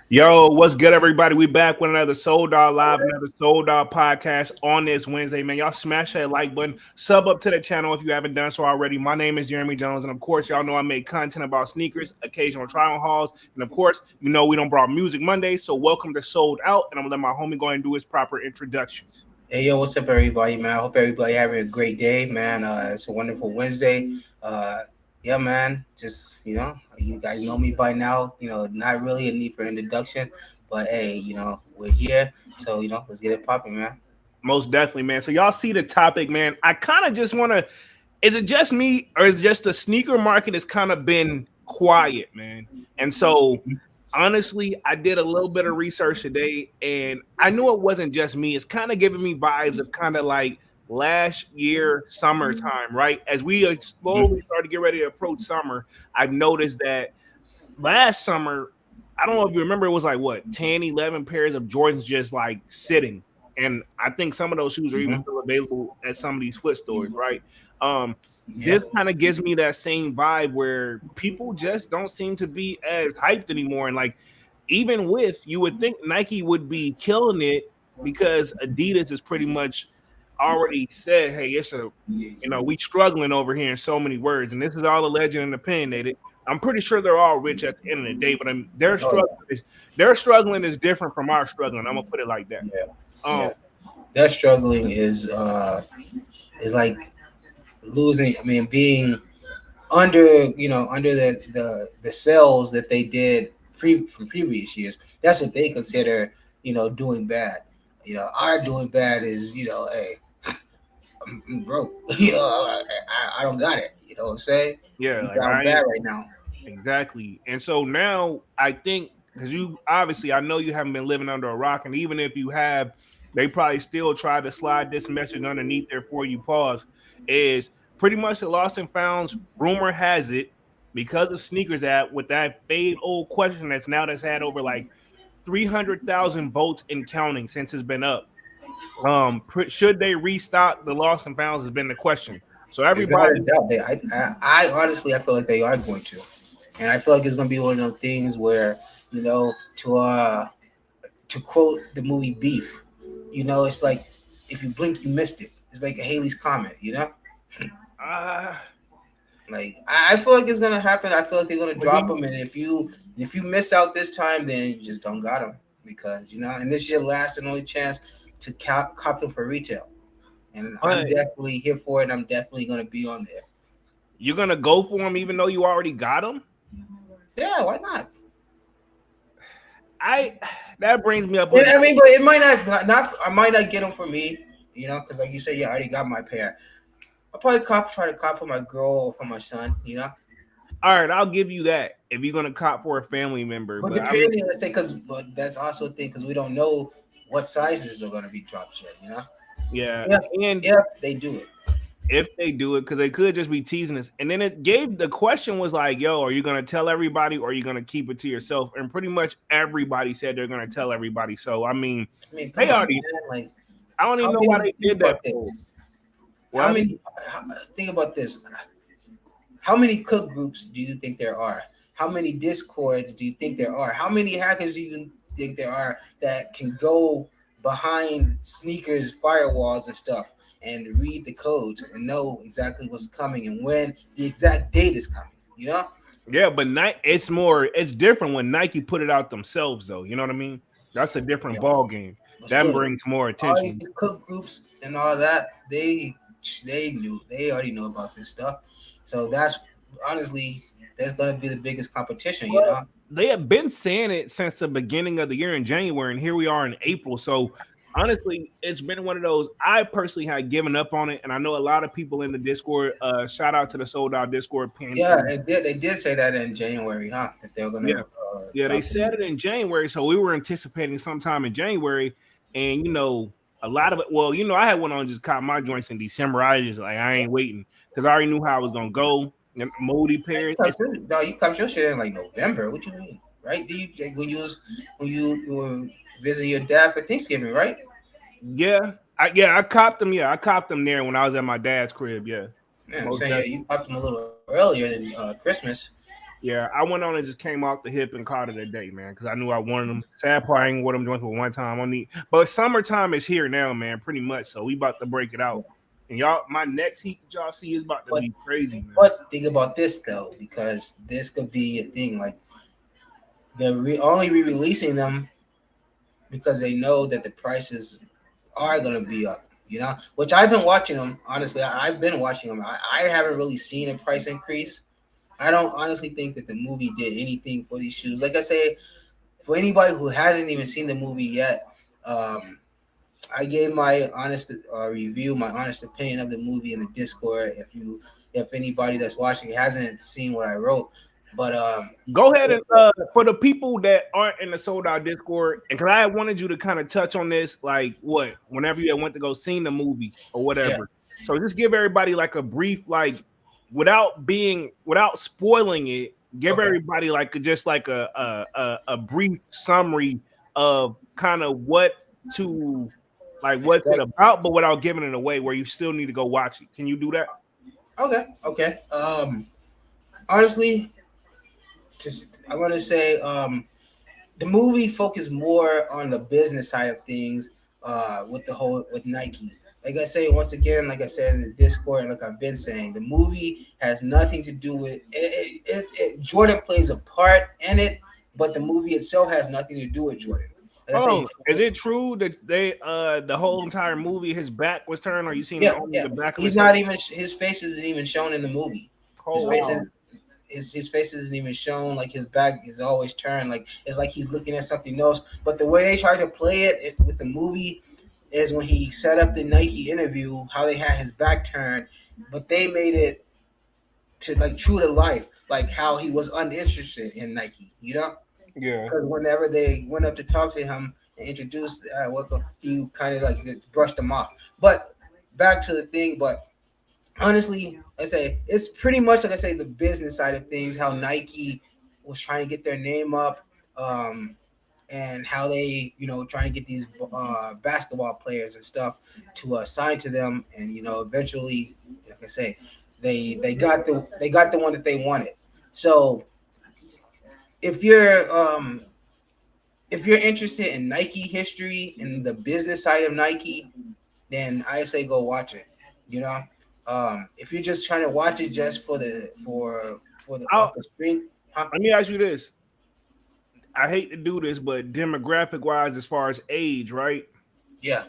Yo, what's good, everybody? We back with another Sold Out Live, another Sold Out podcast on this Wednesday, man. Y'all smash that like button, sub up to the channel if you haven't done so already. My name is Jeremy Jones, and of course, y'all know I make content about sneakers, occasional try on hauls, and of course, you know we don't brought music Mondays. So welcome to Sold Out, and I'm gonna let my homie go ahead and do his proper introductions. Hey yo, what's up, everybody, man? I hope everybody having a great day, man. It's a wonderful Wednesday. Yeah, man. Just you guys know me by now. Not really a need for introduction, but hey, we're here, so let's get it popping, man. Most definitely, man. So y'all see the topic, man. I kind of just want to. Is it just me, or is it just the sneaker market has kind of been quiet, man? And so honestly, I did a little bit of research today, and I knew it wasn't just me. It's kind of giving me vibes of kind of like last year summertime, right? As we slowly start to get ready to approach summer, I've noticed that last summer, I don't know if you remember, it was like what 10, 11 pairs of Jordans just like sitting. And I think some of those shoes are even Mm-hmm. still available at some of these foot stores, right? Yeah. This kind of gives me that same vibe where people just don't seem to be as hyped anymore. And like, even with you would think Nike would be killing it because Adidas is pretty much already said, hey, it's a we struggling over here in so many words, and this is all alleged and opinionated. I'm pretty sure they're all rich at the end of the day, but Oh their struggling is different from our struggling. I'm gonna put it like that. yeah, Um, yeah. That struggling is like losing. I mean, being under the sales that they did from previous years. That's what they consider doing bad. Our doing bad is hey, I'm broke. I don't got it. You know what I'm saying? yeah, We like down I bad ain't right now. exactly. And so now I think because you obviously I know you haven't been living under a rock, and even if you have, they probably still try to slide this message underneath there for you. Pause is pretty much the lost and founds. Rumor has it because of sneakers app with that fade old question that's had over like 300,000 votes and counting since it's been up. Should they restock the lost and founds has been the question. So It's not a everybody, doubt. I honestly, I feel like they are going to, and I feel like it's going to be one of those things where to quote the movie Beef, it's like if you blink, you missed it. It's like a Haley's Comet, uh, Like I feel like it's gonna happen. I feel like they're gonna but do drop them, you and if you miss out this time, then you just don't got them because and this is your last and only chance to cop them for retail. And I'm but definitely here for it. I'm definitely gonna be on there. you're gonna go for them even though you already got them? Yeah, why not? I That brings me up And, with I mean, but it might not I might not get them for me, because like you said, yeah, I already got my pair. I'll probably try to cop for my girl or for my son. all right, I'll give you that if you're gonna cop for a family member. But But I mean, depending, let's say, but that's also a thing because we don't know what sizes are going to be dropped yet. yeah, If and if they do it, if they do it, because they could just be teasing us. And then it gave the question was like, yo, are you gonna tell everybody or are you gonna keep it to yourself? And pretty much everybody said they're gonna tell everybody. So I mean, I mean, they come on, already man. Like, I don't even how know why many? they Think did that about this. for. How Well, many? Think about this. How many cook groups do you think there are? How many discords do you think there are? How many hackers do you think there are that can go behind sneakers firewalls and stuff and read the codes and know exactly what's coming and when the exact date is coming? yeah, but it's different when Nike put it out themselves, though. You know what I mean? That's a different Yeah. ball game. But That still, brings more all these attention. cook groups and all that, they already know about this stuff. So that's honestly that's gonna be the biggest competition. Well, they have been saying it since the beginning of the year in January, and here we are in April. So honestly, it's been one of those. I personally had given up on it, and I know a lot of people in the Discord. Shout out to the Sold Out Discord pin. Yeah, they did say that in January, huh? That they're Yeah, gonna yeah, they drop said them. it in January, so we were anticipating sometime in January, and a lot of it. Well, I had one on just caught my joints in December. I just like I ain't waiting because I already knew how I was gonna go. And moldy Man, pairs. you caught your shit in like November. What you mean? Right? Did you like, when you were visiting your dad for Thanksgiving, right? I copped them. Yeah, I copped them there when I was at my dad's crib. Yeah, Yeah, I'm most saying, yeah, definitely. you popped them a little earlier than Christmas. Yeah, I went on and just came off the hip and caught it a day, man, because I knew I wanted them. Sad part, I ain't want them joints for one time. But summertime is here now, man, pretty much. So we about to break it out. And y'all, my next heat that y'all see is about to But be crazy, man. but think about this though, because this could be a thing. Like they're only re-releasing them because they know that the prices are gonna be up. You know, which I've been watching them. Honestly, I've been watching them. I haven't really seen a price increase. I don't honestly think that the movie did anything for these shoes. Like I say, for anybody who hasn't even seen the movie yet, um, I gave my honest review, my honest opinion of the movie in the Discord. If anybody that's watching hasn't seen what I wrote, but Go ahead and for the people that aren't in the sold out Discord, and because I wanted you to kind of touch on this, like what whenever you went to go see the movie or yeah, whatever. So just give everybody like a brief, like without spoiling it, give okay, everybody like just like a brief summary of kind of to what's it expect. about, but without giving it away, where you still need to go watch it. Can you do that? Okay. Honestly, I want to say the movie focused more on the business side of things with the whole with Nike. Like I say once again, like I said in the Discord, and like I've been saying, the movie has nothing to do with Jordan plays a part in it, but the movie itself has nothing to do with Jordan. Like I say, Oh, is it true that they the whole entire movie his back was turned, or you seen yeah, only yeah. the back of He's his head? not even his face isn't even shown in the movie. His Oh face is wow. his face isn't even shown. Like his back is always turned. Like it's like he's looking at something else. But the way they tried to play it with the movie is when he set up the Nike interview, how they had his back turned, but they made it to like true to life, like how he was uninterested in Nike. You know, Yeah. because whenever they went up to talk to him and introduced welcome, he kind of like just brushed them off. But back to the thing, but honestly, I say it's pretty much like I say the business side of things, how Nike was trying to get their name up, um, and how they trying to get these basketball players and stuff to sign to them, and eventually, like I say, they got the one that they wanted. So if you're interested in Nike history and the business side of Nike, then I say go watch it. You know, if you're just trying to watch it just for the I'll, off the stream, huh? let me ask you this. I hate to do this, but demographic wise, as far as age, right? Yeah,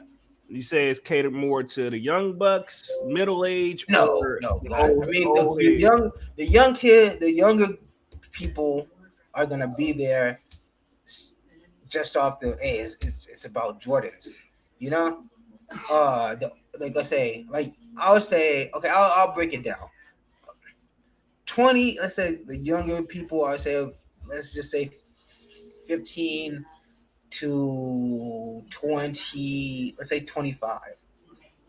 You say it's catered more to the young bucks, middle age, no, or no, the God. I mean, old head. the young kid, the younger people are gonna be there just off the. Hey, it's about Jordans, you know. Like I say, like I would say, okay, I'll break it down. 20, let's say the younger people, I say, let's just say 15 to 20, let's say 25.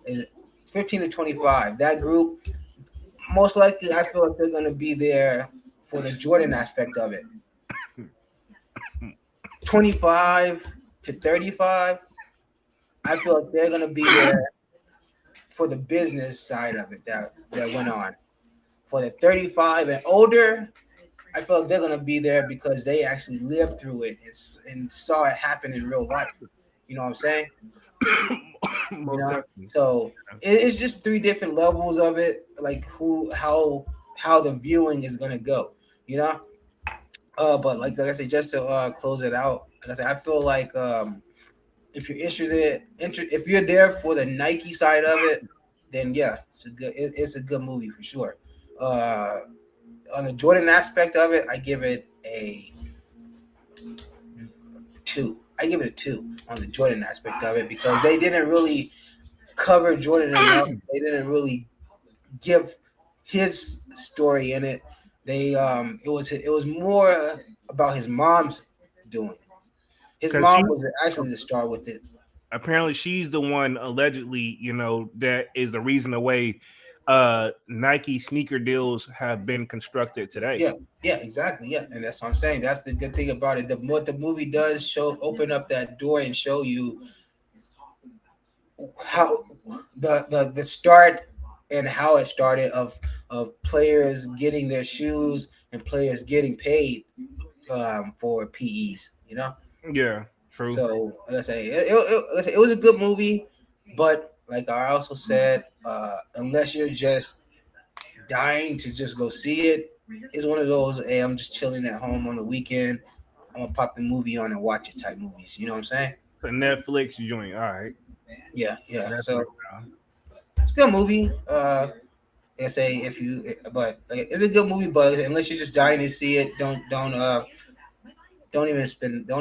Is it 15 to 25? That group, most likely, I feel like they're going to be there for the Jordan aspect of it. 25 to 35, I feel like they're going to be there for the business side of it that went on. For the 35 and older, I feel like they're gonna be there because they actually lived through it and saw it happen in real life. You know what I'm saying? Most definitely. So it's just three different levels of it, like how the viewing is gonna go. You know, but like I said, just to close it out, like I said, I feel like if you're if you're there for the Nike side of it, then yeah, it's a good movie for sure. Uh, on the Jordan aspect of it, I give it a two. I give it a two on the Jordan aspect of it because they didn't really cover Jordan enough. They didn't really give his story in it. They it was more about his mom's doing. His Because she mom was actually the star with it. apparently she's the one allegedly, that is the reason the way Nike sneaker deals have been constructed today. Yeah, yeah, exactly. Yeah, and that's what I'm saying. That's the good thing about it. What the movie does show, open up that door and show you how the start and how it started of players getting their shoes and players getting paid for PEs. Yeah, true. So let's say it was a good movie, but like I also said, unless you're just dying to just go see it, it's one of those. Hey, I'm just chilling at home on the weekend. I'm gonna pop the movie on and watch it type movies. You know what I'm saying? So Netflix joint. All right. Yeah, yeah. Netflix. So it's a good movie. I say if you, but like, it's a good movie. But unless you're just dying to see it, don't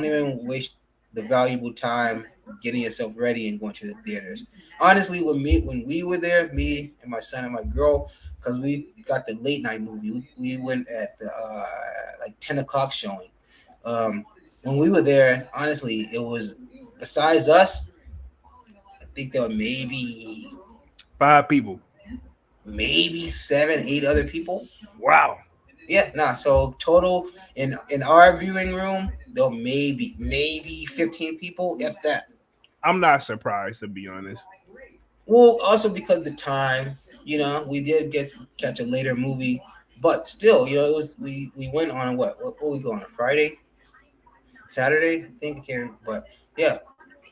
even waste the valuable time getting yourself ready and going to the theaters. Honestly, when we were there, me and my son and my girl, because we got the late night movie, we went at the like 10 o'clock showing. When we were there, honestly, it was besides us. I think there were Five people. maybe 7, 8 other people. Wow. Yeah, nah. So total in our viewing room, there maybe 15 people, if that. I'm not surprised to be honest. Well, also because the time, we did get catch a later movie, but still, it was we went on what we go on a Friday, Saturday, I think I can't, but yeah,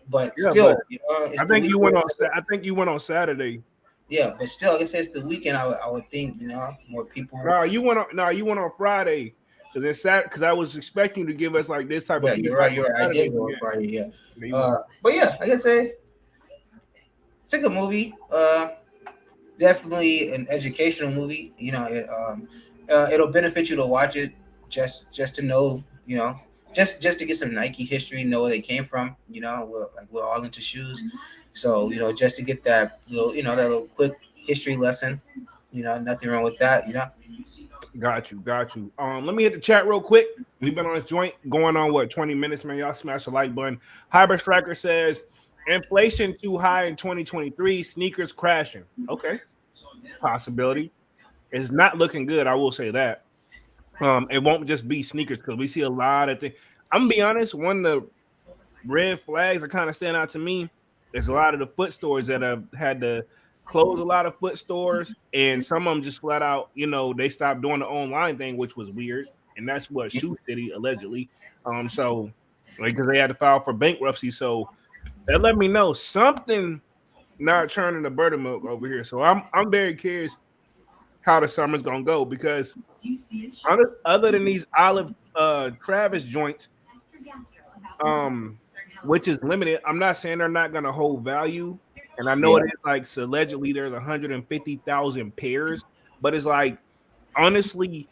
but Yeah, but still, it's I the think you weekend. went on. I think you went on Saturday. Yeah, but still, like I said, it's the weekend. I would think more people. No, you went on. No, you went on Friday. Because I was expecting you to give us like this type of Yeah, you're feedback right. on You're right. I Saturday. did go on Yeah, Friday. Yeah, you went. but yeah, like I say, it's a good movie. Definitely an educational movie. It'll benefit you to watch it just to know, just to get some Nike history, know where they came from. We're all into shoes, so just to get that little, that little quick history lesson. Nothing wrong with that. Got you, got you. Let me hit the chat real quick. We've been on this joint going on 20 minutes, man. Y'all smash the like button. Hybrid Striker says inflation too high in 2023, sneakers crashing. Okay, possibility. It's not looking good. I will say that. It won't just be sneakers because we see a lot of things. I'm gonna be honest. One of the red flags that kind of stand out to me is a lot of the foot stores that have had to close a lot of foot stores, and some of them just flat out, they stopped doing the online thing, which was weird, and that's what Shoe City allegedly. So because they had to file for bankruptcy, so that let me know something not churning the buttermilk over here. So I'm very curious how the summer's gonna go because other than these olive Travis joints, um, which is limited. I'm not saying they're not going to hold value, and I know Yeah, it is like so allegedly there's 150,000 pairs, but it's like honestly,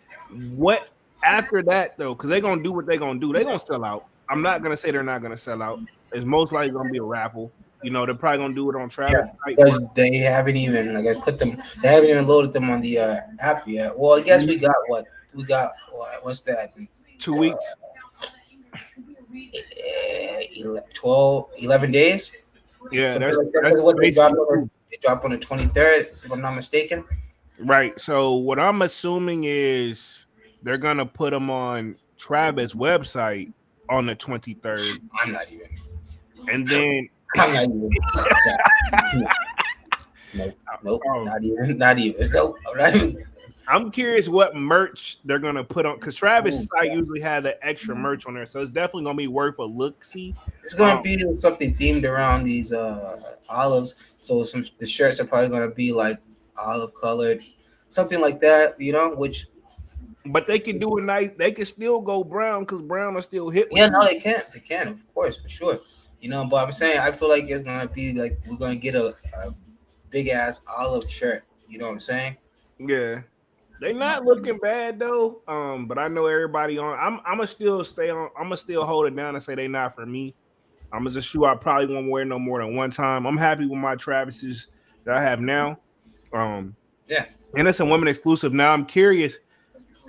what after that though? Because they're gonna do what they're gonna do. They're gonna sell out. I'm not gonna say they're not gonna sell out. It's most likely gonna be a raffle. They're probably gonna do it on Travis yeah, site, but because they haven't even like I put them. They haven't even loaded them on the app yet. Well, I guess we got. What's that? 2 weeks. 12, 11 days, Yeah, something that's like that. that's Because what basically true. they drop on the 23rd, if I'm not mistaken. Right. So what I'm assuming is they're gonna put them on Travis website on the 23rd, I'm not even. and then I'm not even. Nope, nope, um, not even. Not even. Nope, I'm not even. I'm curious what merch they're gonna put on because Ooh, Travis site yeah. usually had the extra merch on there, so it's definitely gonna be worth a look. See, It's gonna um, be something themed around these olives. So the shirts are probably gonna be like olive colored, something like that. Which but they can do it nice. They can still go brown because brown are still hit with yeah, no, you. they can. They can, of course, for sure. But I'm saying I feel like it's gonna be like we're gonna get a big ass olive shirt. You know what I'm saying? Yeah. They not looking bad though. But I know everybody on. I'm gonna still stay on. I'm gonna still hold it down and say they not for me. I'm just a shoe I probably won't wear no more than one time. I'm happy with my Travises that I have now. Um, Yeah. and it's a women exclusive. Now I'm curious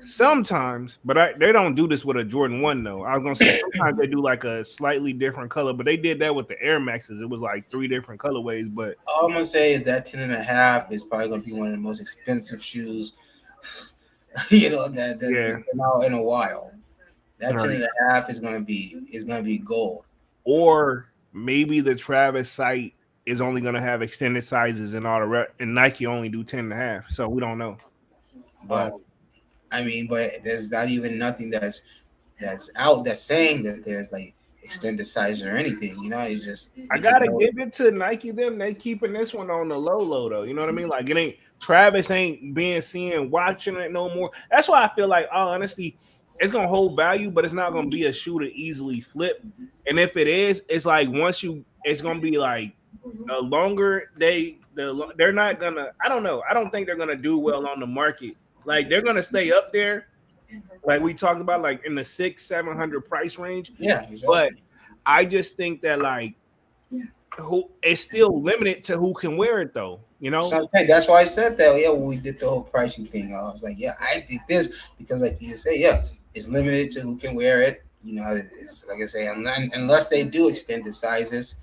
sometimes, but they don't do this with a Jordan 1 though. I was gonna say sometimes they do like a slightly different color, but they did that with the Air Maxes. It was like 3 different colorways, but All I'm gonna say is that 10.5 is probably gonna be one of the most expensive shoes. That's yeah. been out in a while. That All ten right. and a half is gonna be gold. Or maybe the Travis site is only gonna have extended sizes and all the and Nike only do 10 and a half. So we don't know. But Um, I mean, but there's not even nothing that's out that's saying that there's like extended sizes or anything. You know, it's just I we just gotta know. give it to Nike. Them they keeping this one on the low though. You know what I mean? Like it ain't Travis ain't being seen watching it no more. That's why I feel like, oh, honestly, it's gonna hold value, but it's not gonna be a shoe to easily flip. And if it is, it's like once you, it's gonna be like the longer they're not gonna. I don't know. I don't think they're gonna do well on the market. Like they're gonna stay up there, like we talked about, like in the 600-700 price range. Yeah, But exactly. I just think that like who it's still limited to who can wear it though. You So know? I'm saying that's why I said that. Yeah, when we did the whole pricing thing, I was like, yeah, I did this because, like you say, yeah, it's limited to who can wear it. You know, it's like I say, unless they do extend the sizes,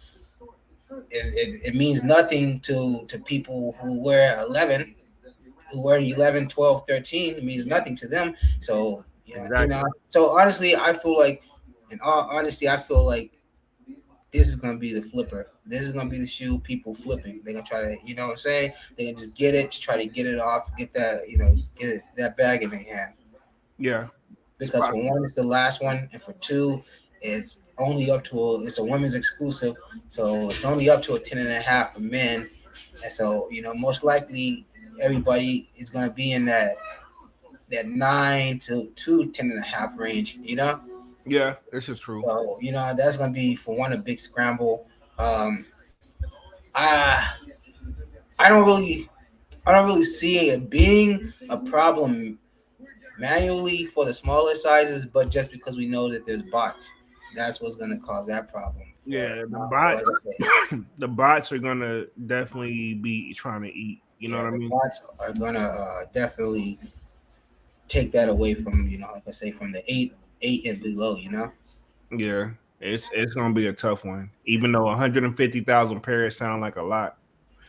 it means nothing to people who wear 11, who wear 11, 12, 13. It means nothing to them. So yeah, you know. Exactly. So honestly, I feel like, in all honesty, I feel like this is gonna be the flipper. This is gonna be the shoe people flipping. They're gonna try to, you know what I'm saying? They're gonna just get it to try to get it off, get that, get it, that bag in their hand. Yeah. It's Because for possible. one, it's the last one, and for two, it's only up to it's a women's exclusive, so it's only up to a 10.5 for men. And so, most likely everybody is gonna be in that 9 to 10.5 range, Yeah, this is true. So, that's gonna be for one a big scramble. Um I I don't really I don't really see it being a problem manually for the smaller sizes, but just because we know that there's bots, that's what's gonna cause that problem Yeah, for like I say, the bots are gonna definitely be trying to eat. You know what yeah, I the mean? bots are gonna definitely take that away from, like I say, from the eight and below. Yeah. It's gonna be a tough one. Even though 150,000 pairs sound like a lot.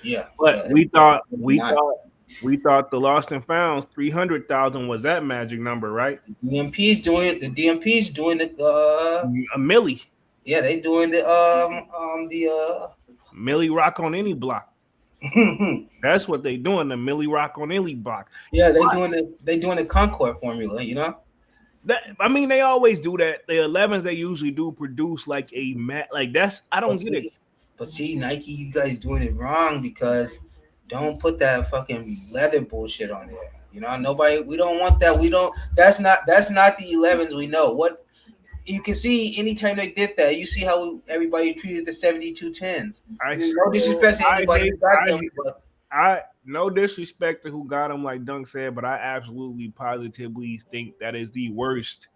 Yeah, But but we it's thought really we not. thought we thought the lost and founds 300,000 was that magic number, right? DMP's doing the A milli. yeah, they doing the Millie rock on any block. That's what they doing. The Millie rock on any block. yeah, they doing the Concord formula. That I mean, they always do that. The 11s they usually do produce like a mat. Like that's I don't But get it. see, but see, Nike, you guys doing it wrong because don't put that fucking leather bullshit on there. Nobody. We don't want that. We don't. That's not the 11s. We know what you can see. Anytime they did that, you see how everybody treated the 7210s. I No still disrespect to I anybody hate who got them, but I no disrespect to who got them, like Dunk said, but I absolutely positively think that is the worst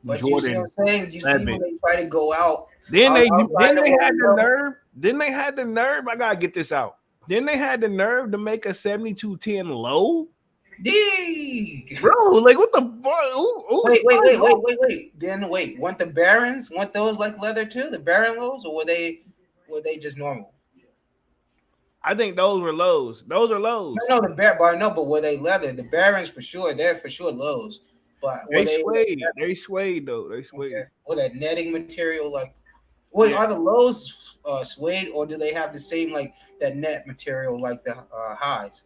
you see what Jordan I'm saying. You see 11. when they try to go out Then they outside then of they what had we the know. nerve. Then they had the nerve. I gotta get this out. Then they had the nerve to make a 7210 low. D. Bro, like what the fuck? Who Wait, wait, signed wait, wait, off? wait, wait. Then wait, want the Barons? Want those like leather too? The Baron lows, or were they just normal? I think those were lows. Those are No, lows. no, the Bar, but no, but were they leather? The Barons for sure, they're for sure lows. But were They they swayed. They swayed though. They okay? swayed. Or that netting material? Like, wait, Yeah. are the lows suede, or do they have the same like that net material like the highs?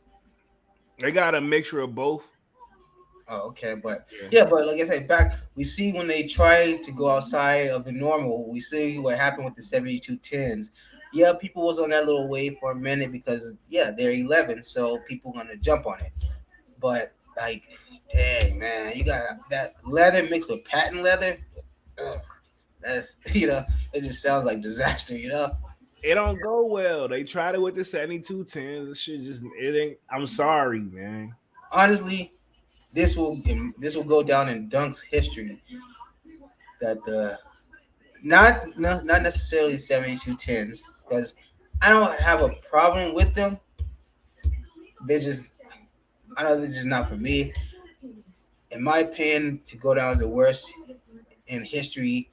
They got a mixture of both. Oh, okay, but Yeah. yeah, but like I said, back we see when they try to go outside of the normal, we see what happened with the 7210s. Yeah, people was on that little wave for a minute because yeah, they're 11, so people gonna jump on it. But like, dang man, you got that leather mixed with patent leather. Ugh, that's it just sounds like disaster. It don't go well. They tried it with the 7210s. This shit just it ain't. I'm sorry, man. Honestly, this will go down in Dunk's history that the not necessarily 7210s because I don't have a problem with them. They're just I know they're just not for me. In my opinion, to go down as the worst in history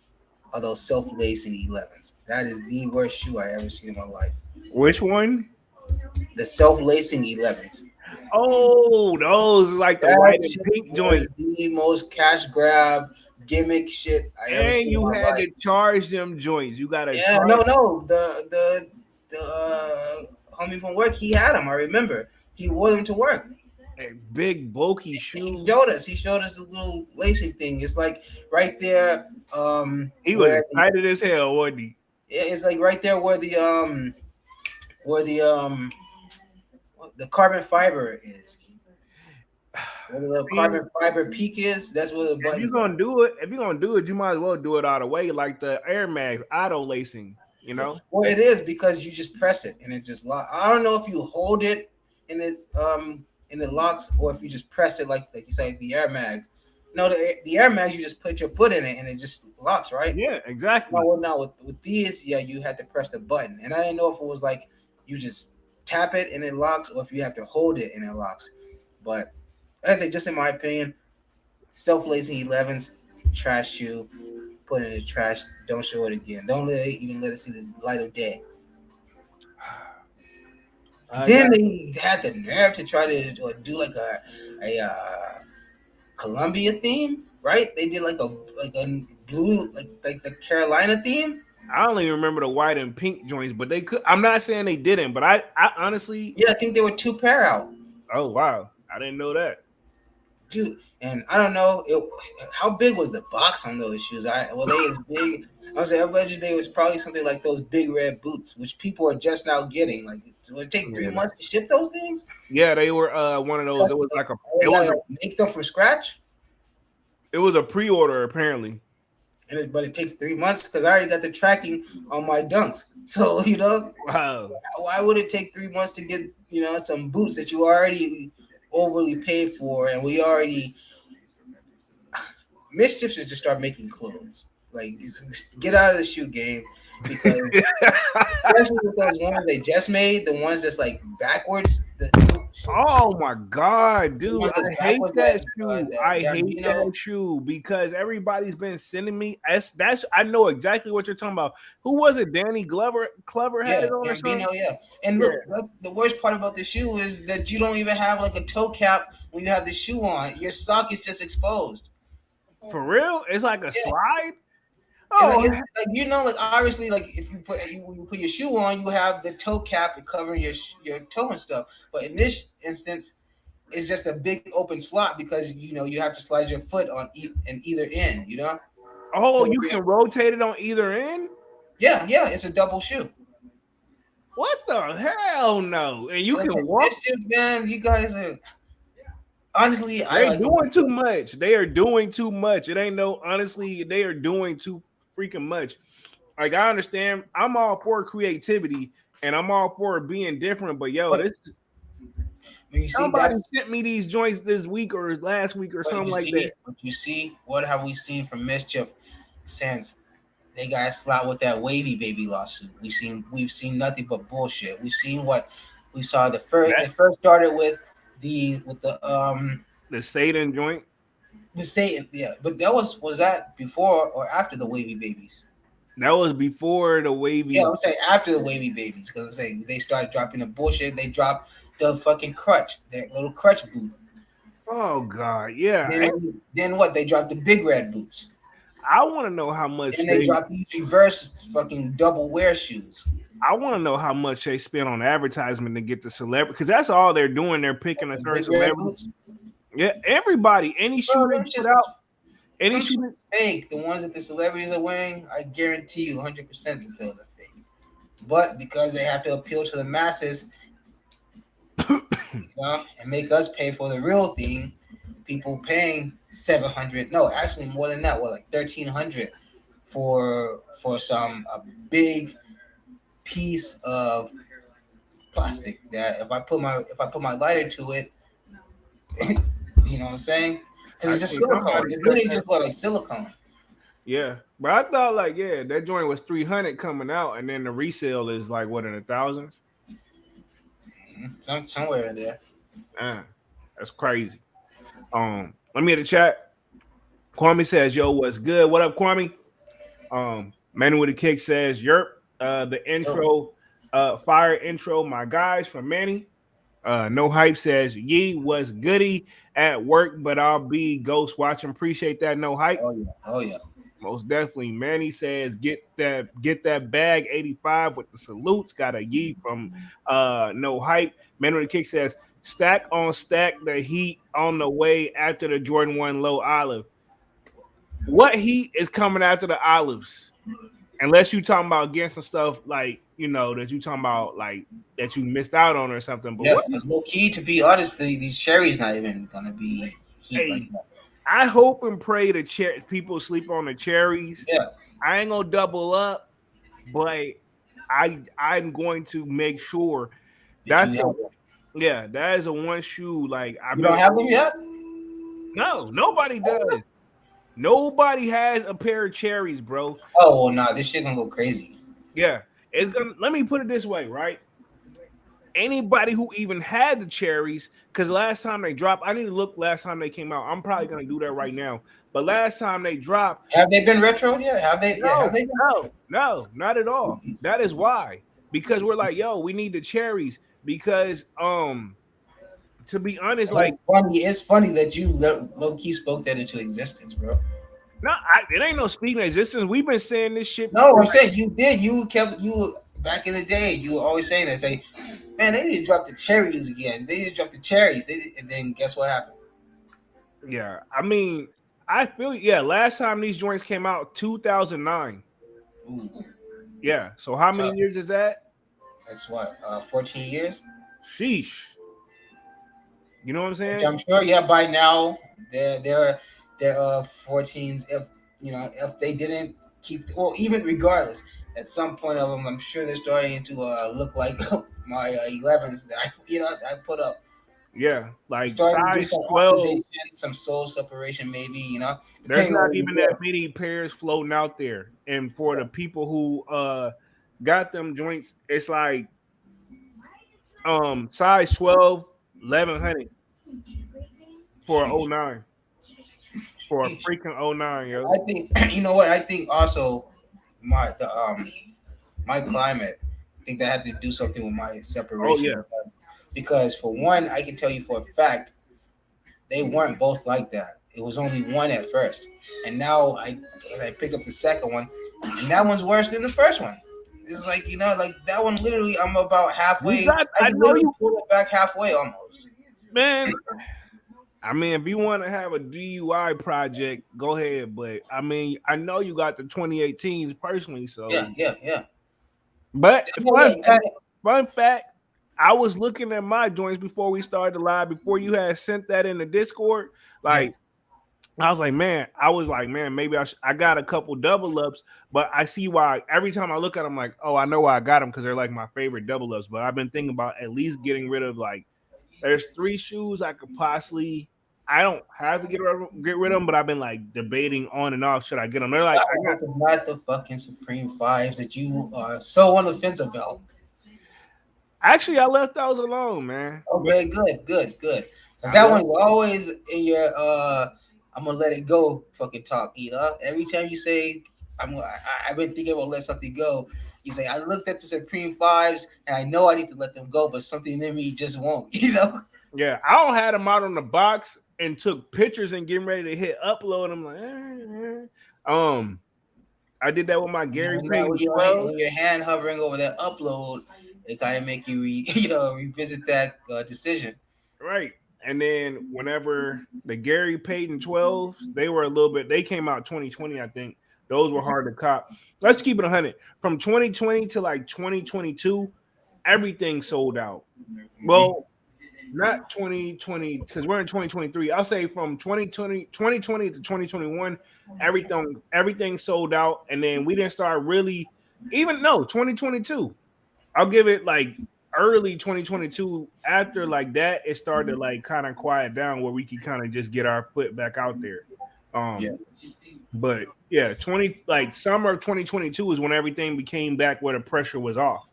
are those self-lacing 11s. That is the worst shoe I ever seen in my life. Which one? The self-lacing 11s. Oh, those like the white That and shit pink was joint. the most cash grab gimmick shit I ever And seen in you my had life. to charge them joints. You gotta Yeah, charge. no, no. The homie from work, he had them. I remember he wore them to work. A big bulky He shoe. showed us. He showed us the little lacing thing. It's like right there, He was where excited as hell, wasn't he? it's like right there where the carbon fiber is. Where the little See, carbon fiber peak is, that's where the if you're buttons are. gonna do it, you might as well do it all the way, like the Air Max auto lacing. You know, Well, it is because you just press it and it just locks. I don't know if you hold it and it locks, or if you just press it like you say the Air Mags. No, the Air Mags, you just put your foot in it and it just locks, right? yeah, No, exactly. well, now with these, yeah, you had to press the button, and I didn't know if it was like you just tap it and it locks, or if you have to hold it and it locks. But I'd say, just in my opinion, self-lacing 11s, trash shoe, put it in the trash. Don't show it again. Don't even let it see the light of day. And I then got they had the nerve to try to do like a Columbia theme, right? They did like a blue like the Carolina theme. I don't even remember the white and pink joints, but they could. I'm not saying they didn't, but I honestly, Yeah, I think there were two pair out, oh wow, I didn't know that. dude. And I don't know how big was the box on those shoes. Were they as big? I was saying, I bet you they was probably something like those big red boots, which people are just now getting. Like, will it take three Yeah, months to ship those things? yeah, they were one of those. It was like a, They gotta make them from scratch. it was a pre-order apparently. But it takes 3 months because I already got the tracking on my dunks. So Wow. why would it take 3 months to get some boots that you already overly paid for, and we already Mischief should just start making clothes. Like, get out of the shoe game, because especially with those ones they just made, the ones that's like backwards, Oh my god, the dude! ones that's I hate backwards that shoe. that I hate that Gambino. shoe because everybody's been sending me. That's I know exactly what you're talking about. Who was it? Danny Glover, Clever had Yeah, it on or Gambino, something. yeah. And Yeah, look, the worst part about the shoe is that you don't even have like a toe cap when you have the shoe on. Your sock is just exposed. for real. It's like a Yeah. slide. And like Oh, it's like like obviously like if when you put your shoe on, you have the toe cap and cover your toe and stuff. But in this instance, it's just a big open slot because you have to slide your foot on in either end. oh, So you can rotate it on either end. yeah, it's a double shoe. What the hell? No, and you Look can at walk. Mischief, man. You guys are honestly, I They like them. doing too much. They are doing too much. It ain't no honestly. They are doing too freaking much. Like I understand. I'm all for creativity and I'm all for being different. But yo, But this when you see somebody that's sent me these joints this week or last week or something like that. what have we seen from Mischief since they got slapped with that wavy baby lawsuit? We've seen nothing but bullshit. We've seen what we saw the first. That It first started with the Satan joint. the Satan, yeah. But was that before or after the wavy babies? That was before the Yeah, wavy. I'm saying after the wavy babies, because I'm saying they started dropping the bullshit. They dropped the fucking crutch, that little crutch boot. Oh God, yeah. Then what? They dropped the big red boots. I want to know how much Then they dropped these reverse fucking double wear shoes. I want to know how much they spent on advertisement to get the celebrity because that's all they're doing. They're picking a The certain big red celebrity. boots. Yeah, everybody, any shoe Bro, they them put shits out, is any them shoe. shits fake. The ones that the celebrities are wearing, I guarantee you 100% that those are fake. But because they have to appeal to the masses, and make us pay for the real thing, people paying 700, no, actually more than that, like 1,300 for a big piece of plastic that if I put my lighter to it, you know what I'm saying? Because I it's just think silicone. somebody It's said literally that. just like silicone. Yeah, but I thought like yeah, that joint was 300 coming out, and then the resale is like what in the thousands. Somewhere in there. That's crazy. Let me hit the chat. Kwame says, "Yo, what's good? What up, Kwame?" Man with a kick says, "Yerp." The So, intro, fire intro, my guys from Manny. No hype says, "Ye was goody at work, but I'll be ghost watching." Appreciate that. No hype. oh yeah, oh yeah. Most definitely. Manny says, get that bag 85 with the salutes. Got a Yee from no hype. Man with the kick says, stack on stack the heat on the way after the Jordan 1 low olive. What heat is coming after the olives? Unless you talking about getting some stuff like that you talking about like that you missed out on or something. But Yeah, what? because low key, to be honest, these cherries not even gonna be heat like Hey, that. I hope and pray the people sleep on the cherries. Yeah. I ain't gonna double up, but I'm going to make sure Did you that's a have them? yeah, that is a one shoe. Like I've You don't been have them yet? no, nobody does. Nobody has a pair of cherries, bro. Oh well, nah. This shit gonna go crazy. Yeah, it's gonna. Let me put it this way, right? Anybody who even had the cherries, because last time they dropped, I need to look last time they came out. I'm probably gonna do that right now. But last time they dropped, Have they been retro yet? Have they? Yeah. Have no, they been? no, not at all. That is why. Because we're like, yo, we need the cherries. Because to be honest, like It's funny. It's funny that you low key spoke that into existence, bro. no, it ain't no speaking of existence. We've been saying this shit. No, I'm saying you did. You kept you back in the day. You were always saying that. Say, man, they need to drop the cherries again. They need to drop the cherries. And then guess what happened? Yeah, I mean, I feel yeah. Last time these joints came out, 2009. Ooh, Yeah. So how many tough. years is that? That's what 14 years. Sheesh. You know what I'm Which saying? I'm sure. Yeah, by now they're 14s. If you know if they didn't keep well, even regardless, at some point of them, I'm sure they're starting to look like my 11s that I put up. Yeah. They're Like starting to do size some 12. oxidation, some soul separation, maybe There's depending on not what you even that do. many pairs floating out there. And for the people who got them joints, it's like size 12, 1100 for Sheesh. 09. For a Sheesh. freaking '09, yo. I think you know what I think also my climate. I think that had to do something with my Oh separation yeah. because for one, I can tell you for a fact they weren't both like that. It was only one at first, and now as I pick up the second one, and that one's worse than the first one. It's like like that one. Literally, I'm about You halfway. got I I can know literally you pull it back halfway almost. man. I mean, if you want to have a DUI project, go ahead. But I mean, I know you got the 2018s personally, Yeah, so yeah, yeah. but No, yeah, fun fact, I was looking at my joints before we started the live, before you had sent that in the Discord. yeah. Like, I was like, man, maybe I got a couple double ups, but I see why every time I look at them, like, oh, I know why I got them because they're like my favorite double ups. But I've been thinking about at least getting rid of like, there's three shoes I could possibly. I don't have to get rid of them, but I've been like debating on and off. Should I get them? They're like, I I got. hope it's not the fucking Supreme Fives that you are so on the fence about. Actually, I left those alone, man. Okay, good. Because I that left. one's always in your I'm gonna let it go fucking talk. Every time you say I've been thinking about let something go. You say I looked at the Supreme Fives and I know I need to let them go, but something in me just won't. Yeah, I don't had them out on the box and took pictures and getting ready to hit upload. I'm like, I did that with my Gary Now Payton 12. when your hand hovering over that upload, it kind of make you revisit that decision. Right. And then whenever the Gary Payton 12s, they were a little bit, they came out 2020, I think. Those were hard to cop. Let's keep it 100. From 2020 to like 2022, everything sold out. Well, not 2020, because we're in 2023. I'll say from 2020 to 2021, everything sold out. And then we didn't start really, even no, 2022. I'll give it like early 2022. After like that, it started to like kind of quiet down where we could kind of just get our foot back out there. Yeah. But yeah, 20 like summer of 2022 is when everything became back where the pressure was off.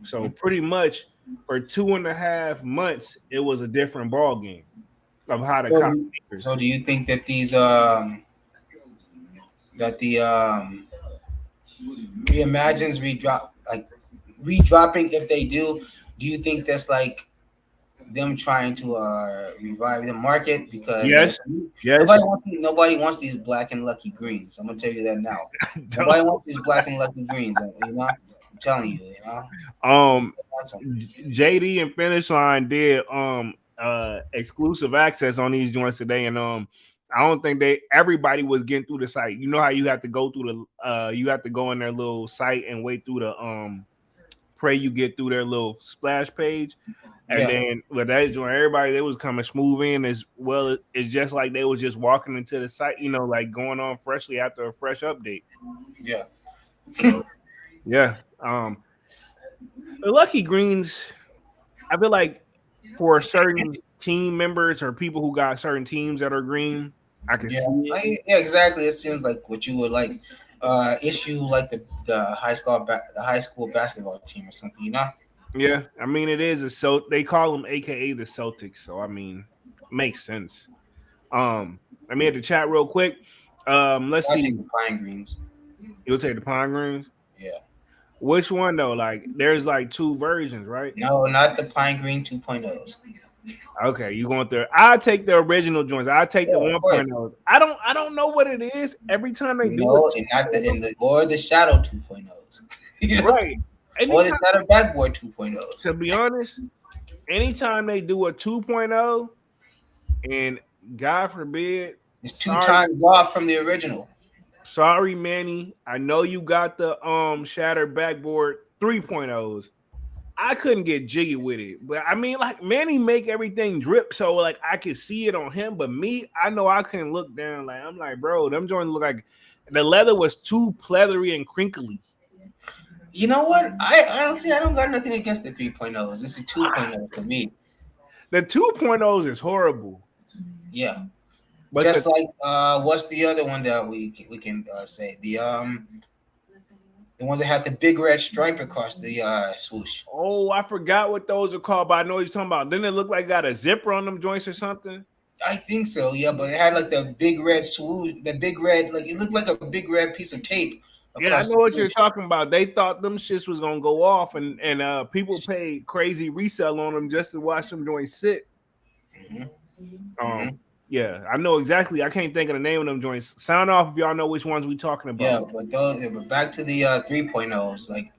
So pretty much for 2.5 months, it was a different ball game of how to cop sneakers. So do you think that these that the reimagines redropping if they do you think that's like them trying to revive the market because Yes, yes. nobody wants these black and lucky greens. I'm gonna tell you that now. Don't- Nobody wants these black and lucky greens. I'm telling you, you know. Um, Awesome. JD and Finish Line did exclusive access on these joints today, and I don't think everybody was getting through the site. You know how you have to go through the you have to go in their little site and wait through the pray you get through their little splash page. And Yeah, then with that joint, everybody they was coming smooth in as well. It's just like they was just walking into the site, you know, like going on freshly after a fresh update. yeah. So yeah, the Lucky Greens. I feel like for certain team members or people who got certain teams that are green, I can Yeah, see it. yeah, exactly. It seems like what you would like, issue like the the high school basketball team or something. You know, Yeah, I mean it is a they call them AKA the Celtics, so I mean makes sense. I mean at the chat real quick. Let's I take see. the pine greens. You'll take the pine greens. Yeah, Which one though? Like there's like two versions, right? no, not the pine green 2.0s. Okay, you going there. I take the original joints. I take the Yeah, of course. 1.0. I don't know what it is. Every time they You do it, know, and not the in the or the shadow 2.0s. You know, right. or the Anytime shadow backboard 2.0s. to be honest, anytime they do a 2.0, and God forbid, It's two sorry, times off from the original. sorry, Manny. I know you got the shattered backboard 3.0s. I couldn't get jiggy with it. But I mean, like Manny make everything drip so like I could see it on him. But me, I know I couldn't look down. Like I'm like, bro, them joints look like the leather was too pleathery and crinkly. You know what? I honestly I don't got nothing against the 3.0s. It's the 2.0 for me. The 2.0s is horrible. Yeah. But Just like what's the other one that we can say the ones that have the big red stripe across the swoosh. oh, I forgot what those are called, but I know what you're talking about. Didn't it look like it got a zipper on them joints or something? I think so, yeah, but it had like the big red swoosh, the big red, like it looked like a big red piece of tape Yeah, I across know the what you're swoosh. talking about. They thought them shits was gonna go off, and people paid crazy resell on them just to watch them joints sit. Hmm. Um, Hmm. yeah, I know exactly. I can't think of the name of them joints. Sound off if y'all know which ones we talking Yeah, about. but back to the 3.0s, like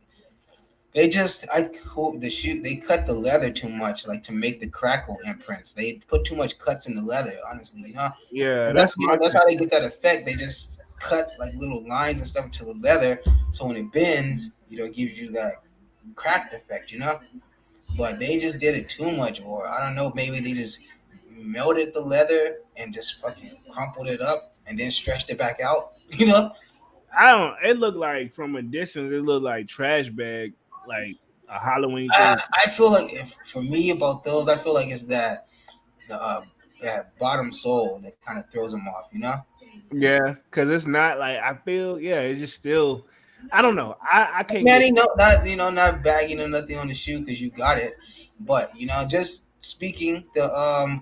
they just I hope the shoe they cut the leather too much, like to make the crackle imprints. They put too much cuts in the leather, honestly, you know. Yeah, And that's that's my that's thing. how they get that effect. They just cut like little lines and stuff into the leather, so when it bends, it gives you that cracked effect, you know. But they just did it too much, or I don't know, maybe they just melted the leather and just fucking crumpled it up and then stretched it back out, you know. I don't. It looked like from a distance, it looked like trash bag, like a Halloween thing. I feel like if, for me about those, I feel like it's that bottom sole that kind of throws them off, you know. Yeah, because it's not like I feel. Yeah, it's just still. I don't know. I can't get. Manny, no, not not bagging or nothing on the shoe because you got it, but just speaking the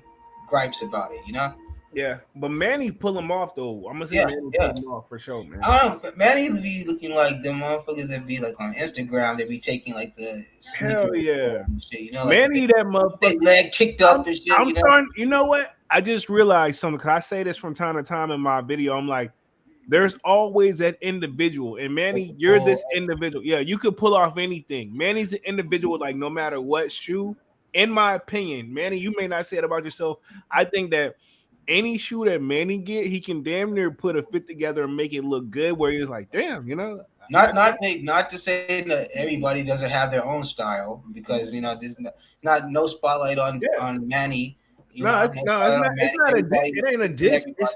gripes about it, you know. Yeah, but Manny pull him off though. I'm gonna say Yeah, Manny pull yeah. him off for sure, man. I don't know, but Manny be looking like the motherfuckers that be like on Instagram. They be taking like the sneaker Hell yeah, and shit, like Manny, that they motherfucker. leg kicked up and shit, I'm starting. You know what? I just realized something. Cause I say this from time to time in my video. I'm like, there's always that individual, and With Manny, the you're full, this individual. Yeah, you could pull off anything. Manny's the individual. Like no matter what shoe, in my opinion, Manny, you may not say it about yourself. I think that any shoe that Manny get, he can damn near put a fit together and make it look good. Where he's like, damn, not to say that everybody doesn't have their own style because there's not no spotlight yeah, on Manny, no, no it's spotlight not. on It's Manny. not a. Everybody, It ain't a each and diss. everybody,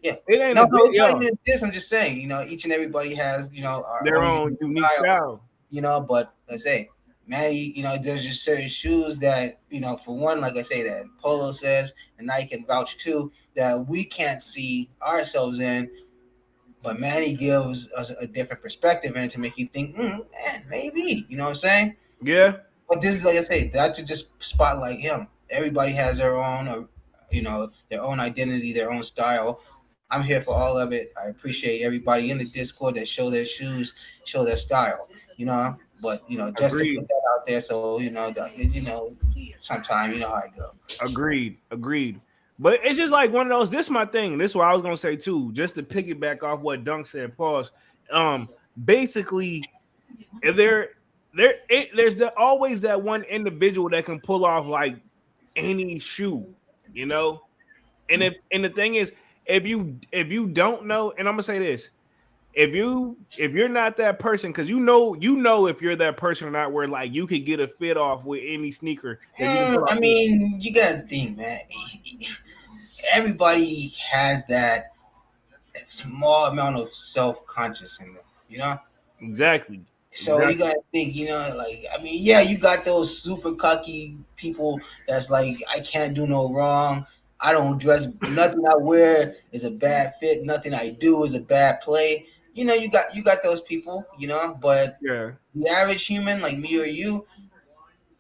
yeah. It ain't a No, diss, it's not yo. even this. I'm just saying, each and everybody has our Their own own unique unique style, style. But let's say Manny, there's just certain shoes that for one, like I say, that Polo says, and I can vouch too, that we can't see ourselves in. But Manny gives us a different perspective in it to make you think, man, maybe. You know what I'm saying? Yeah, But this is, like I say, not to just spotlight him. Everybody has their own, their own identity, their own style. I'm here for all of it. I appreciate everybody in the Discord that show their shoes, show their style. But just to agreed. put that out there, so sometime you know how I go. Agreed. But it's just like one of those. This is my thing. This is what I was gonna say too. Just to piggyback off what Dunk said. Pause. Basically, if there always that one individual that can pull off like any shoe, you know. And the thing is, if you don't know, and I'm gonna say this, if you're not that person, because you know if you're that person or not, where like you could get a fit off with any sneaker that you can pull I off. mean, you gotta think, man. Everybody has that small amount of self conscious in them, you know. Exactly, So you exactly. gotta think, like I mean, yeah, you got those super cocky people that's like, I can't do no wrong. I don't dress. Nothing I wear is a bad fit. Nothing I do is a bad play. You got those people, But Yeah, the average human like me or you,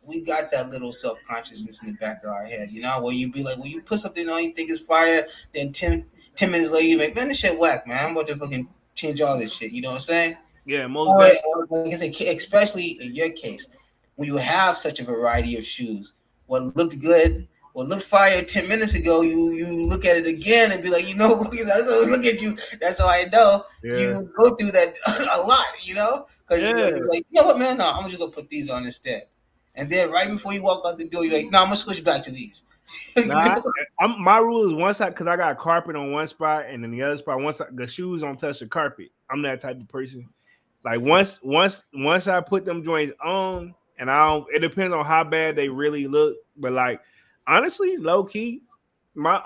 we got that little self consciousness in the back of our head, where you be like, when you put something on you think is fire, then 10 minutes later you make, man, this shit whack, man. I'm about to fucking change all this shit. You know what I'm saying? yeah, most Or, definitely. or like I said, especially in your case, when you have such a variety of shoes, what looked good, what looked fire 10 minutes ago, you look at it again and be like, that's always look at you. That's how I know Yeah, you go through that a lot, because yeah. you're like, you know what, man, no, I'm just gonna put these on instead. And then right before you walk out the door, you're like, no, I'm gonna switch back to these. you Nah, know? my rule is once because I got carpet on one spot and then the other spot, the shoes don't touch the carpet. I'm that type of person. Like once I put them joints on, and I don't. It depends on how bad they really look, but like honestly, low key, my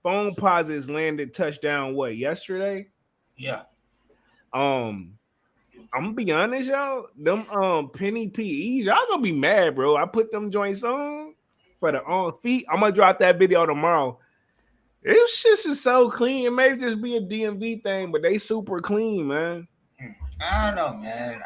phone posits landed touchdown what yesterday. Yeah. Um, I'm gonna be honest, y'all. Them penny PEs, y'all gonna be mad, bro. I put them joints on for the on feet. I'm gonna drop that video tomorrow. This shit is so clean. It may just be a DMV thing, but they super clean, man. I don't know, man.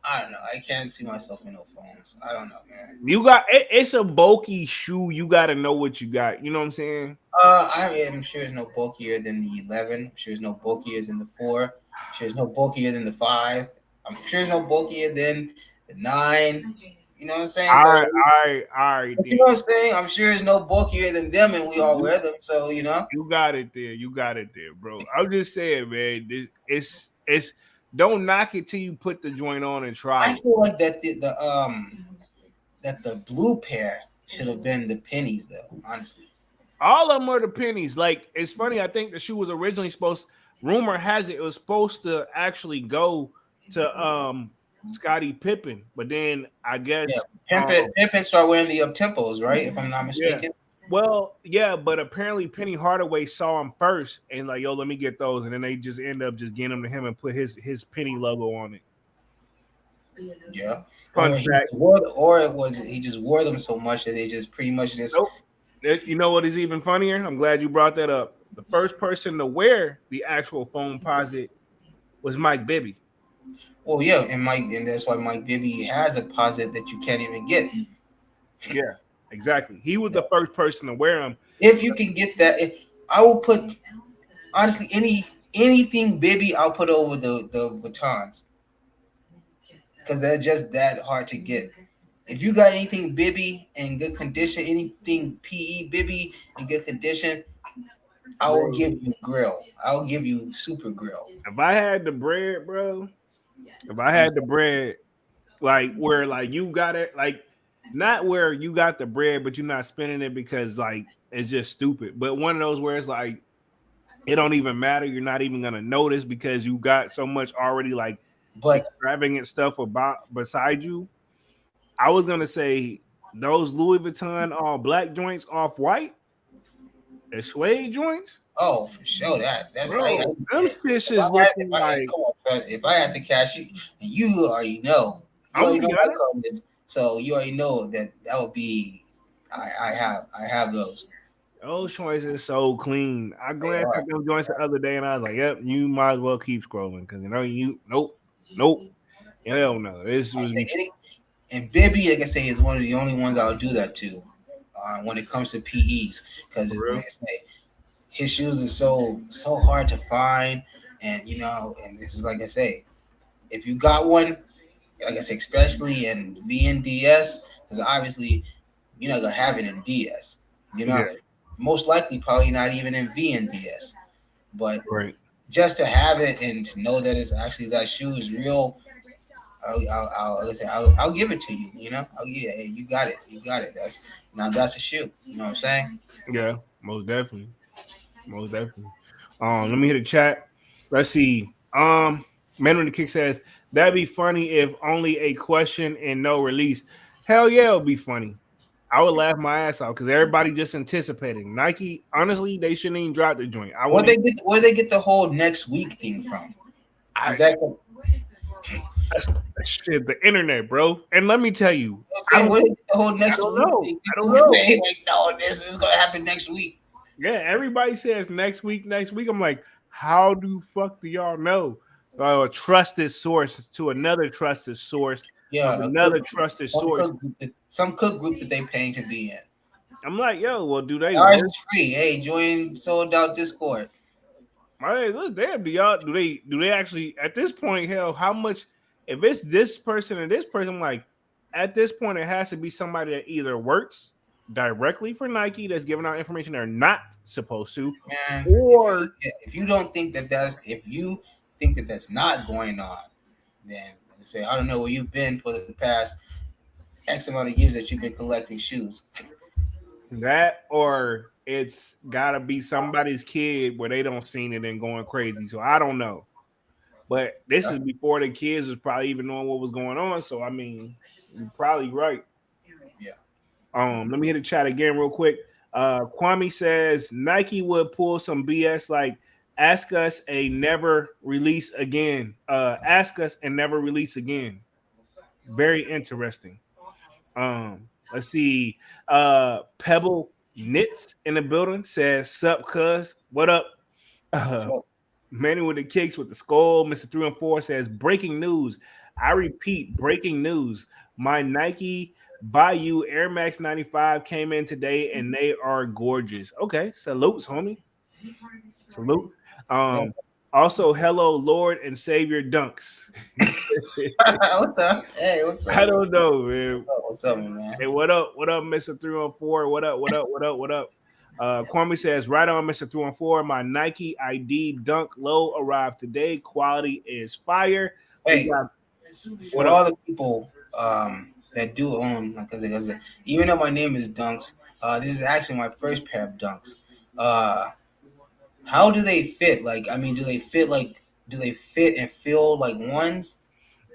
I don't know. I can't see myself in no phones. I don't know, man. It's a bulky shoe. You got to know what you got. You know what I'm saying? I am sure it's no bulkier than the 11. I'm sure it's no bulkier than the 4. I'm sure it's no bulkier than the 5. I'm sure it's no bulkier than the 9. You know what I'm saying? All So, right, all right, all right. you Then know what I'm saying? I'm sure it's no bulkier than them, and we all you, wear them. So. you got it there. You got it there, bro. I'm just saying, man. It's don't knock it till you put the joint on and try I it. feel like that the blue pair should have been the pennies, though. Honestly. All of them are the pennies. Like it's funny. I think the shoe was originally supposed. Rumor has it was supposed to actually go to Scottie Pippen, but then I Yeah. guess Pimpin start wearing the up tempos, right? If I'm not yeah. mistaken. Well, yeah, but apparently Penny Hardaway saw him first and like, yo, let me get those, and then they just end up just getting them to him and put his Penny logo on it. Yeah. Fun fact. Or it was he just wore them so much that they just pretty much just. Nope. You know what is even funnier? I'm glad you brought that up. The first person to wear the actual foam posit was Mike Bibby. Well, yeah, and that's why Mike Bibby has a posit that you can't even get. Yeah, exactly. He was Yeah. the first person to wear them. If you can get that, if I will put honestly anything Bibby, I'll put over the batons because they're just that hard to get. If you got anything Bibby in good condition, anything PE Bibby in good condition, I will Bro, give you grill. I'll give you super grill. if I had the bread, bro, if I had the bread, like where like you got it, like not where you got the bread, but you're not spending it because like it's just stupid. But one of those where it's like it don't even matter. You're not even gonna notice because you got so much already like But extravagant stuff about beside you. I was gonna say those Louis Vuitton all black joints off white, the suede joints, oh, for sure that's bro. Them fish is if looking I like come on, bro, if I had the cash, you already know. You I'm gonna already be know my honest. colors, so you already know that would be. I have those. Those joints is so clean. I They glanced are. at them joints the other day and I was like, "Yep, you might as well keep scrolling because you know you nope, hell no." This I was think and Bibby, like I say, is one of the only ones I'll do that to when it comes to PEs, because for like real. I say, his shoes are so hard to find, and and this is like I say, if you got one, like I say, especially in VNDS, because obviously you're not gonna have it in DS. You Yeah, know, most likely probably not even in VNDS. But right. just to have it and to know that it's actually that shoe is real, like I say, I'll give it to you. You know, I'll give hey, you got it, you got it. That's a shoe. You know what I'm saying? Yeah, most definitely. Most definitely. Let me hit a chat. Let's see. Man on the Kick says that'd be funny if only a question and no release. Hell yeah, it'll be funny. I would laugh my ass off because everybody just anticipating. Nike, honestly, they shouldn't even drop the joint. I wouldn't. Where they get the whole next week thing from? I Is that that's shit, the internet, bro. And let me tell you, I'm saying? Where they get the whole I next don't week know. thing? I People don't were know. saying like, no, this is gonna happen next week. Yeah, everybody says next week, next week. I'm like, how do fuck do y'all know? A trusted source to another trusted source of Yeah, another trusted source. some cook group that they paying to be in. I'm like, yo, well, do they Ours work? is free. Hey, join sold out Discord. Hey, look, damn, do they actually at this point, hell, how much if it's this person and this person, like at this point, it has to be somebody that either works directly for Nike that's giving out information they're not supposed to, Man, or if you don't think that that's if you think that that's not going on, then say I don't know where you've been for the past X amount of years that you've been collecting shoes. that, or it's gotta be somebody's kid where they don't seen it and going crazy. So I don't know. But this Yeah. is before the kids was probably even knowing what was going on. So I mean, you're probably right. Yeah. Let me hit the chat again real quick. Kwame says Nike would pull some BS like ask us a never release again. Ask us and never release again. Very interesting. Let's see. Pebble Knits in the building says, "Sup, cuz? What up?" Uh, So, Manny with the kicks with the skull. Mr. 3 and 4 says, "Breaking news. I repeat, breaking news. My Nike Bayou Air Max 95 came in today and they are gorgeous." Okay, salutes, homie. Salute. yeah. Um, Also, hello, Lord and Savior Dunks. What the? Hey, what's up? I don't know, man. What's up, man? Hey, what up? What up, Mr. 3 and 4? What up? What up? What up? What up? Kwame says, right on, Mr. 3 and 4. My Nike ID Dunk Low arrived today. Quality is fire. We Hey, got what with up? all the people that do own, because even though my name is Dunks, this is actually my first pair of Dunks. Uh, how do they fit? Like, I mean, do they fit and feel like ones?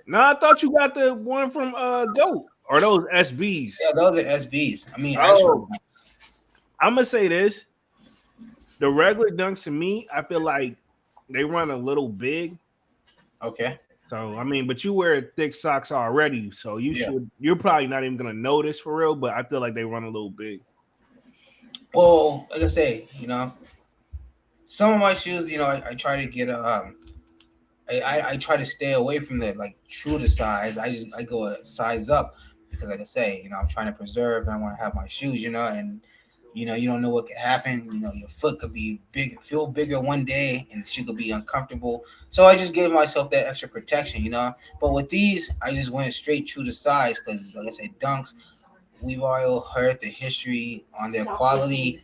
No, I thought you got the one from Goat or those SBs. Yeah, those are SBs. I mean, actual. Oh, I'm gonna say this: the regular dunks to me, I feel like they run a little big. Okay. So I mean, but you wear thick socks already, so Yeah. you're probably not even gonna notice for real. But I feel like they run a little big. Well, like I say, some of my shoes, I try to get I try to stay away from the like true to size. I go a size up because like I say, I'm trying to preserve and I want to have my shoes, and you don't know what could happen. Your foot could be big, feel bigger one day, and the shoe could be uncomfortable. So I just gave myself that extra protection. But with these, I just went straight true to size because, like I said, Dunks. We've all heard the history on their quality.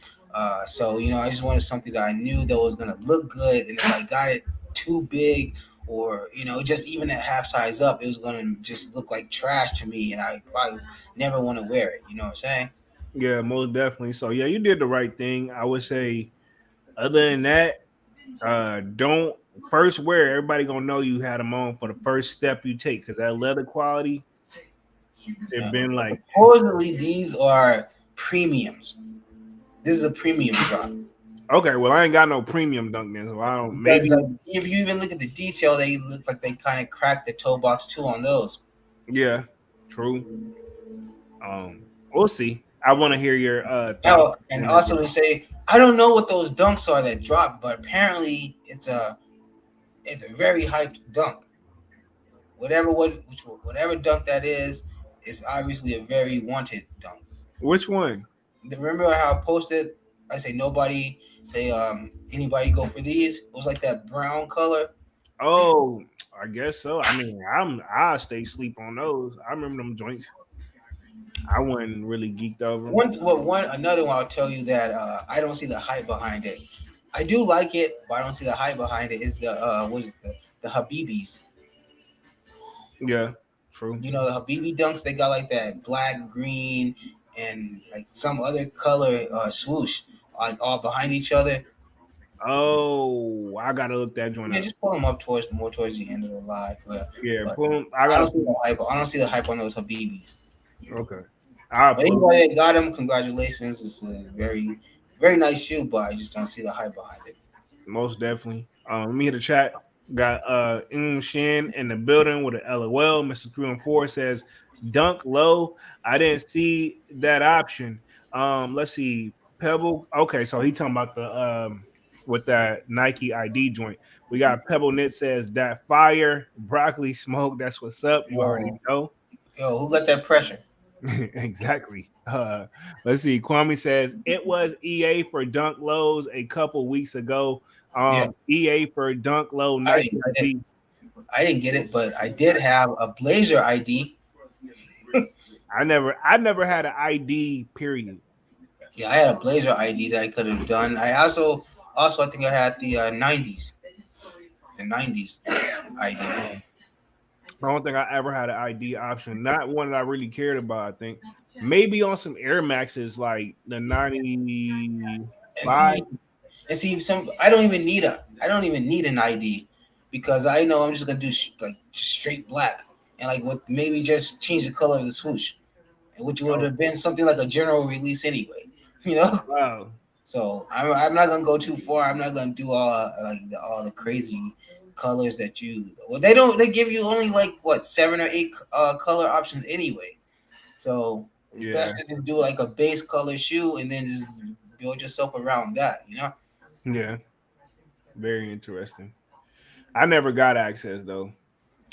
So I just wanted something that I knew that was gonna look good, and if I got it too big or just even at half size up, it was gonna just look like trash to me, and I probably never want to wear it. You know what I'm saying? Yeah, most definitely. So yeah, you did the right thing. I would say. Other than that, don't first wear. Everybody gonna know you had them on for the first step you take because that leather quality. They've Yeah. been like Supposedly these are premiums. This is a premium drop okay. Well, I ain't got no premium dunk then, so I don't. because Maybe if you even look at the detail, they look like they kind of cracked the toe box too on those. yeah, true. We'll see. I want to hear your thoughts. Oh, and also to say, I don't know what those dunks are that drop, but apparently it's a very hyped dunk. Whatever dunk that is, it's obviously a very wanted dunk. Which one? Remember how I posted? I say nobody say anybody go for these. It was like that brown color. Oh, I guess so. I mean, I stay sleep on those. I remember them joints. I wasn't really geeked over them. Another one. I'll tell you that I don't see the hype behind it. I do like it, but I don't see the hype behind it. Is the what is it, the Habibis? Yeah. True. You know, the BB dunks, they got like that black, green, and like some other color swoosh, like all behind each other. Oh, I gotta look that joint Yeah, up. just pull them up towards more towards the end of the live. Yeah, But pull 'em- I I don't gotta see pull. the hype. I don't see the hype on those Habibis. Okay, I'll But pull 'em. anybody that got them, congratulations. It's a very, very nice shoe, but I just don't see the hype behind it. Most definitely. Let me hit the chat. Got Shin in the building with an LOL. Mr. 314 says dunk low. I didn't see that option. Let's see. Pebble. Okay, so he talking about the with that Nike ID joint. We got Pebble Knit says that fire broccoli smoke. That's what's up. You already Yo, know. yo, who got that pressure? Exactly. Let's see. Kwame says it was EA for Dunk Lows a couple weeks ago. Yeah, EA for Dunk Low I Nike didn't get it. ID. I didn't get it, but I did have a Blazer ID. I never had an ID. Period. Yeah, I had a Blazer ID that I could have done. I also I think I had the '90s ID. Um, I don't think I ever had an ID option. Not one that I really cared about. I think maybe on some Air Maxes like the 95. And see some. I don't even need an ID because I know I'm just gonna do like just straight black and like what maybe just change the color of the swoosh, which would Oh, have been something like a general release anyway. You know. wow. So I'm not gonna go too far. I'm not gonna do all the crazy colors that you. Well, they give you only like what 7 or 8 color options anyway. So it's Yeah. best to just do like a base color shoe and then just build yourself around that. You know. Yeah. Very interesting. I never got access though.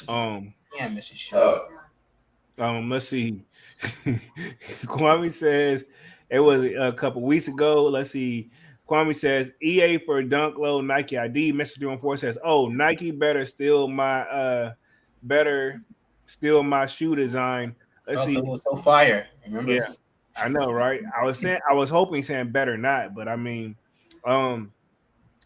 Um, Yeah, Mrs. Show. let's see. Kwame says it was a couple weeks ago. Let's see. Kwame says EA for Dunk Low Nike ID. Mr. 314 says, "Oh, Nike better steal my shoe design." Let's Oh, see. because it was so fire. Remember? Yeah, I know, right? I was hoping saying better not, but I mean, um,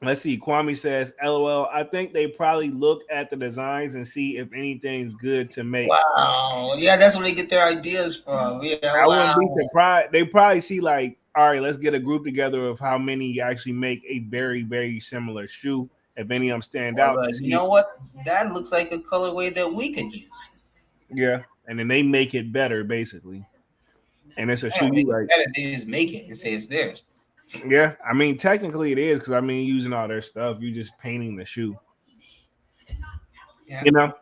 let's see. Kwame says, "LOL." I think they probably look at the designs and see if anything's good to make. Wow. Yeah, that's where they get their ideas from. Yeah. I wouldn't be Wow. surprised. They probably see like, all right, let's get a group together of how many actually make a very, very similar shoe. If any of them stand Or out, to you see, know what? That looks like a colorway that we could use. yeah, and then they make it better, basically. And it's a They shoe don't make you it like, better. They just make it and say it's theirs. yeah. I mean, technically it is because I mean, using all their stuff, you just painting the shoe. Yeah. You know,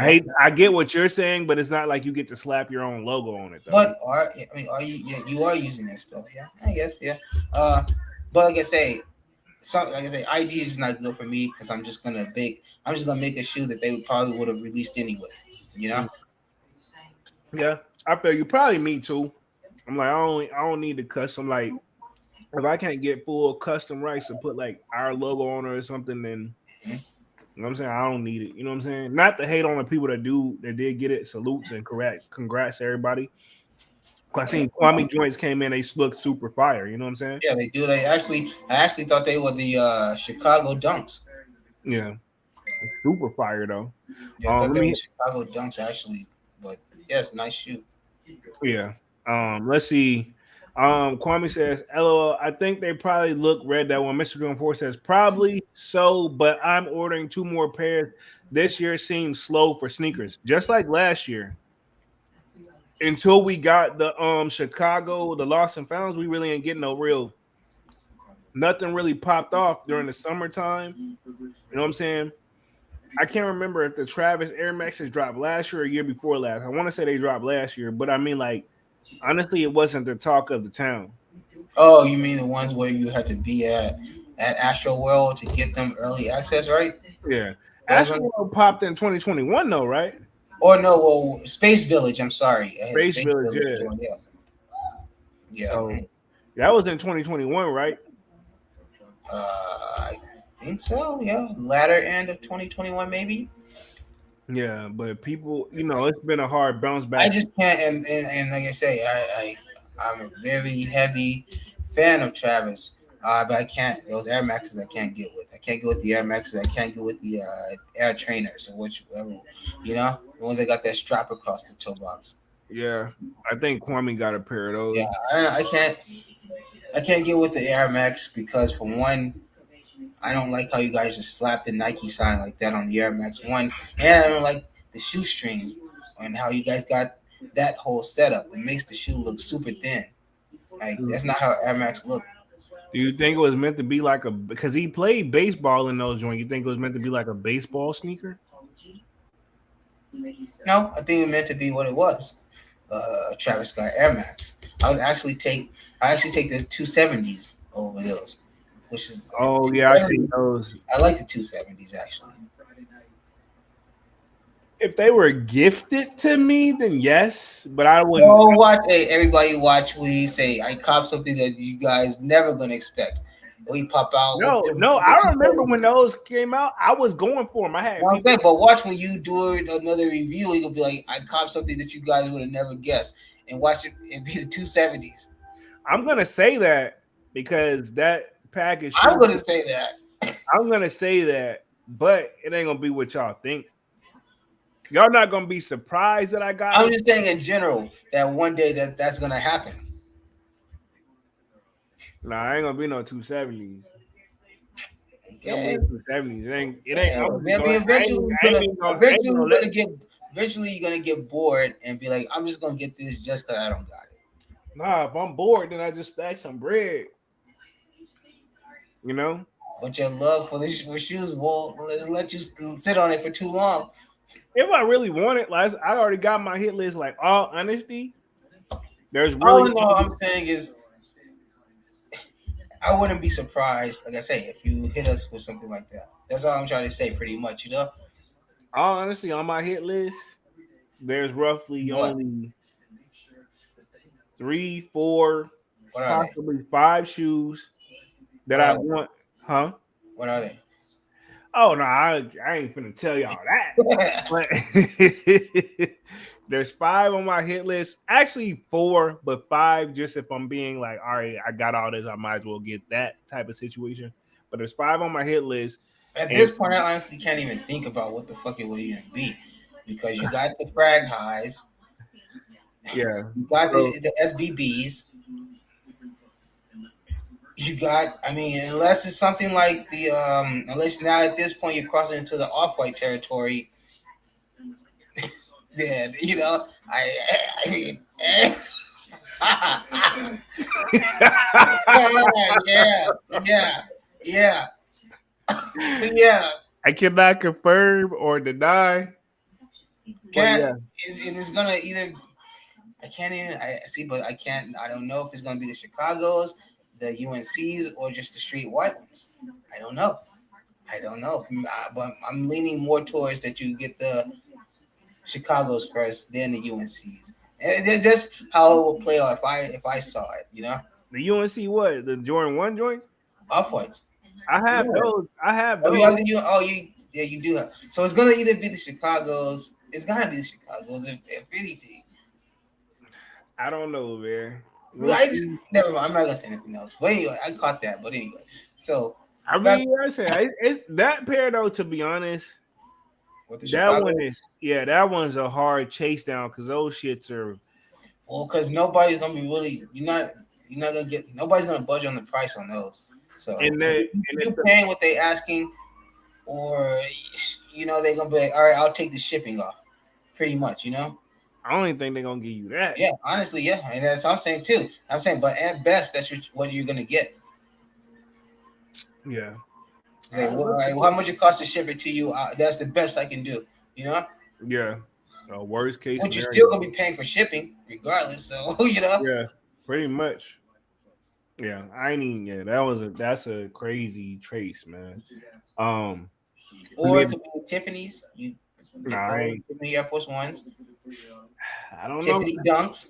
Yeah. I get what you're saying, but it's not like you get to slap your own logo on it, though. But are you? Yeah, you are using their stuff. Yeah, I guess. Yeah. Uh, but like I say, ID is not good for me because I'm just gonna make a shoe that they probably would have released anyway. You know. Mm. Yeah, I feel you. Probably me too. I'm like, I don't need to custom like if I can't get full custom rights to put like our logo on it or something, then you know what I'm saying I don't need it. You know what I'm saying? Not to hate on the people that did get it. Salutes and correct. Congrats to everybody. 'Cause I seen Kwame joints came in, they look super fire. You know what I'm saying? Yeah, they do. I actually thought they were the Chicago Dunks. Yeah, super fire though. Yeah, I thought Let they were me Chicago Dunks actually. But yes, nice shoe. yeah. Let's see. Kwame says, LOL, I think they probably look red that one. Mr. Doing 4 says, probably so, but I'm ordering 2 more pairs. This year seems slow for sneakers, just like last year. Until we got the Chicago, the lost and founds, we really ain't getting no real nothing really popped off during the summertime. You know what I'm saying? I can't remember if the Travis Air Maxes dropped last year or year before last. I want to say they dropped last year, but I mean, like, honestly, it wasn't the talk of the town. Oh, you mean the ones where you had to be at Astro World to get them early access, right? Yeah. Those ones? Astro World popped in 2021, though, right? Or no, well, Space Village. I'm sorry, Space Space Village, Village yeah. joint. Yeah, yeah. So that was in 2021, right? I think so. Yeah, latter end of 2021, maybe. Yeah, but people, it's been a hard bounce I back. just can't. And like I say, I'm a very heavy fan of Travis. But I can't. Those Air Maxes I can't get with. I can't go with the Air Maxes. I can't go with the Air Trainers or whichever. You know, the ones that got that strap across the toe box. Yeah, I think Kwame got a pair of Yeah, those. I can't. I can't get with the Air Max because for one, I don't like how you guys just slap the Nike sign like that on the Air Max One, and I don't like the shoestrings and how you guys got that whole setup. It makes the shoe look super thin. Like Mm. that's not how Air Max look. Do you think it was meant to be like a because he played baseball in those joints? You think it was meant to be like a baseball sneaker? No, I think it meant to be what it was. Travis Scott Air Max. I would actually take. I actually take the 270s over those, which is the Oh yeah, I see 270s. those. I like the 270s actually. If they were gifted to me, then yes, but I wouldn't. Oh, watch! Hey, everybody, watch what he say. I cop something that you guys never gonna expect. We pop out with No, no, the I remember when 270s. those came out. I was going for them. I had You know what I'm reason. saying? But watch when you do another review, you gonna be like, I cop something that you guys would have never guessed, and watch it be the 270s. I'm gonna say that because that package I'm shoe. gonna say that. I'm gonna say that, but it ain't gonna be what y'all think. Y'all not gonna be surprised that I got I'm them. just saying in general that one day that's gonna happen. Nah, I ain't gonna be no 270s. Ain't gonna be Okay. no 270s. It ain't. It ain't. Yeah, I'm just maybe going. eventually I ain't even gonna. I ain't gonna let. eventually you're gonna get bored and be like, I'm just gonna get this just because I don't got it. Nah, if I'm bored, then I just stack some bread. You know. But your love for for shoes won't let you sit on it for too long. If I really want it, like I already got my hit list. Like all honesty, there's All really in all, I'm saying is I wouldn't be surprised, like I say, if you hit us with something like that. That's all I'm trying to say, pretty much, you know? all honesty on my hit list. There's roughly What? only three, four, What are they? possibly five shoes that What I are want. Huh? what are they? Oh no, I ain't finna tell y'all that. But there's five on my hit list. Actually four, but five just if I'm being like, all right, I got all this, I might as well get that type of situation. But there's five on my hit list. At And this point, I honestly can't even think about what the fuck it would even be. Because you got the frag highs, yeah. you got So the SBBs, you got, I mean, unless it's something like unless now at this point you're crossing into the off white territory, then, you know, I mean, yeah, yeah, yeah, yeah. I cannot confirm or deny. But Can't yeah. it's gonna either I can't even I see, but I can't. I don't know if it's gonna be the Chicago's, the UNC's, or just the street white ones. I don't know. I don't know. But I'm leaning more towards that you get the Chicago's first, then the UNC's. And it's just how it will play out if I saw it. You know, The UNC what? The Jordan 1 joints? off whites. I Yeah. have those. I have Oh, you have those. the you. Oh, you. Yeah, you do have. So it's gonna either be the Chicago's. It's gotta be the Chicago's if anything. I don't know, man. We'll I see. never mind. I'm not gonna say anything else. But anyway, I caught that. But anyway, so I back mean, I say that pair though. To be honest, with the that Chicago. one is that one's a hard chase down because those shits are. Well, because nobody's gonna be really. You're not gonna get. Nobody's gonna budge on the price on those. So And if that you, and if it's you paying what they asking, or they're gonna be like, all right, I'll take the shipping off. Pretty much, you know. I don't even think they're gonna give you that. Yeah, honestly, yeah, and that's what I'm saying too. I'm saying, but at best, that's what you're gonna get. Yeah. Say, well, all right, well, how much it costs to ship it to you? That's the best I can do. You know. Yeah. Worst case But you're still scenario. gonna be paying for shipping regardless. So you know, Yeah. Pretty much. Yeah. I ain't even. Yeah. That's a crazy trace, man. Um. And or it then, could be Tiffany's. You nah, get I those ain't. Tiffany Air Force Ones, I don't know. Tiffany Dunks.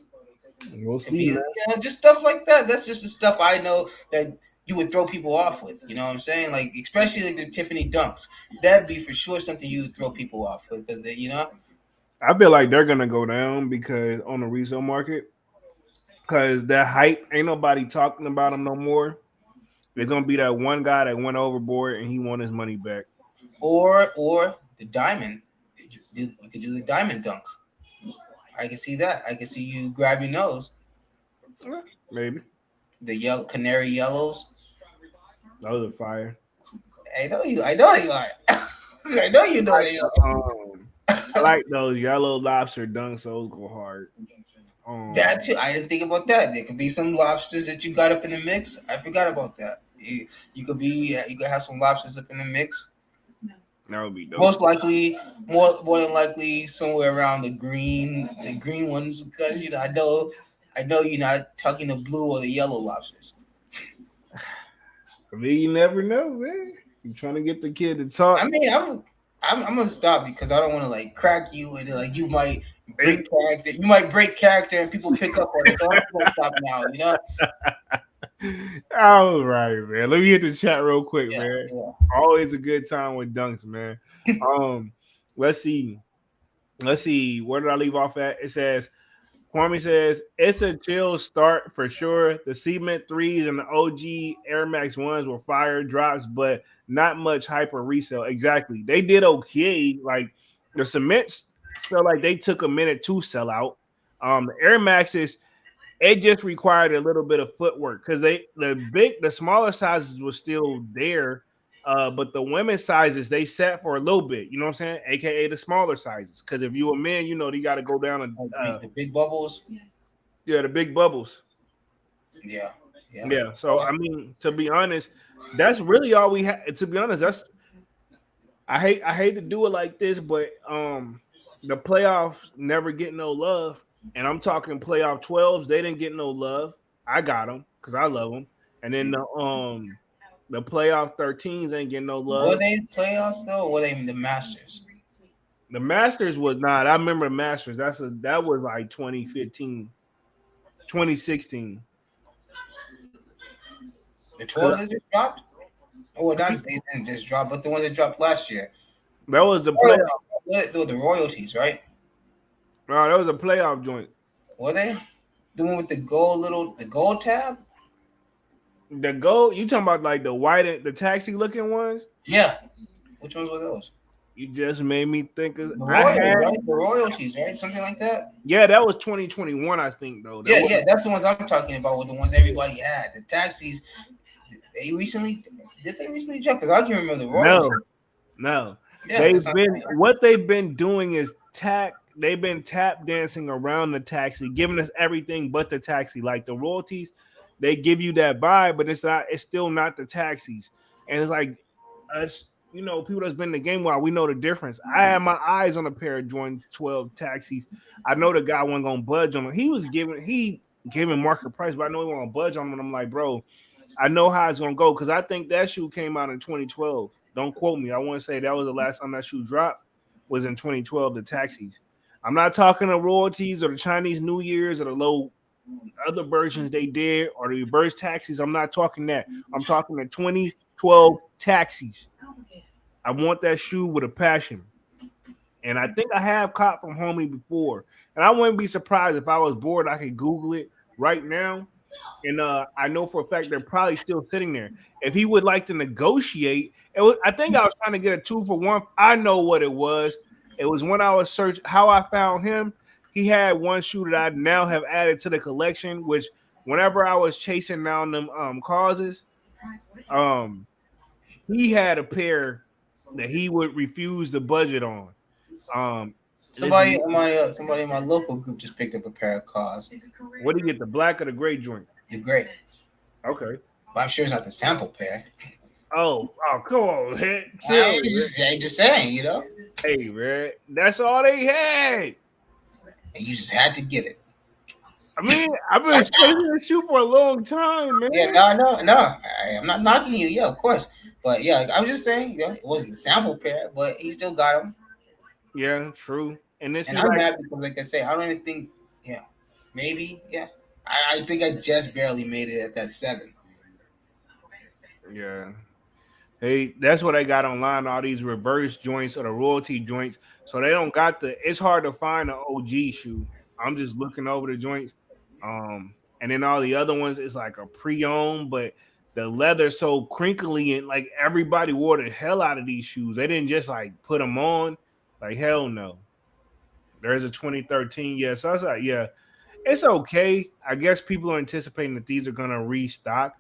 We'll Could be see, man. just stuff like that. That's just the stuff I know that you would throw people off with. You know what I'm saying? Like especially like the Tiffany Dunks. That'd be for sure something you would throw people off with because you know. I feel like they're gonna go down because on the resale market, because that hype ain't nobody talking about them no more. There's gonna be that one guy that went overboard and he won his money back. Or the diamond. You could do the diamond dunks. I can see that. I can see you grab your nose. Maybe The yellow canary yellows. those are fire. I know you. I know you are. I know you know they are. I like those yellow lobster dunks. Those go hard. That too. I didn't think about that. There could be some lobsters that you got up in the mix. I forgot about that. You could be. You could have some lobsters up in the mix. That would be dope. Most likely, more than likely, somewhere around the green ones, because I know you're not talking the blue or the yellow lobsters. I mean, you never know, man. You trying to get the kid to talk. I mean, I'm gonna stop because I don't want to like crack you and like you might break character. You might break character and people pick up on it. So I'm gonna stop now. You know. All right, man. Let me hit the chat real quick, Yeah, man. yeah. Always a good time with dunks, man. Um, let's see. Let's see. Where did I leave off at? It says Kwame says it's a chill start for sure. The cement threes and the OG Air Max ones were fire drops, but not much hyper resale. Exactly. They did okay. Like the cements felt like they took a minute to sell out. The Air Maxes, it just required a little bit of footwork because the smaller sizes were still there. But the women's sizes they set for a little bit, you know what I'm saying? AKA the smaller sizes. Because if you a man, you know, you got to go down and The big bubbles. yeah, the big bubbles. Yeah. Yeah. So I mean, to be honest, that's really all we have. To be honest, that's I hate to do it like this, but the playoffs never get no love. And I'm talking playoff 12s, they didn't get no love. I got them because I love them. And then the playoff 13s ain't getting no love. Were they playoffs though? Or were they the Masters? The Masters was not. I remember the Masters. That was like 2015, 2016. The 12s that just dropped? Oh, not they didn't just drop, but the one that dropped last year. That was the playoff. The royalties, right? No, that was a playoff joint. Were they? The one with the gold tab? The gold, you talking about like the white, the taxi looking ones? Yeah. Which ones were those? You just made me think of the royalties, right? Something like that. Yeah, that was 2021, I think, though. That's the ones I'm talking about. With the ones everybody had, the taxis. Did they recently drop? Because I can remember the royalties. No. Yeah, what they've been doing is they've been tap dancing around the taxi, giving us everything but the taxi. Like the royalties, they give you that vibe, but it's still not the taxis. And it's like us, you know, people that's been in the game while we know the difference. I had my eyes on a pair of Jordan 12 taxis. I know the guy wasn't gonna budge on them. He giving market price, but I know he wasn't gonna budge on them. And I'm like, bro, I know how it's gonna go because I think that shoe came out in 2012. Don't quote me. I want to say that was the last time that shoe dropped was in 2012. The taxis. I'm not talking the royalties or the Chinese New Year's or the low other versions they did or the reverse taxis. I'm not talking that. I'm talking the 2012 taxis. I want that shoe with a passion. And I think I have caught from homie before. And I wouldn't be surprised if I was bored. I could Google it right now. And I know for a fact they're probably still sitting there. If he would like to negotiate, I think I was trying to get a 2-for-1. I know what it was. It was when I was searching how I found him. He had one shoe that I now have added to the collection, which whenever I was chasing down them causes, he had a pair that he would refuse the budget on. Somebody in my local group just picked up a pair of cars. What do you get, the black or the gray joint? The gray. Okay. But I'm sure it's not the sample pair. Oh, come on, man. I'm just saying, you know. Hey, man, that's all they had. And you just had to get it. I mean, I've been chasing this shoe for a long time, man. Yeah, no. I'm not knocking you. Yeah, of course. But yeah, I'm just saying, you know, it wasn't the sample pair, but he still got them. Yeah, true. And I'm mad because, like I say, I don't even think, maybe, I think I just barely made it at that 7. Yeah. Hey, that's what I got online. All these reverse joints or the royalty joints. So they don't got it's hard to find an OG shoe. I'm just looking over the joints. And then all the other ones is like a pre-owned, but the leather so crinkly and like everybody wore the hell out of these shoes. They didn't just like put them on. Like hell no. There's a 2013. Yeah, so I was like, yeah, it's okay. I guess people are anticipating that these are gonna restock,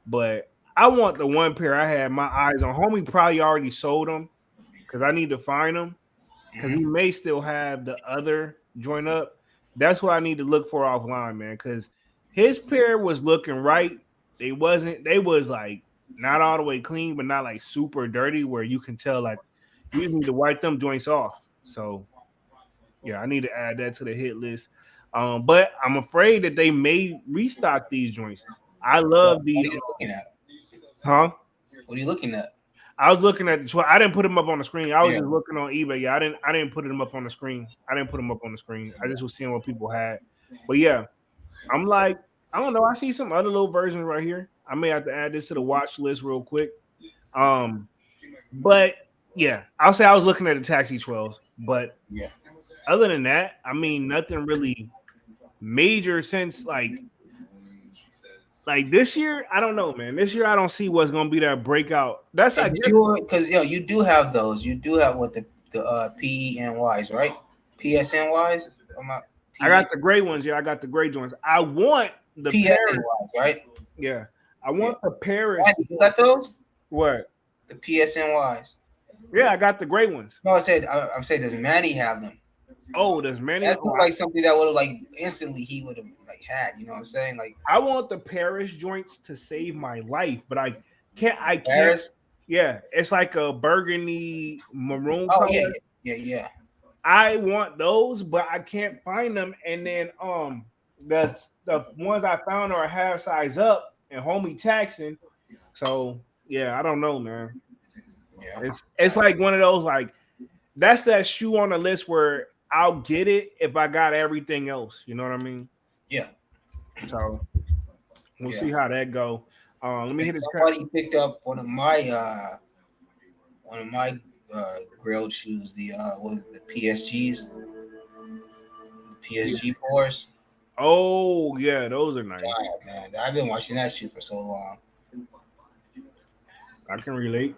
but I want the one pair I had my eyes on. Homie probably already sold them because I need to find them because he Mhm. may still have the other joint up. That's what I need to look for offline, man. Because his pair was looking right. They wasn't. They was like not all the way clean, but not like super dirty where you can tell like you need to wipe them joints off. So yeah, I need to add that to the hit list. But I'm afraid that they may restock these joints. I love What the are you looking at? huh. What are you looking at? I was looking at the 12. I didn't put them up on the screen. I was Yeah. just looking on eBay. Yeah, I didn't put them up on the screen. I didn't put them up on the screen. I just was seeing what people had. But yeah, I'm like, I don't know. I see some other little versions right here. I may have to add this to the watch list real quick. Um, but yeah, I'll say I was looking at the Taxi 12s. But Yeah. other than that, I mean, nothing really major since like this year. I don't know, man. This year I don't see what's gonna be that breakout. That's I And just you because you do have those. You do have what the PENYs, right? PSNYs. Am I I got the gray ones. Yeah, I got the gray joints. I want the Paris. PSNYs, right? Yeah, I Yeah. want the Paris. Why, you got those? What? The PSNYs. Yeah, I got the gray ones. No, I'm saying does Manny have them? Oh, there's many. That Oh, looked like something that would have like instantly he would have like had. You know what I'm saying? Like I want the Paris joints to save my life, but I can't. I can't. Paris. Yeah, it's like a burgundy maroon Oh yeah, color. yeah, yeah, yeah. I want those, but I can't find them. And then the ones I found are half size up and homie taxing. So yeah, I don't know, man. Yeah. It's like one of those like that's that shoe on the list where I'll get it if I got everything else. You know what I mean? Yeah. So we'll Yeah. see how that go. Let me And hit a track. somebody picked up one of my grilled shoes, the what was it, the PSGs, the PSG fours. Oh yeah, those are nice. God, man, I've been watching that shoe for so long. I can relate.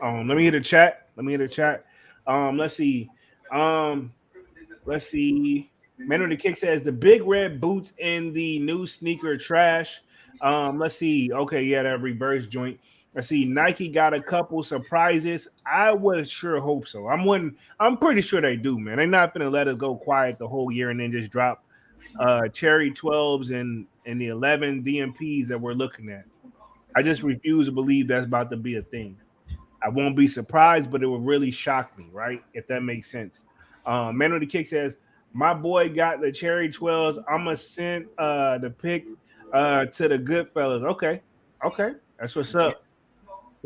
Let me hit a chat. Let me hit a chat. Let's see. Um, let's see. Man on the Kick says the big red boots in the new sneaker trash. Let's see. Okay, yeah, that reverse joint. Let's see. Nike got a couple surprises. I would sure hope so. I'm pretty sure they do, man. They're not gonna let us go quiet the whole year and then just drop cherry 12s and the 11 DMPs that we're looking at. I just refuse to believe that's about to be a thing. I won't be surprised, but it would really shock me, right? If that makes sense. Man of the Kick says, my boy got the cherry 12s. I'ma send the pic to the good fellas. Okay. Okay. That's what's up.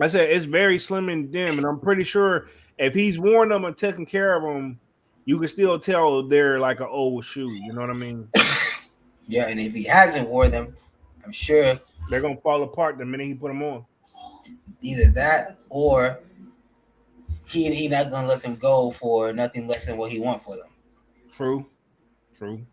I said it's very slim and dim, and I'm pretty sure if he's worn them and taken care of them, you can still tell they're like an old shoe. You know what I mean? Yeah, and if he hasn't wore them, I'm sure They're gonna fall apart the minute he put them on. either that or he not gonna let them go for nothing less than what he want for them. True. True.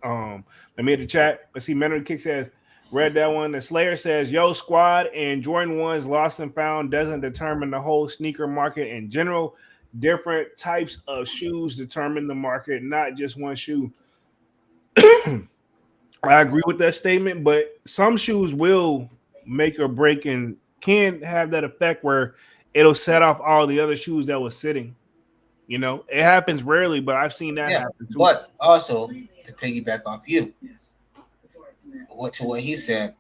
Let me hit the chat. Let's see. Men of the Kick says, read that one. The Slayer says, yo, squad, and Jordan 1's lost and found doesn't determine the whole sneaker market in general. Different types of shoes determine the market, not just one shoe. I agree with that statement, but some shoes will make or break and can have that effect where it'll set off all the other shoes that was sitting. You know, it happens rarely, but I've seen that Yeah, happen too. but also to piggyback off you, what he said,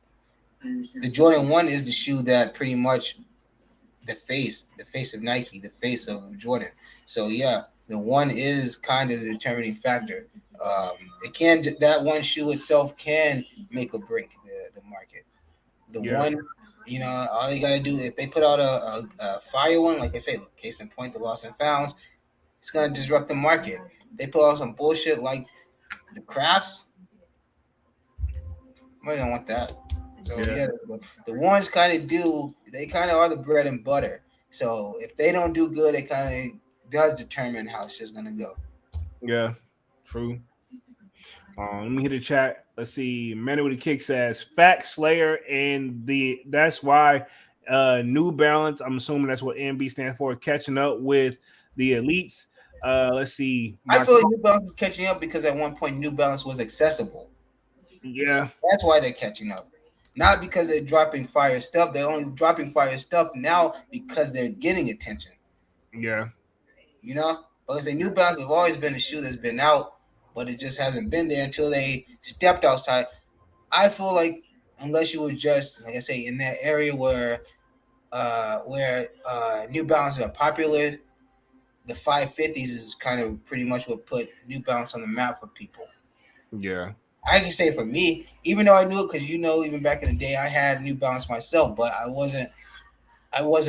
the Jordan One is the shoe that pretty much the face of Nike, the face of Jordan. So yeah, the one is kind of the determining factor. It can that one shoe itself can make or break the market. The Yeah, one, all they gotta do if they put out a fire one, like I said, case in point, the lost and founds, it's gonna disrupt the market. They put out some bullshit like the crafts. I don't want that. So yeah, yeah, the ones kind of do. They kind of are the bread and butter. So if they don't do good, it kind of does determine how it's just gonna go. yeah. True. Let me hit the chat. Let's see. Manny with a kick says Fact Slayer, and that's why New Balance. I'm assuming that's what NB stands for. Catching up with the elites. Let's see. I feel like New Balance is catching up because at one point New Balance was accessible. Yeah, That's why they're catching up. Not because they're dropping fire stuff. They're only dropping fire stuff now because they're getting attention. yeah, You know? Because the New Balance have always been a shoe that's been out, but it just hasn't been there until they stepped outside. I feel like unless you were just, like I say, in that area where New Balances are popular, the 550s is kind of pretty much what put New Balance on the map for people. yeah, I can say for me, even though I knew it, because even back in the day, I had New Balance myself, but I wasn't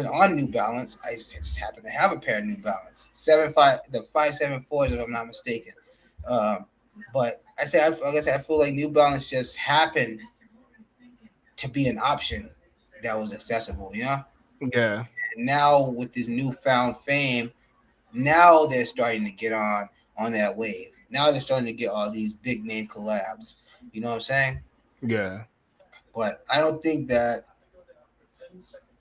on New Balance. I just happened to have a pair of New Balance 75, the 574s, if I'm not mistaken. Um, but like I said, I feel like New Balance just happened to be an option that was accessible. yeah, And now with this newfound fame, now they're starting to get on that wave. Now they're starting to get all these big name collabs. You know what I'm saying? yeah, But I don't think that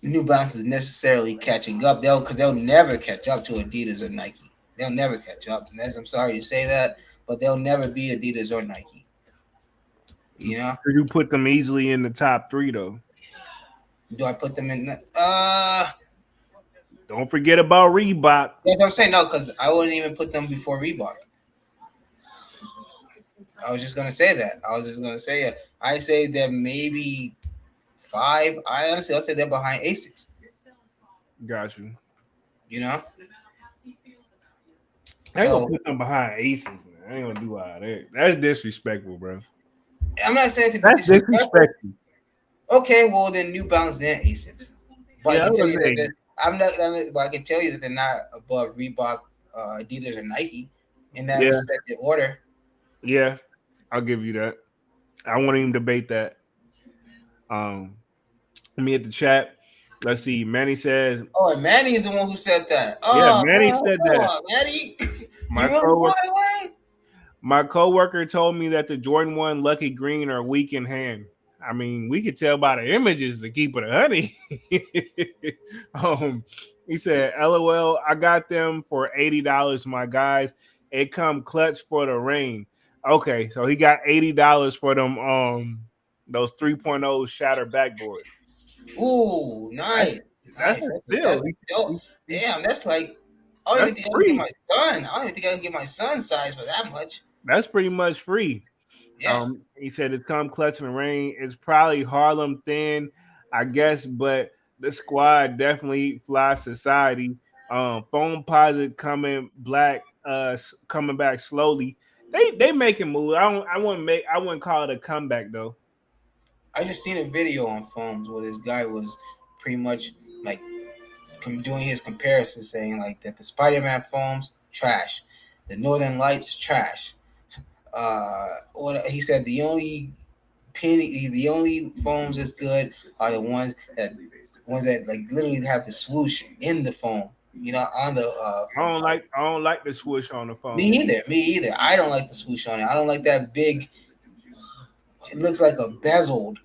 New Balance is necessarily catching up. They'll never catch up to Adidas or Nike. They'll never catch up. And I'm sorry to say that, but they'll never be Adidas or Nike. You know? You put them easily in the top three though. Do I put them in? Don't forget about Reebok. That's what I'm saying. No, because I wouldn't even put them before Reebok. I was just gonna say that. I was just gonna say it. I say they're maybe five. I'll say they're behind Asics. Got you. You know? I ain't gonna So put them behind Aces. Man. I ain't gonna do all that. That's disrespectful, bro. I'm not saying to be That's disrespectful. disrespectful. Okay, well then New Balance then Asics. But Yeah, I I can was tell gonna you say. that I'm not. But I can tell you that they're not above Reebok, Adidas, or Nike in that Yeah, respected order. yeah, I'll give you that. I won't even debate that. Um, Let me hit the chat. Let's see. Manny says, Oh, and Manny is the one who said that. yeah, Oh, Manny said come that. on, Manny. You My really feel coworker, that way? my coworker told me that the Jordan 1 Lucky Green are weak in hand. I mean, we could tell by the images to keep it a honey. um, he said, LOL, I got them for $80, my guys. It come clutch for the rain. Okay, so he got $80 for them those 3.0 shatter backboards. Ooh, That's nice, that's nice. a That's steal. dope. Damn, that's like I don't That's even think I can get free. my son. I don't even think I can get my son's size for that much. That's pretty much free. Yeah, He said it's come clutch in the rain. It's probably Harlem thin, I guess, but the squad definitely fly society. Phone posit coming back slowly. They making moves. I wouldn't call it a comeback though. I just seen a video on Foams where this guy was pretty much like doing his comparison, saying like that the Spider-Man foams trash, the Northern Lights trash. What he said, the only foams that's good are the ones that like literally have the swoosh in the foam. On the foam part. I don't like the swoosh on the Me phone. either. Me either. I don't like the swoosh on it. I don't like that big. It looks like a bezeled,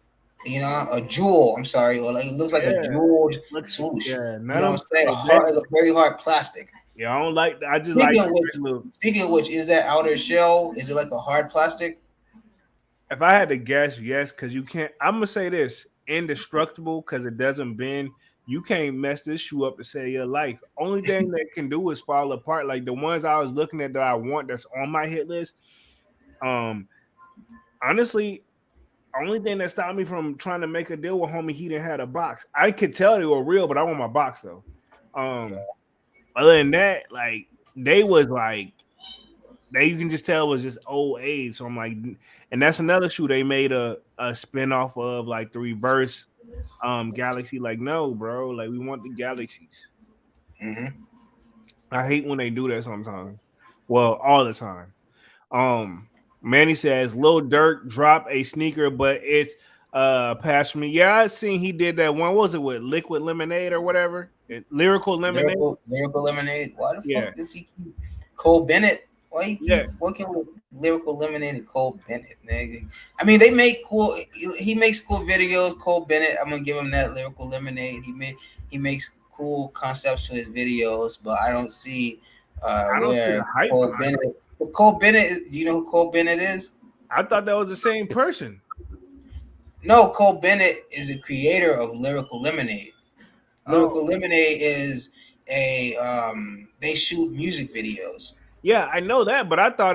a jewel. I'm sorry, or like it looks like a Yeah, jeweled looks swoosh. yeah. You None know of what I'm them saying? Hard, like a very hard plastic. yeah. I don't like. I just like Speaking of the which, regular. speaking of which, is that outer shell? Is it like a hard plastic? If I had to guess, yes, because you can't. I'm gonna say this: indestructible because it doesn't bend. You can't mess this shoe up to save your life. Only thing that can do is fall apart. Like the ones I was looking at that I want that's on my hit list. Um, honestly, only thing that stopped me from trying to make a deal with homie, he didn't have a box. I could tell they were real, but I want my box though. Yeah, Um, other than that, like they was like they you can just tell it was just old age. So I'm like, and that's another shoe they made a spin off of like the reverse Galaxy. Like, no, bro, like we want the Galaxies. hmm I hate when they do that sometimes. Well, all the time. Um, Manny says Lil Durk dropped a sneaker, but it's passed for me. Yeah, I seen he did that one. What was it with Liquid Lemonade or whatever? Lyrical Lemonade. lyrical lemonade. Why the Yeah. fuck does he keep Cole Bennett? Why you Yeah, keep working with Lyrical Lemonade and Cole Bennett? Man? I mean, they make cool. He makes cool videos. Cole Bennett, I'm gonna give him that. Lyrical Lemonade. He makes cool concepts to his videos, but I don't see I don't see the where hype Cole behind it. Bennett. Cole Bennett, you know who Cole Bennett is? I thought that was the same person. No, Cole Bennett is the creator of Lyrical Lemonade. Oh, Lyrical Lemonade is a they shoot music videos. yeah, I know that, but I thought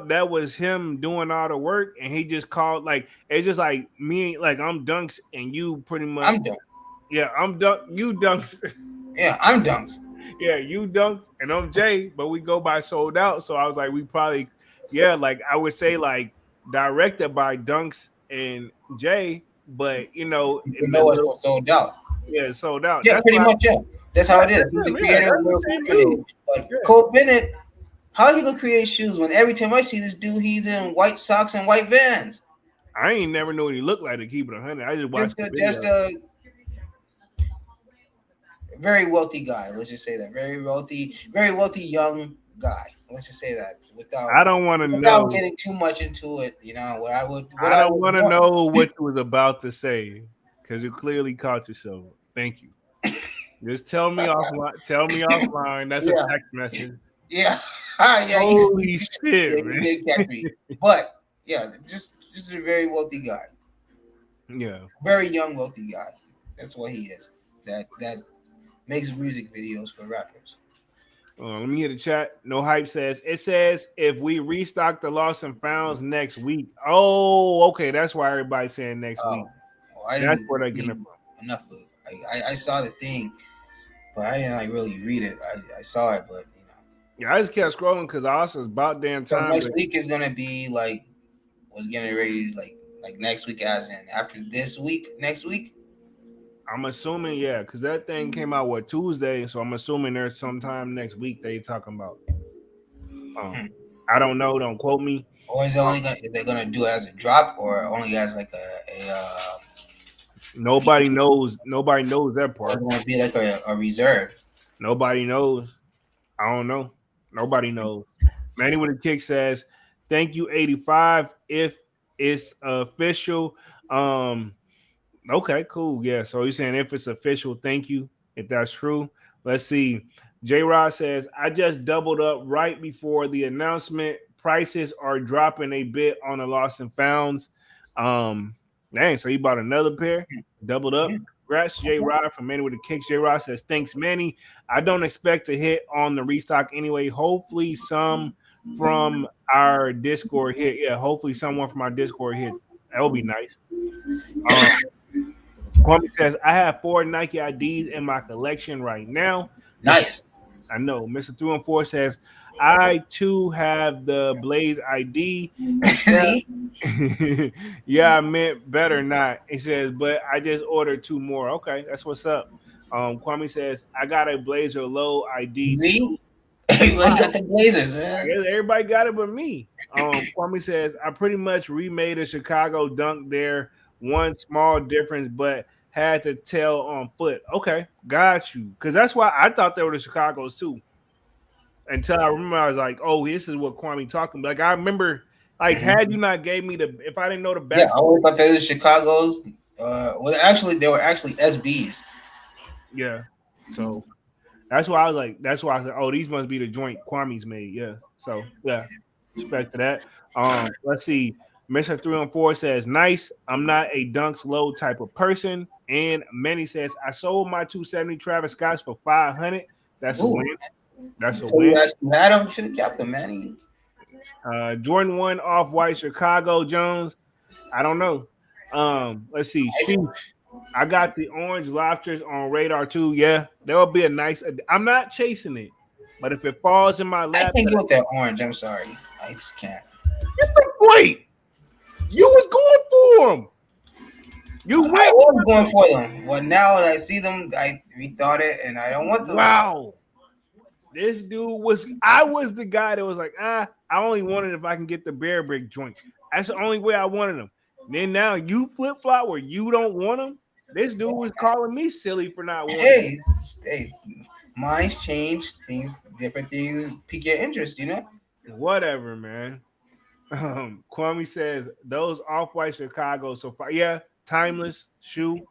that was him doing all the work, and he just called like it's just like me, like I'm Dunks, and you pretty much, I'm done. yeah, I'm Dunk, you Dunks, Yeah, I'm Dunks. yeah, you Dunks, and I'm Jay, but we go by Sold Out, so I was like, we probably, yeah, like I would say like directed by Dunks and Jay, but You in can the know us little, for Sold Out. yeah, Sold Out. Yeah, That's pretty why, much. Yeah, that's how yeah, it is. He's that's the him, yeah, creator of that's the Lyrical same Lemonade. dude. But Yeah. Cole Bennett, how he gonna create shoes when every time I see this dude, he's in white socks and white Vans? I ain't never knew what he looked like to keep it 100. I just watched the Just video. a very wealthy guy. Let's just say that very wealthy young guy. Let's just say that I don't want to without know. getting too much into it. What I I don't would want to want. know what you was about to say because you clearly caught yourself. Thank you. Just tell me offline. Tell me offline. That's a Yeah, text message. yeah, yeah. Holy Yeah, shit, you man. did catch me. But yeah, just a very wealthy guy, Yeah. very young wealthy guy. That's what he is. That makes music videos for rappers. Let me hear the chat. No hype says it says if we restock the lost and founds next week. Oh, okay. That's why everybody's saying next week. Oh, well, I That's didn't where they're getting it read from. enough of. I saw the thing, but I didn't like really read it. I saw it, but you know. Yeah, I just kept scrolling because also it's about damn So time. next But week is gonna be like was getting ready like next week as in after this week next week. I'm assuming, yeah, because that thing came out what Tuesday, so I'm assuming there's sometime next week they talking about. Um, Hmm. I don't know. Don't quote me. Or is it only gonna they're gonna do it as a drop or only as like a Nobody knows. Nobody knows that or it's part. gonna be like a reserve? Nobody knows. I don't know. Nobody knows. Manny with a kick says, "Thank you, 85. If it's official, um, okay, cool. Yeah. So he's saying if it's official, thank you. If that's true, let's see. J Rod says, I just doubled up right before the announcement. Prices are dropping a bit on the lost and founds. Um, dang, so he bought another pair, doubled up. Congrats, J Rod from Manny with the Kicks. J Rod says, thanks, Manny. I don't expect to hit on the restock anyway. Hopefully, some from our Discord hit. Yeah, hopefully, someone from our Discord hit. That would be nice. Um, Kwame says, I have 4 Nike IDs in my collection right now. Mr. Nice. I know. Mr. 314 says, I too have the Blaze ID. See, Yeah. Yeah, I meant better not. He says, but I just ordered 2 more. Okay, that's what's up. Kwame says, I got a Blazer Low ID too. see, everybody Wow. got the Blazers, I man. guess everybody got it but me. Kwame says, I pretty much remade a Chicago dunk there. One small difference, but had to tell on foot. Okay, got you. Because that's why I thought they were the Chicago's too. Until I remember I was like, oh, this is what Kwame talking about. Like I remember, like, had you Mhm. not gave me the if I didn't know the Yeah, I backstory, always thought they were Chicago's. Well, actually, they were actually SBs. yeah. So that's why I was like, that's why I said, oh, these must be the joint Kwame's made. Yeah. So yeah, respect to that. Let's see. Mr. 314 says, nice. I'm not a dunks low type of person. And Manny says, I sold my 270 Travis Scotts for 500. That's a Ooh, win. That's a so you win. actually had them? Should have kept them, man. Jordan 1 off white Chicago Jones. I don't know. Let's see. Shoot. I got the orange lobsters on radar too. Yeah, that would be a nice. I'm not chasing it, but if it falls in my I lap, can't go with that orange. I'm sorry, I just can't. wait, you was going for him. You I went was for going him. for them, but now that I see them, I rethought it, and I don't want them. Wow, this dude was. I was the guy that was like, I only wanted if I can get the bear brick joint. That's the only way I wanted them. Then now you flip flop where you don't want them. This dude was calling me silly for not wanting. Hey, hey, minds change, things different things pique your interest, you know. Whatever, man. Kwame says those off-white Chicago so far. Yeah, timeless shoe.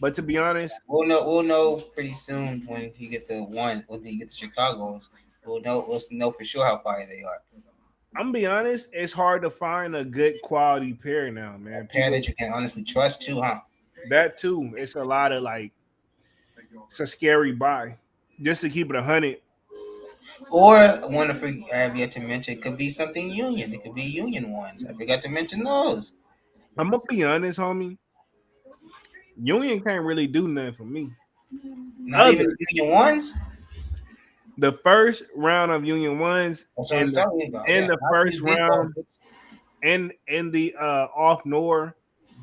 But to be honest, We'll know pretty soon when he get the one when he gets Chicago's. We'll know for sure how fire they are. I'm gonna be honest, it's hard to find a good quality pair now, A man. pair People that you can honestly trust too, huh? that too. It's a lot of like it's a scary buy. Just to keep it 100. Or one I have yet to mention, it could be something Union. It could be Union ones. I forgot to mention those. I'm gonna be honest, homie. Union can't really do nothing for me. Not even Other the Union ones. the first round of Union ones That's what I'm and the talking about. in Yeah, the not first these baseball round kits. in the off Nor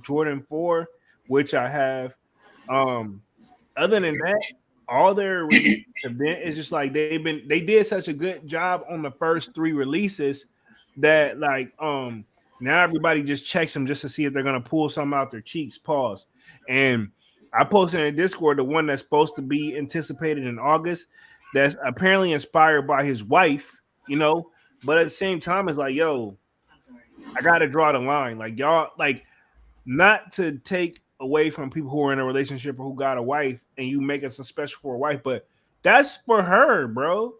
Jordan 4, which I have. Um Other than that, all their release event is just like they did such a good job on the first three releases that like now everybody just checks them just to see if they're gonna pull something out their cheeks. Pause. And I posted in Discord the one that's supposed to be anticipated in August. That's apparently inspired by his wife, you know. But at the same time, it's like, yo, I gotta draw the line. Like y'all, like not to take away from people who are in a relationship or who got a wife and you make it so special for a wife, but that's for her, bro.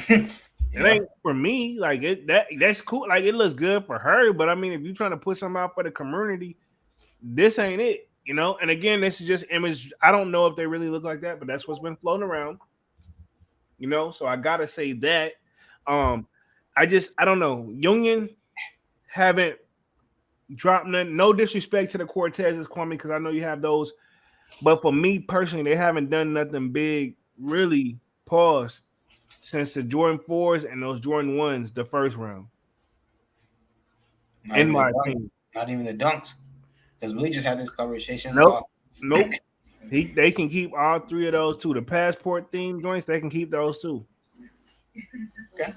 It Yeah, ain't for me. Like that's cool. Like it looks good for her, but I mean, if you're trying to put something out for the community, this ain't it, you know. And again, this is just image. I don't know if they really look like that, but that's what's been floating around, you know. So I gotta say that. Um, I don't know. Union haven't dropped none. No disrespect to the Cortezes, Kwame, because I know you have those. But for me personally, they haven't done nothing big, really, pause, since the Jordan 4s and those Jordan 1s, the first round, not in even the my dunk, opinion. not even the dunks. Because we just had this conversation Nope. about. Nope. They can keep all three of those too. The passport theme joints, they can keep those too. Okay.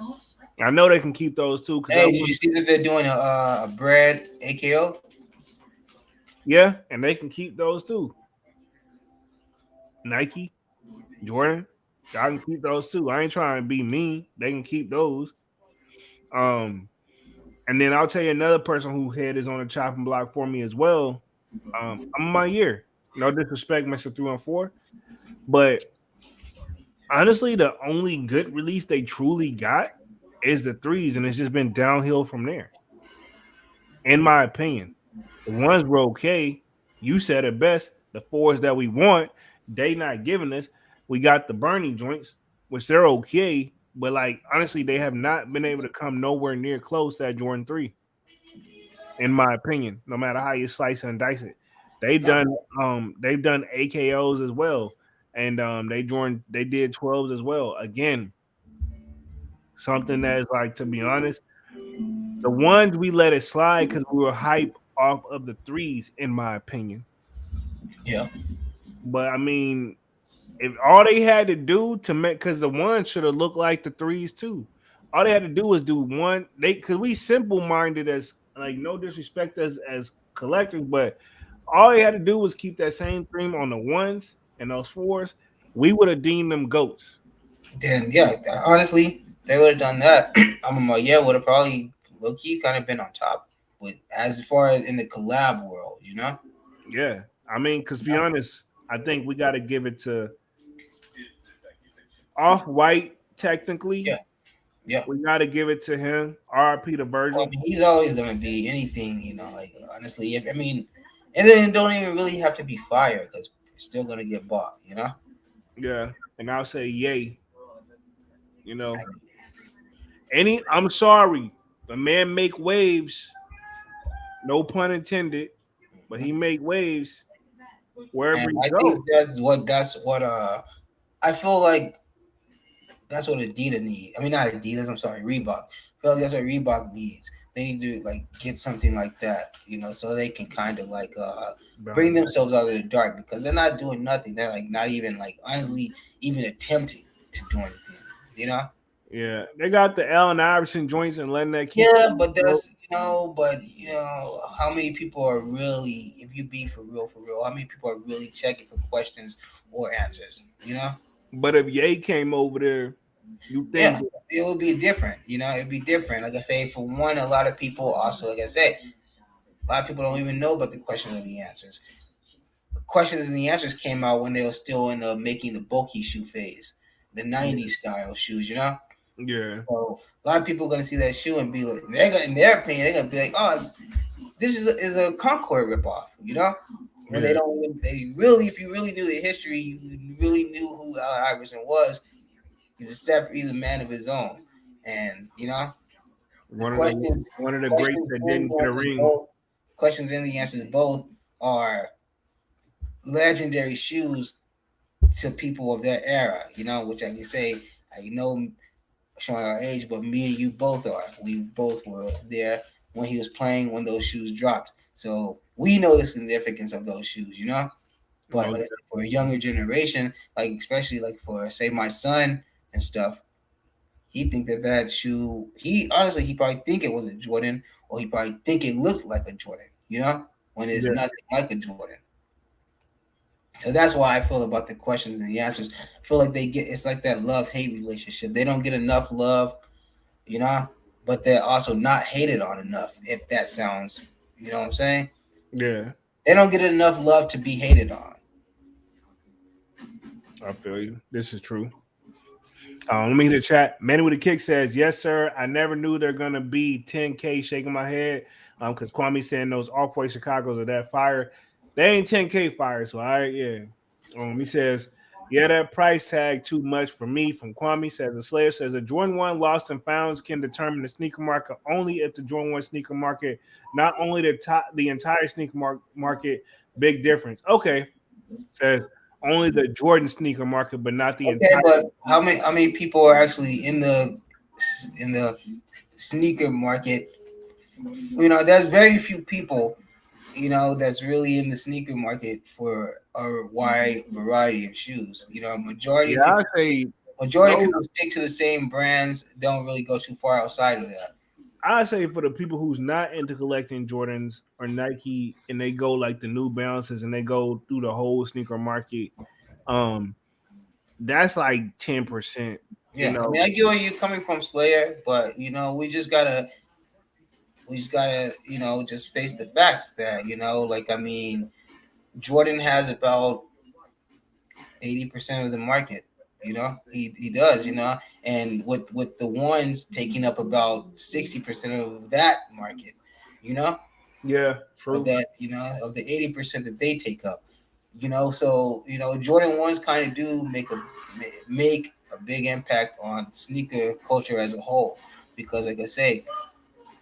I know they can keep those too because I Hey, did was, you see that they're doing a bread AKO? yeah, and they can keep those too. Nike, Jordan, y'all can keep those too. I ain't trying to be mean. They can keep those. Um, and then I'll tell you another person who head is on the chopping block for me as well. I'm my year. No disrespect, Mister 314, but honestly, the only good release they truly got is the threes, and it's just been downhill from there. In my opinion, the ones were okay. You said it best. The fours that we want, they not giving us. We got the Bernie joints, which they're okay, but like honestly, they have not been able to come nowhere near close to that Jordan 3. In my opinion, no matter how you slice and dice it. They've No. done they've done AKOs as well. And they did 12s as well. Again, something that is like, to be honest, the ones we let it slide because we were hype off of the threes, in my opinion. Yeah. But I mean, if all they had to do to make, because the ones should have looked like the threes too. All they had to do was do one. They because we simple minded as, like, no disrespect as collectors, but all they had to do was keep that same theme on the ones and those fours. We would have deemed them goats. Then yeah, honestly, they would have done that. I'm like, yeah, would have probably low key kind of been on top with as far as in the collab world, you know. Yeah, I mean, because be honest, I think we got to give it to Off White. Technically, Yeah. Yeah. we got to give it to him. R.I.P. to Well, I Virgil. mean, he's always gonna be anything, you know. Like honestly, if I mean, and then it don't even really have to be fire because it's still gonna get bought, you know. Yeah, and I'll say yay. You know, I'm sorry, the man make waves. No pun intended, but he make waves wherever And he I think go. that's what I feel like that's what Adidas need. I mean, not Adidas. I'm sorry, Reebok. I feel like that's what Reebok needs. They need to like get something like that, you know, so they can kind of like bring Bounce back. themselves out of the dark because they're not doing nothing. They're like not even like honestly even attempting to do anything, you know. Yeah, they got the Allen Iverson joints and letting that keep. Yeah, but how many people are really, if you be for real, how many people are really checking for questions or answers, you know? But if Ye came over there You Yeah, think? it would be different. It'd be different. Like I say, for one, a lot of people also, like I said, a lot of people don't even know about the questions and the answers. Questions and the answers came out when they were still in the making the bulky shoe phase, the Yeah, '90s style shoes. yeah, So a lot of people are gonna see that shoe and be like, they're gonna, in their opinion, they're gonna be like, oh, this is a Concord ripoff. When they yeah. don't, they really, if you really knew the history, you really knew who Allen Iverson was. He's a separate, he's a man of his own, and the One of the greats questions that and didn't the get a answers ring. both, questions and the answers both are legendary shoes to people of their era. Which I can say, I know, showing our age, but me and you both are. We both were there when he was playing when those shoes dropped. So we know the significance of those shoes. But Most like I said, for a younger generation, like especially like for say my son and stuff, he think that shoe. He honestly, he probably think it was a Jordan, or he probably think it looked like a Jordan. When it's yeah, nothing like a Jordan. So that's why I feel about the questions and the answers. I feel like they get it's like that love hate relationship. They don't get enough love, you know, but they're also not hated on enough. If that sounds, you know what I'm saying? yeah. They don't get enough love to be hated on. I feel you. This is true. Let me hit the chat. Manny with a kick says, "Yes, sir. I never knew they're gonna be 10K." Shaking my head. Because Kwame saying those off white Chicago's are that fire. They ain't 10K fire. So yeah. He says, "Yeah, that price tag too much for me." From Kwame says the Slayer says the Jordan 1 lost and founds can determine the sneaker market only if the Jordan 1 sneaker market, not only the entire sneaker market, big difference. Okay, says only the Jordan sneaker market, but not the Okay, entire. but how many people are actually in the sneaker market? There's very few people that's really in the sneaker market for a wide variety of shoes. Majority Yeah, of people I say majority of no. people stick to the same brands. Don't really go too far outside of that. I say for the people who's not into collecting Jordans or Nike, and they go like the New Balances, and they go through the whole sneaker market, um, that's like 10%. You Yeah, I know, mean, I get where you're coming from, Slayer, but we just gotta just face the facts that like I mean, Jordan has about 80% of the market. He does. And with the ones taking up about 60% of that market. You know, yeah, of true. that of the 80% that they take up. So Jordan ones kind of do make a big impact on sneaker culture as a whole, because like I say,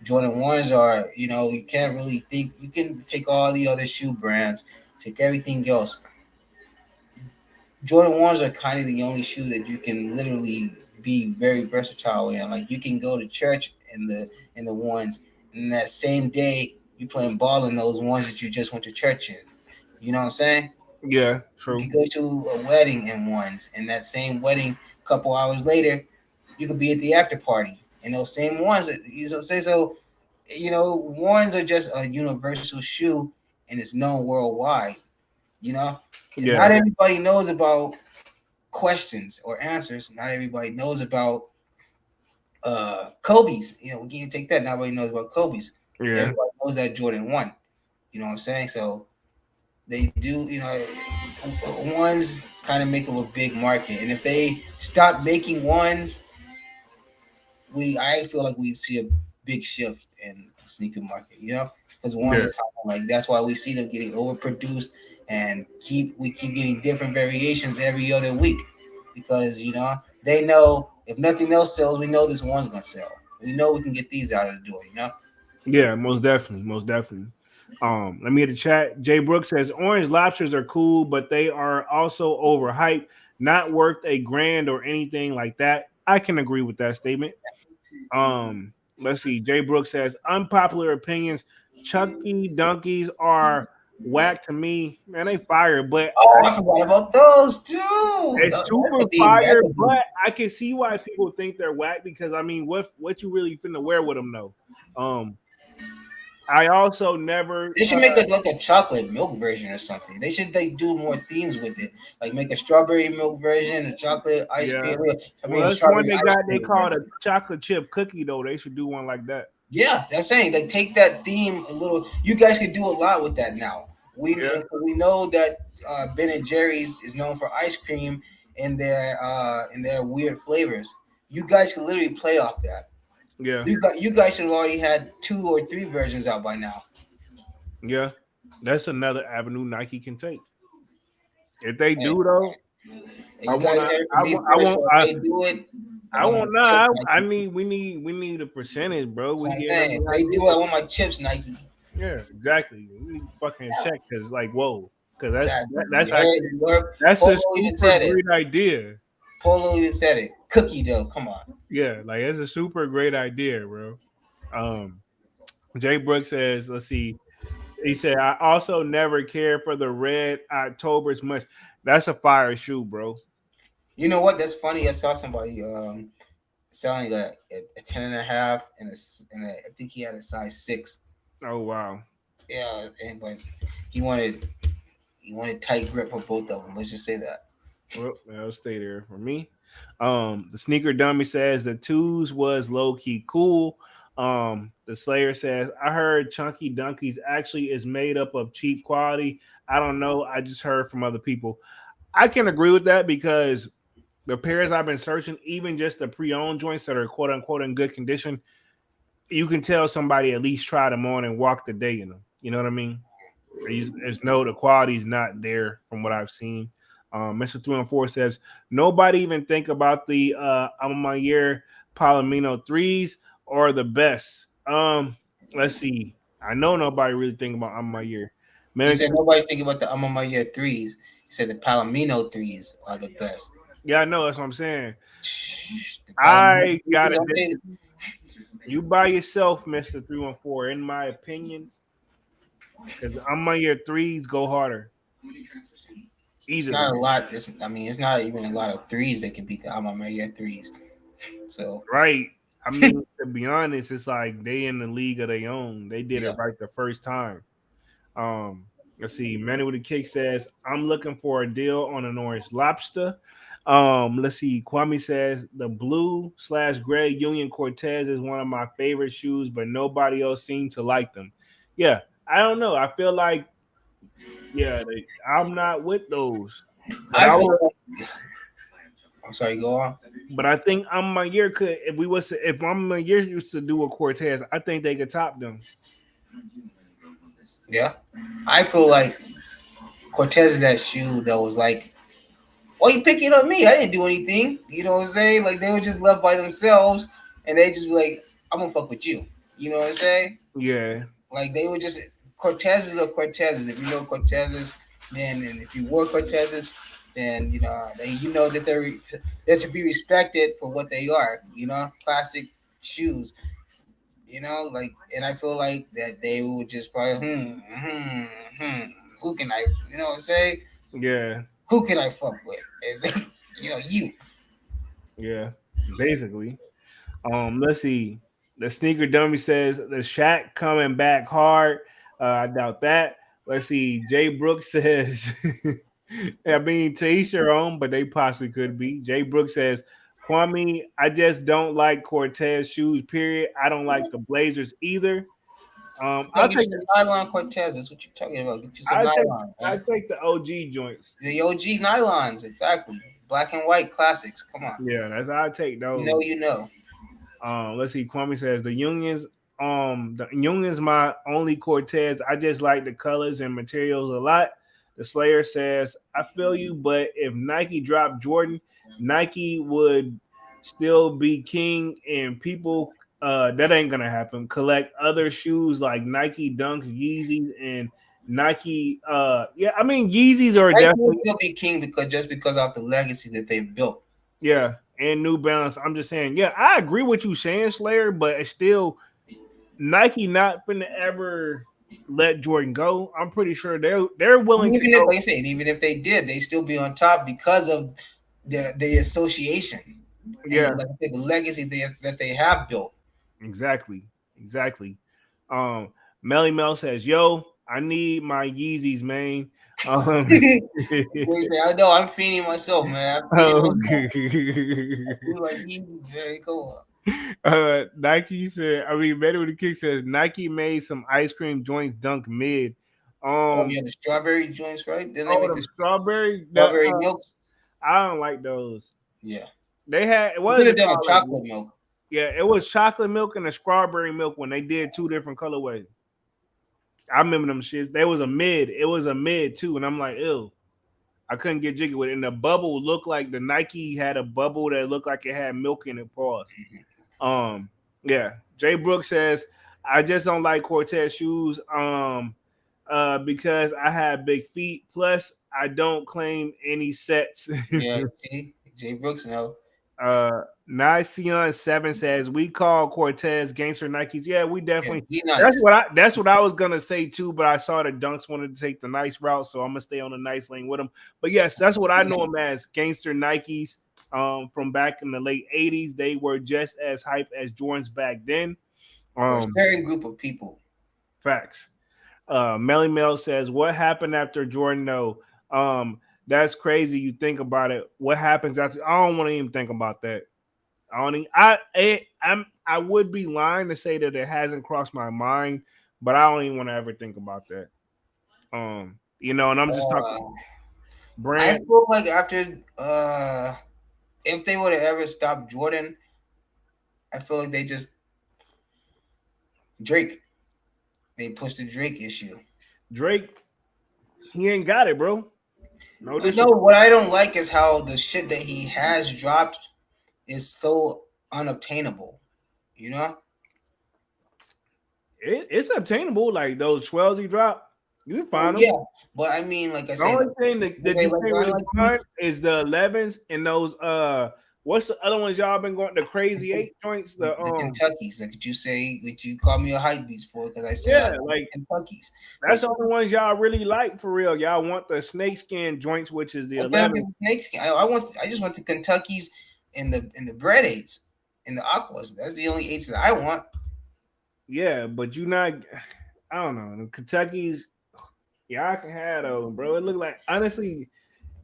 Jordan ones are you can't really think you can take all the other shoe brands, take everything else. Jordan ones are kind of the only shoe that you can literally be very versatile in. Like you can go to church in the ones, and that same day you playing ball in those ones that you just went to church in. You know what I'm saying? Yeah, You true. could go to a wedding in ones, and that same wedding, a couple hours later, you could be at the after party in those same ones. That you say so. Ones are just a universal shoe, and it's known worldwide. You know, and not Yeah, everybody knows about questions or answers. Not everybody knows about Kobe's. We can even take that. Nobody knows about Kobe's. yeah, Everybody knows that Jordan won. You know what I'm saying? So they do. Ones kind of make up a big market, and if they stop making ones, I feel like we see a big shift in the sneaker market. Because ones yeah, are kind of like that's why we see them getting overproduced, and we keep getting different variations every other week, because they know if nothing else sells, we know this one's gonna sell. We know we can get these out of the door. yeah. Most definitely, most definitely. Let me hit the chat. Jay Brooks says orange lobsters are cool, but they are also overhyped, not worth a grand or anything like that. I can agree with that statement. Let's see. Jay Brooks says unpopular opinions. Chucky donkeys are whack to me. Man, they fire, but Oh, I forgot about those too. it's That super could be that fire. could be But I can see why people think they're whack because I mean, what you really finna wear with them though? Um, I also never. They should make a like a chocolate milk version or something. They should do more themes with it, like make a strawberry milk version, a chocolate ice Yeah. cream. I Well, mean, that's one strawberry they ice got. They cream called a version. chocolate chip cookie though. They should do one like that. Yeah, I'm saying like take that theme a little. You guys could do a lot with that now. Yeah. We know that Ben and Jerry's is known for ice cream and their weird flavors. You guys could literally play off that. Yeah. You guys should have already had 2 or 3 versions out by now. Yeah. That's another avenue Nike can take. If they And, do though, and I you guys wanna. heard it from I me want. I first. want. So if they do it, then I I want want. my chips, Nah. I Nike. need. We need. We need a percentage, bro. So We I'm getting them saying the if they do idea. it, I want my chips, Nike. Yeah. Exactly. We need fucking check because like whoa. Because Exactly. that's actually You heard that's a Polo even super said it. great idea. Polo even said it. Cookie dough. Come on. Yeah, like it's a super great idea, bro. Um, Jay Brooks says, let's see. He said, I also never cared for the red October as much. That's a fire shoe, bro. You know what? That's funny. I saw somebody selling a 10.5 I think he had a size 6. Oh wow. Yeah, and but he wanted he wanted tight grip for both of them. Let's just say that. Well, that'll stay there for me. The sneaker dummy says the twos was low key cool. The Slayer says, I heard Chunky Dunkies actually is made up of cheap quality. I don't know. I just heard from other people. I can agree with that because the pairs I've been searching, even just the pre-owned joints that are quote unquote in good condition, you can tell somebody at least tried them on and walked the day in them. You know what I mean? There's no the quality's not there from what I've seen. Mr. 314 says nobody even think about the I'm my year Palomino threes or the best. Let's see. I know nobody really think about I'm my year. He Man, said nobody's thinking about the my year threes. He said the Palomino threes are the best. yeah, I know that's what I'm saying. The Palomino I threes, gotta okay. you by yourself, Mr. 314, in my opinion, because I'm my year threes go harder. It's Easily. not a lot. I mean, it's not even a lot of threes that can beat the my year threes. So Right. I mean, to be honest, it's like they in the league of their own. They did yeah, it right the first time. Let's see. Manny with the kick says, I'm looking for a deal on an orange lobster. Let's see. Kwame says the blue/gray Union Cortez is one of my favorite shoes, but nobody else seemed to like them. Yeah, I don't know. I feel like I'm not with those, but I I feel would. like I'm sorry. Go on. But I think I'm my year could if I'm my year used to do a Cortez, I think they could top them. Yeah, I feel like Cortez is that shoe that was like, "Why you picking on me? I didn't do anything." You know what I'm saying? Like they were just left by themselves, and they just be like, "I'm gonna fuck with you." You know what I'm saying? Yeah, Like they were just Cortezes or Cortezes. If you know Cortezes, man, and if you wore Cortezes, then you know that they're to be respected for what they are. You know, classic shoes. You know, like, and I feel like that they would just probably who can I, you know what I'm saying? yeah, Who can I fuck with? And, you. yeah. Basically. Let's see. The sneaker dummy says the Shaq coming back hard. I doubt that. Let's see. Jay Brooks says, I mean, to each their own, but they possibly could be. Jay Brooks says, Kwame, I just don't like Cortez shoes, period. I don't like the Blazers either. Gotta I'll get you take some nylon Cortez. That's what you're talking about. Get you some I take nylon, I man. take the OG joints. The OG nylons, exactly. Black and white classics. Come on. Yeah, that's I take You those. know, you know. Let's see. Kwame says the Unions my only Cortez. I just like the colors and materials a lot. The Slayer says, I feel you, but if Nike dropped Jordan, Nike would still be king, and people that ain't gonna happen. Collect other shoes like Nike Dunks, Yeezys, and Nike. Yeah, I mean Yeezys are Nike will definitely still be king because of the legacy that they've built. yeah, and New Balance. I'm just saying, yeah, I agree with you saying Slayer, but it's still Nike not gonna ever let Jordan go. I'm pretty sure they're willing to Even if, go. like I said, even if they did, they still be on top because of the association and Yeah, like I said, the legacy that they have built. exactly, exactly. Um, Melly Mel says, "Yo, I need my Yeezys, man." They say, I know I'm feeding myself, man. I'm feeding um, myself. We like Yeezys, man. Come on. Nike said, I mean, Better with the Kick says Nike made some ice cream joints dunk mid. Oh Um, yeah, the strawberry joints, right? Then they oh, make them the strawberry. strawberry milks. I don't like those. Yeah, They had what you is could have it done a called? Like, chocolate milk. yeah, it was chocolate milk and a strawberry milk when they did two different colorways. I remember them shits. There was a mid. It was a mid too, and I'm like, ew. I couldn't get jiggy with it. And the bubble looked like the Nike had a bubble that looked like it had milk in it. Pause. Um, yeah. Jay Brooks says, I just don't like Cortez shoes. Because I have big feet. Plus, I don't claim any sets. Yeah, see, Jay Brooks now. Niceon7 says we call Cortez gangster Nikes. Yeah, we Yeah, definitely. be nice. That's what I was gonna say too. But I saw the Dunks wanted to take the nice route, so I'm gonna stay on the nice lane with them. But yes, that's what I Be know nice. them as gangster Nikes. From back in the late '80s, they were just as hype as Jordans back then. For a Um, certain group of people. Facts. Melly Mel says, "What happened after Jordan? No, that's crazy. You think about it. What happens after? I don't want to even think about that. I don't. I would be lying to say that it hasn't crossed my mind, but I don't even want to ever think about that. And I'm just talking Uh, I brand. feel like after if they would have ever stopped Jordan, I feel like they just Drake. They pushed the Drake issue. Drake, he ain't got it, bro. No No, disrespect. what I don't like is how the shit that he has dropped is so unobtainable. You know? It's obtainable. Like those 12s he dropped, you can Well, find them. yeah, but I mean, like I The say, only like, thing that okay, you like can't I really like me, find is the 11s and those what's the other ones y'all been going, the crazy eight joints, the Kentuckies. Like, could you say? Would you call me a hype beast for? Because I said I yeah, like the like Kentuckies, that's but the only ones y'all really like for real. Y'all want the snakeskin joints, which is the what the heck is 11. the snakeskin? I want. I just want the Kentuckies and the bread eights and the aquas. That's the only eights that I want. Yeah, but you not. I don't know. The Kentucky's, y'all can have those, bro. It look like honestly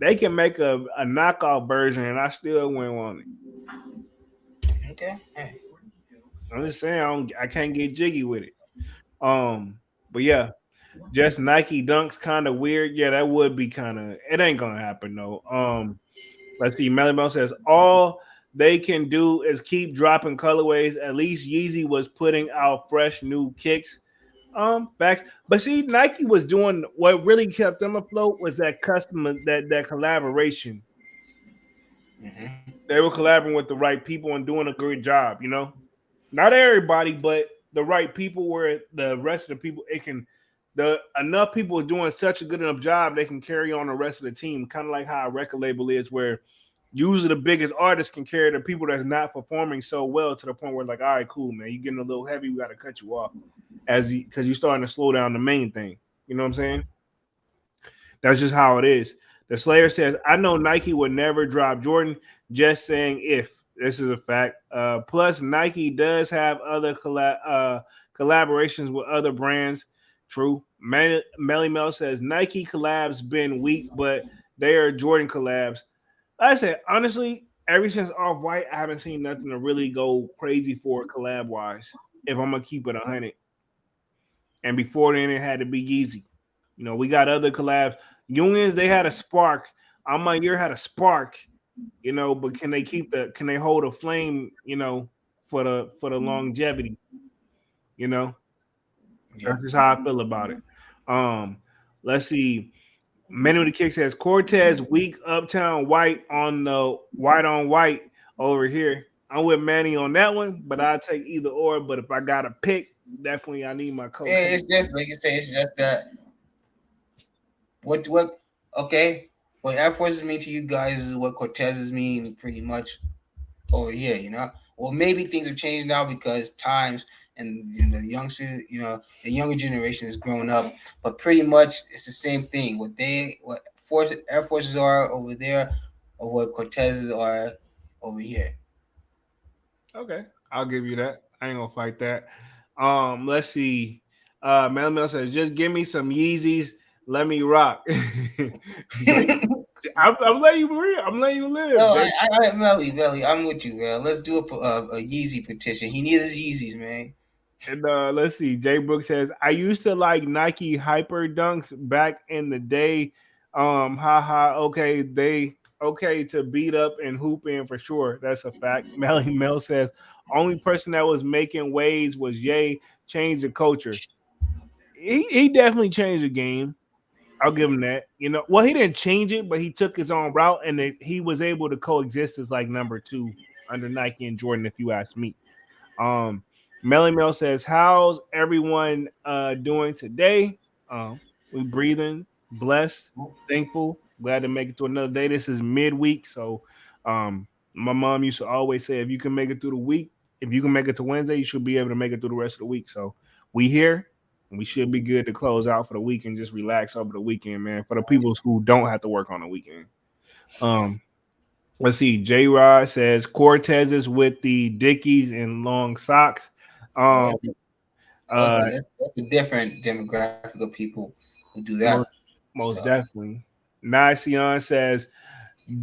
they can make a knockoff version, and I still wouldn't want it. Okay. Hey. I'm just saying I can't get jiggy with it. But yeah, just Nike dunks kind of weird. Yeah, that would be kind of. It ain't gonna happen though. Let's see. Melly Mel says all they can do is keep dropping colorways. At least Yeezy was putting out fresh new kicks. Facts. But see, Nike was doing what really kept them afloat was that custom that collaboration. Mm-hmm. They were collaborating with the right people and doing a good job. Not everybody, but the right people. Where the rest of the people, it can the enough people are doing such a good enough job they can carry on the rest of the team. Kind of like how a record label is, where usually the biggest artists can carry the people that's not performing so well to the point where like, all right, cool, man, you're getting a little heavy, we got to cut you off because you're starting to slow down the main thing. You know what I'm saying? That's just how it is. The Slayer says, I know Nike would never drop Jordan, just saying if. This is a fact. Plus, Nike does have other collaborations with other brands. True. Melly Mel says, Nike collabs been weak, but they are Jordan collabs. Like I said, honestly, ever since Off White, I haven't seen nothing to really go crazy for collab wise. If I'm gonna keep it 100, and before then, it had to be Yeezy. We got other collabs. Unions, they had a spark. On my year had a spark. But can they hold a flame? For the longevity. You know, Yeah. that's just how I feel about it. Um, let's see. Many of the Kick says Cortez weak uptown white on the white on white over here. I'm with Manny on that one, but I'll take either or. But if I got to pick, definitely I need my coach. It's just like you say. It's just that what okay. What Air Forces mean to you guys is what Cortezes mean pretty much over here. You know. Well, maybe things have changed now because times and the youngster, the younger generation has grown up. But pretty much it's the same thing. What Air Forces are over there, or what Cortezes are over here. Okay, I'll give you that. I ain't gonna fight that. Let's see. Mel Mel says, just give me some Yeezys. Let me rock. Jay, I'm letting you real. I'm letting you live, No, Jay. Melly, I'm with you, man. Let's do a Yeezy petition. He needs his Yeezys, man. And let's see. Jay Brooks says, I used to like Nike Hyper Dunks back in the day. Haha. Okay, they okay to beat up and hoop in for sure. That's a fact. Melly Mel says, only person that was making waves was Ye. Changed the culture. He definitely changed the game. I'll give him that. You know, well, he didn't change it, but he took his own route, and he was able to coexist as like number two under Nike and Jordan. If you ask me, um, Melly Mel says, "How's everyone doing today? We breathing, blessed, thankful, glad to make it to another day. This is midweek, so my mom used to always say, if you can make it through the week, if you can make it to Wednesday, you should be able to make it through the rest of the week. So we here, and we should be good to close out for the week and just relax over the weekend, man. For the people who don't have to work on the weekend. Um, let's see. J Rod says Cortez's with the Dickies and long socks. Yeah, Um, uh, that's a different demographic of people who do that most, most stuff. definitely. Nasion says,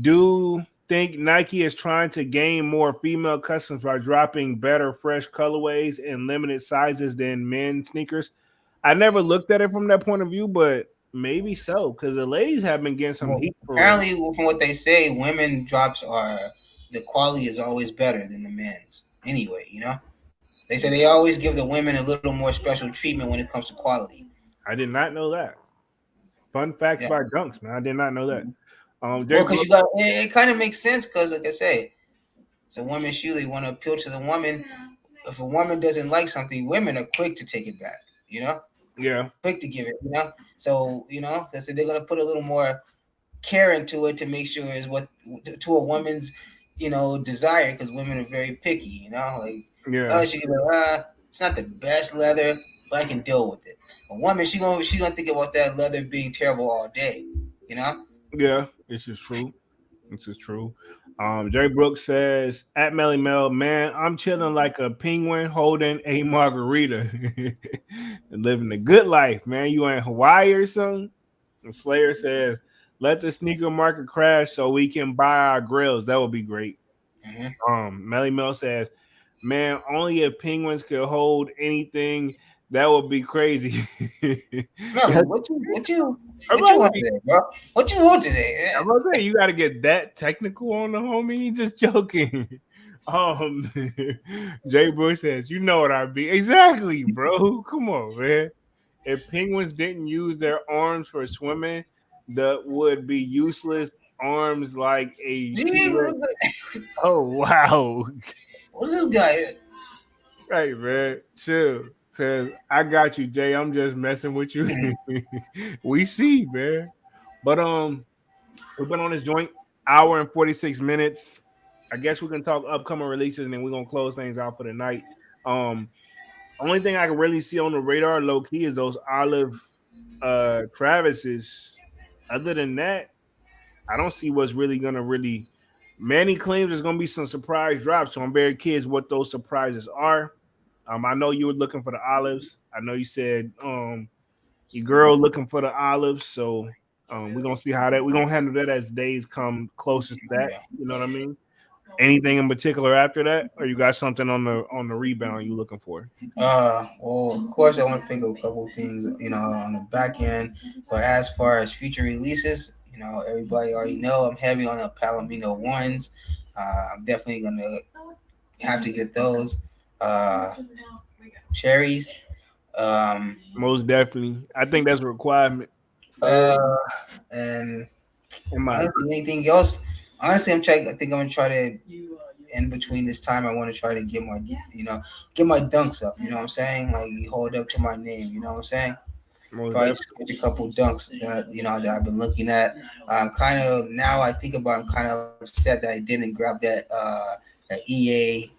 do think Nike is trying to gain more female customers by dropping better, fresh colorways and limited sizes than men's sneakers? I never looked at it from that point of view, but maybe so because the ladies have been getting some Well, heat for it. apparently, from what they say, women drops are the quality is always better than the men's. Anyway, they say they always give the women a little more special treatment when it comes to quality. I did not know that. Fun facts Yeah. by Dunks, man. I did not know that. Jay Well, because Brooks, you got it kind of makes sense because, like I say, it's a woman's shoe. They want to appeal to the woman. If a woman doesn't like something, women are quick to take it back. yeah, Quick to give it. So they say they're gonna put a little more care into it to make sure is what to a woman's desire because women are very picky. Like yeah, she can be like, it's not the best leather, but I can deal with it. A woman, she gonna think about that leather being terrible all day. You know. yeah. This is true. This is true. Jay Brooks says at Melly Mel, man, I'm chilling like a penguin holding a margarita and living a good life, man. You in Hawaii or something? And Slayer says, let the sneaker market crash so we can buy our grills. That would be great. Mm-hmm. Melly Mel says, man, only if penguins could hold anything, that would be crazy. Melly, I'm what you about to want today, bro? What you want today? I'm gonna say you got to get that technical on the homie. He's just joking. Um, Jay Bush says, "You know what I be exactly, bro. Come on, man. If penguins didn't use their arms for swimming, that would be useless arms like a Gee, T-Rex." Oh wow, what's this guy? hey man, chill. Says, "I got you, Jay. I'm just messing with you." We see, man. But we've been on this joint hour and 46 minutes. I guess we can talk upcoming releases and then we're gonna close things out for the night. Um, only thing I can really see on the radar low key is those Olive Travis's. Other than that, I don't see what's really gonna really Manny claims there's gonna be some surprise drops, so I'm very curious what those surprises are. I know you were looking for the olives. I know you said your girl looking for the olives, so we're gonna see how that we're gonna handle that as days come closest to that. Yeah. You know what I mean? Anything in particular after that, or you got something on the rebound you looking for? Well, of course, I want to pick up a couple things, on the back end. But as far as future releases, everybody already know I'm heavy on the Palomino ones. I'm definitely gonna have to get those. Uh, cherries. Um, Most definitely, I think that's a requirement for every uh, and in my honestly, anything else? Honestly, I'm trying. I think I'm gonna try to in between this time. I want to try to get my dunks up. You know what I'm saying? Like hold up to my name. You know what I'm saying? most Probably definitely. just get a couple dunks that I've been looking at. Kind of now I think about. I'm kind of upset that I didn't grab that EA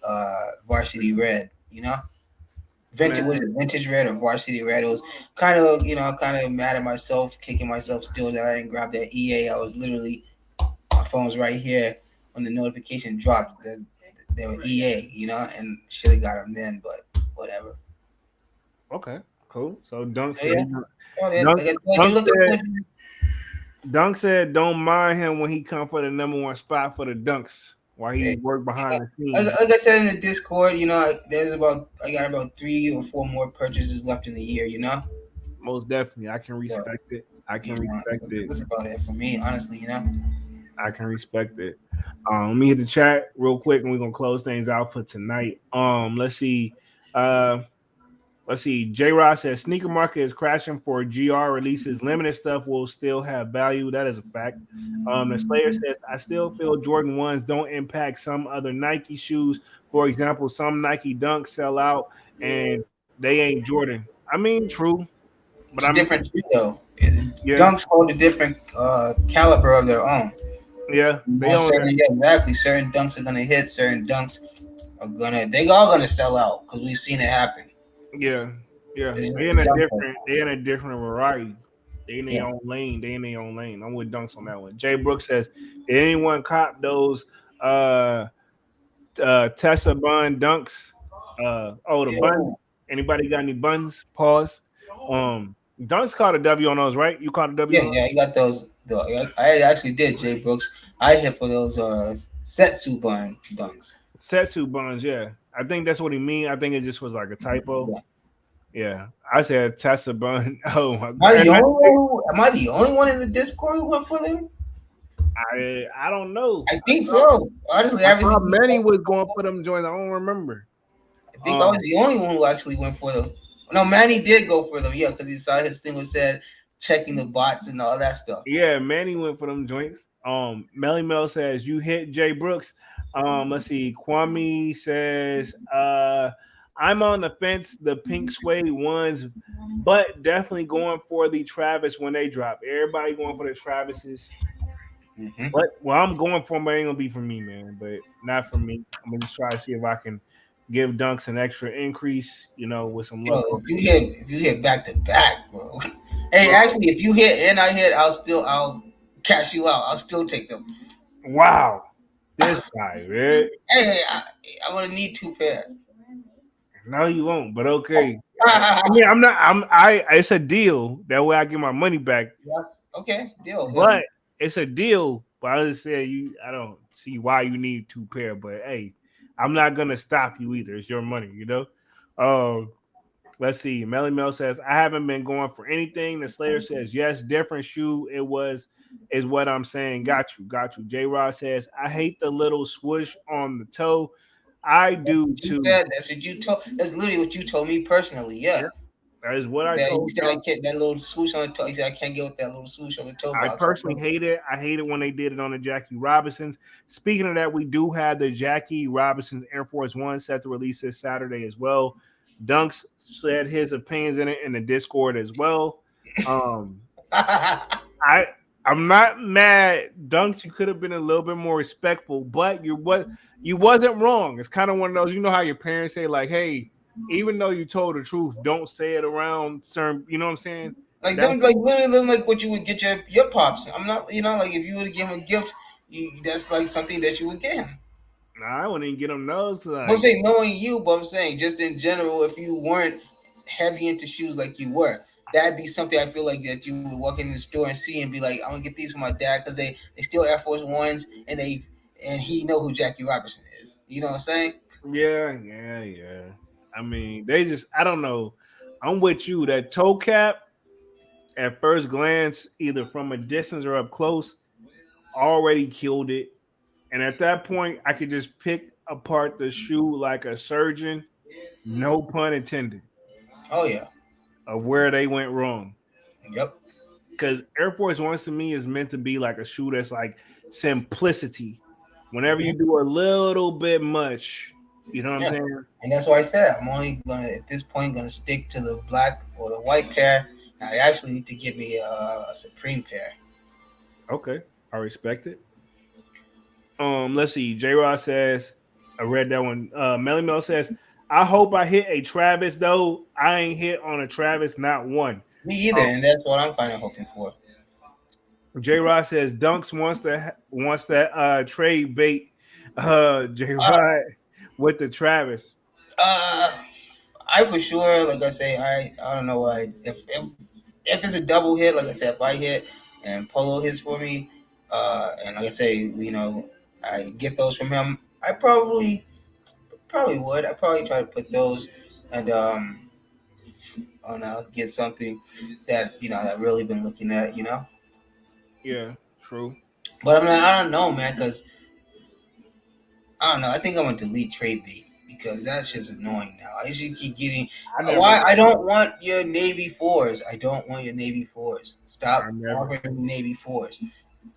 varsity red. Vintage, Man, what is it, vintage red or varsity red? It was kind of mad at myself, kicking myself still that I didn't grab that EA. I was literally my phone's right here when the notification dropped that they were EA, and should have got them then, but whatever. okay. Cool. So Dunk So said yeah, oh, Dunk, like I told you, Dunk look said at Dunk said don't mind him when he come for the number one spot for the dunks while he yeah. work behind the Like, scenes. like I said in the Discord, I got about 3 or 4 more purchases left in the year. Most definitely, I can So respect it. I can so respect it. that's about it for me, honestly. I can respect it. Let me hit the chat real quick, and we're gonna close things out for tonight. Let's see. Uh, let's see. J. Ross says sneaker market is crashing for GR releases. Limited stuff will still have value. That is a fact. The Slayer says I still feel Jordan ones don't impact some other Nike shoes. For example, some Nike Dunks sell out and they ain't Jordan. I mean, true, but It's I a mean, different shoe though. yeah, Dunks hold a different caliber of their own. yeah, they own that. Yeah, exactly. Certain dunks are gonna hit. Certain dunks they all gonna sell out because we've seen it happen. Yeah, yeah. It's They the in a dunk different. They in a different variety. They in their Yeah. own lane. They in their own lane. I'm with Dunks on that one. Jay Brooks says, "Did anyone cop those uh Tessa bun dunks? The bun. Yo. Anybody got any buns? Pause. Dunks caught a W on those, right? You caught a W Yeah, on those? yeah, I got those. I actually did, Jay Brooks. I hit for those Setsu bun dunks. Setsu buns, yeah. I think that's what he mean. I think it just was like a typo. Yeah. Yeah, I said Tessa bun. Oh my Am I god, the and only one? Am I the only one in the Discord who went for them? I don't know. I think so. Honestly, I I haven't thought seen. Manny was going for them joints. I don't remember. I think I was Um, the only one who actually went for them. No, Manny did go for them. Yeah, because he saw his thing was said checking the bots and all that stuff. yeah, Manny went for them joints. Melly Mel says you hit Jay Brooks. Let's see. Kwame says, I'm on the fence, the pink suede ones, but definitely going for the Travis when they drop. Everybody going for the Travises. Mm-hmm. But well, I'm going for them, but it ain't gonna be for me, man. But not for me. I'm gonna just try to see if I can give Dunks an extra increase, with some Yo, luck on if you hit back to back, bro. Hey, it. actually, if you hit and I hit, I'll cash you out. I'll still take them. Wow, this guy, man. Hey, I'm gonna need 2 pair. No, you won't. But okay. I mean, I'm not. I. It's a deal. That way, I get my money back. Yeah. Okay, deal. But it's a deal. But I just say you. I don't see why you need 2 pair. But hey, I'm not gonna stop you either. It's your money. Let's see. Melly Mel says I haven't been going for anything. The Slayer says yes, different shoe. It was. Is what I'm saying. Got you. Got you. J. Rod says I hate the little swoosh on the toe. I That's do what you too. said. That's what you told. That's literally what you told me personally. Yeah, Yeah. that is what I That you told said I you. can't. That little swoosh on the toe. You said I can't get with that little swoosh on the toe I box. personally hate it. I hate it when they did it on the Jackie Robinsons. Speaking of that, we do have the Jackie Robinsons Air Force One set to release this Saturday as well. Dunks said his opinions in it in the Discord as well. Um, I I'm not mad, Dunks. You could have been a little bit more respectful, but you wasn't wrong. It's kind of one of those. You know how your parents say like, "Hey, even though you told the truth, don't say it around certain." You know what I'm saying? Like That's them, like literally them, like what you would get your pops. I'm not, like if you would give him a gift, that's like something that you would get him. nah, I wouldn't even get them those. I'm Like, saying knowing you, but I'm saying just in general, if you weren't heavy into shoes like you were, that'd be something I feel like that you would walk in the store and see and be like, I'm gonna get these for my dad because they still Air Force Ones and he know who Jackie Robertson is. You know what I'm saying? yeah. I mean, they just I don't know. I'm with you. That toe cap at first glance, either from a distance or up close, already killed it. And at that point, I could just pick apart the shoe like a surgeon, no pun intended, Oh yeah. of where they went wrong. Yep. Because Air Force Ones to me is meant to be like a shoe that's like simplicity. Whenever you Mm-hmm. do a little bit much, you know what I'm Yeah. saying? And that's why I said I'm only gonna at this point gonna stick to the black or the white pair. I actually need to get me a Supreme pair. Okay, I respect it. Let's see. J Rod says, I read that one. Melly Mel says, I hope I hit a Travis though. I ain't hit on a Travis, not one. Me either, and that's what I'm kind of hoping for. J Rod says Dunks wants that trade bait. J Uh, Rod with the Travis. uh, I for sure, like I say, I don't know why. If it's a double hit, like I said, if I hit and Polo hits for me, and like I say, I get those from him, I probably would. I probably try to put those and get something that that really been looking at. Yeah, true. But I don't know, man, because I don't know. I think I'm gonna delete trade bait because that's just annoying now. I just keep getting I never, why I don't want your Navy fours. I don't want your Navy fours. I Stop never, offering me Navy fours.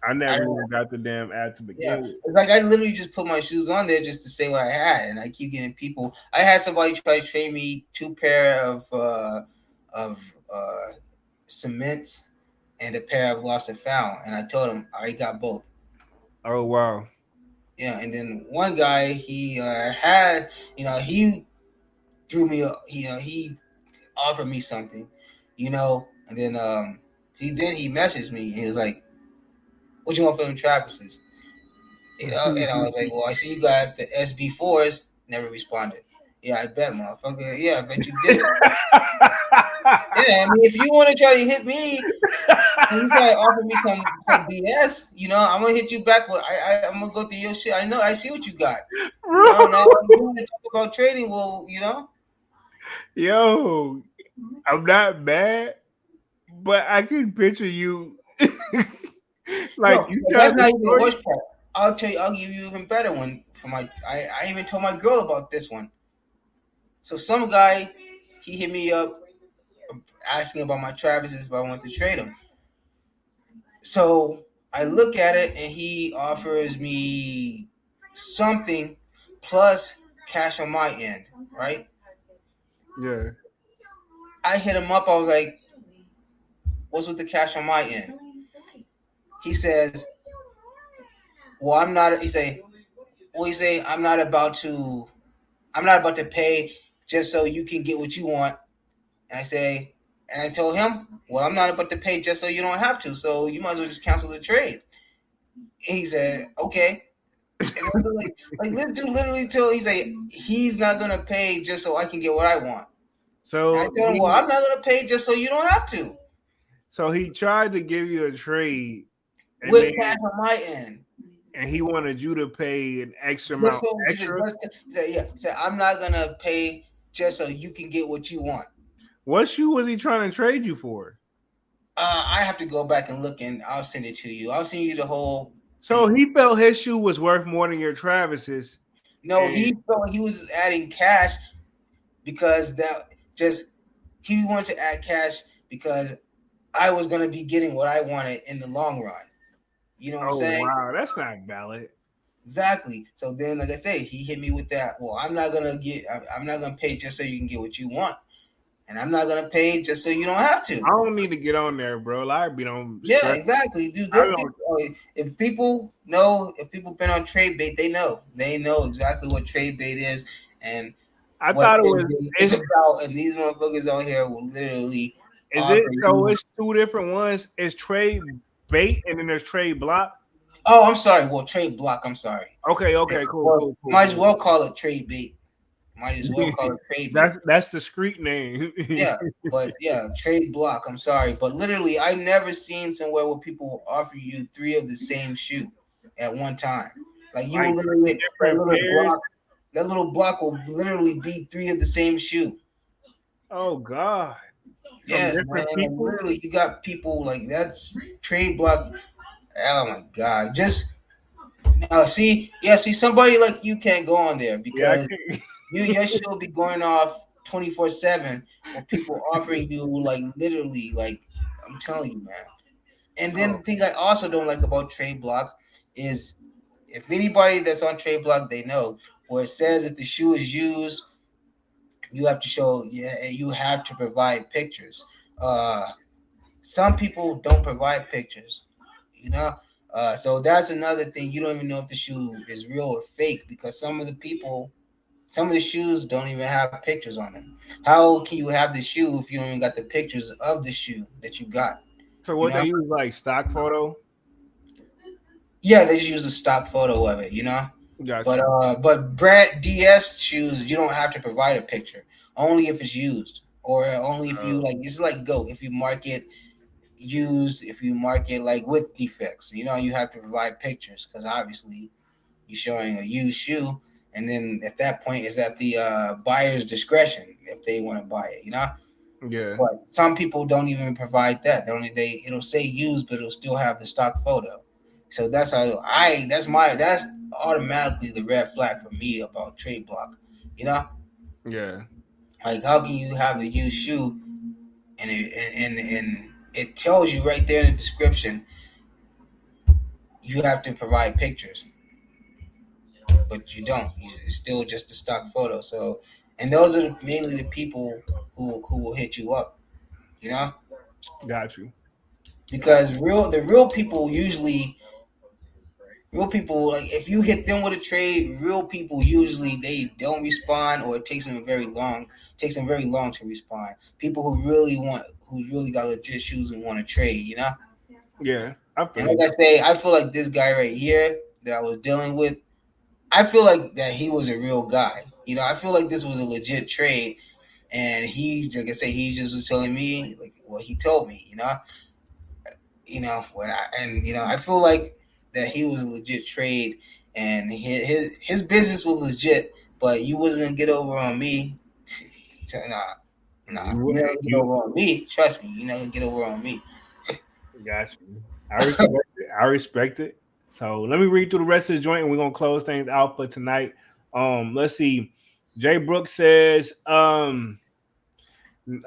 I I never don't. even got the damn ad to Yeah, begin with. it's like I literally just put my shoes on there just to say what I had, and I keep getting people. I had somebody try to trade me two pair of uh, cements and a pair of lost and found, and I told him I already got both. Oh wow. Yeah, and then one guy he had he threw me he offered me something, and then he messaged me and he was like, "What you want for them Travises?" And I was like, "Well, I see you got the SB4s." Never responded. Yeah, I bet, motherfucker. Yeah, I bet you did. Yeah, I mean, if you want to try to hit me, you try to offer me some BS, I'm gonna hit you back. With I'm gonna go through your shit. I know, I see what you got. Bro, Now you want to talk about trading? Well, yo, I'm not mad, but I can picture you like no, you but trying that's to not even the story. worst part. I'll tell you. I'll give you even better one for my. I even told my girl about this one. So some guy, he hit me up asking about my Travises if I want to trade him. So I look at it and he offers me something plus cash on my end, right? Yeah. I hit him up. I was like, "What's with the cash on my end?" He says, "Well, I'm not." He say, I'm not about to pay just so you can get what you want." And I told him, "Well, I'm not about to pay just so you don't have to. So you might as well just cancel the trade." And he said, "Okay." And I was like this dude literally told he's not gonna pay just so I can get what I want. And I So told him, "Well, he I'm not gonna pay just so you don't have to so he tried to give you a trade and with then cash on my end." and he wanted you to pay an extra Just amount so extra. he said, "I'm not gonna pay just so you can get what you want." What shoe was he trying to trade you for? I have to go back and look, and I'll send it to you. I'll send you the whole So thing. he felt his shoe was worth more than your Travis's. No, And he felt he was adding cash because that just he wanted to add cash because I was gonna be getting what I wanted in the long run. You know what I'm oh saying? wow, that's not valid. Exactly. So then, like I say, he hit me with that. Well, I'm not gonna pay just so you can get what you want, and I'm not gonna pay just so you don't have I to. don't need to get on there, bro. I be on Yeah, stress. exactly, dude. I Them don't. people, if people been on trade bait, they know exactly what trade bait is and I what thought it trade was. bait is Is about. And these motherfuckers out here will literally is it offer so? you. It's two different ones. It's trade bait and then there's trade block. Oh, I'm sorry. Well, trade block. I'm sorry. Okay, okay, cool, Well, cool, cool, might as cool. well call it trade bait. Might as well call it trade bait. That's the street name. Yeah, but yeah, trade block. I'm sorry, but literally, I never seen somewhere where people offer you three of the same shoe at one time. Like you Like will literally that different little pairs. block. That little block will literally be three of the same shoe. Oh God, from Yes, man. different Like people. literally, you got people like that's trade block. Oh my god! Just now, see somebody like you can't go on there Yeah, I because can't. your shit will be going off 24/7 with people offering you like literally like I'm telling you, man. And then the Oh, thing I also don't like about trade block is if anybody that's on trade block they know where it says if the shoe is used you have to show you have to provide pictures. Uh, some people don't provide pictures, you know. So that's another thing. You don't even know if the shoe is real or fake because some of the shoes don't even have pictures on them. How can you have the shoe if you don't even got the pictures of the shoe that you got? so You what they know? use like stock photo? Yeah, they just use a stock photo of it. You know? Got But you. Brand DS shoes, you don't have to provide a picture. Only if it's used, or only if you Uh, like. It's like Go. If you mark it used, if you mark it like with defects, you have to provide pictures because obviously you're showing a used shoe, and then at that point is at the buyer's discretion if they want to buy it. yeah, But some people don't even provide that. It'll say used, but it'll still have the stock photo. So that's automatically the red flag for me about trade block. You know, yeah, like how can you have a used shoe and it tells you right there in the description you have to provide pictures, but you don't. It's still just a stock photo. So, and those are mainly the people who will hit you up. You know, got you. Got because real people usually real people, like if you hit them with a trade, real people usually they don't respond, or it takes them very long to respond. People who really got legit shoes and want to trade, you. Yeah, I And feel like you. I say, I feel like this guy right here that I was dealing with, I feel like that he was a real guy. I feel like this was a legit trade, and like I say, he just was telling me like what he told me. I feel like that he was a legit trade, and his business was legit, but you wasn't gonna get over on me. Nah, nah, You, you're not gonna get you over on me. Trust me, you're not gonna get over on me. got you. I respect it. I respect it. So let me read through the rest of the joint, and we're gonna close things out for tonight. Let's see. Jay Brooks says,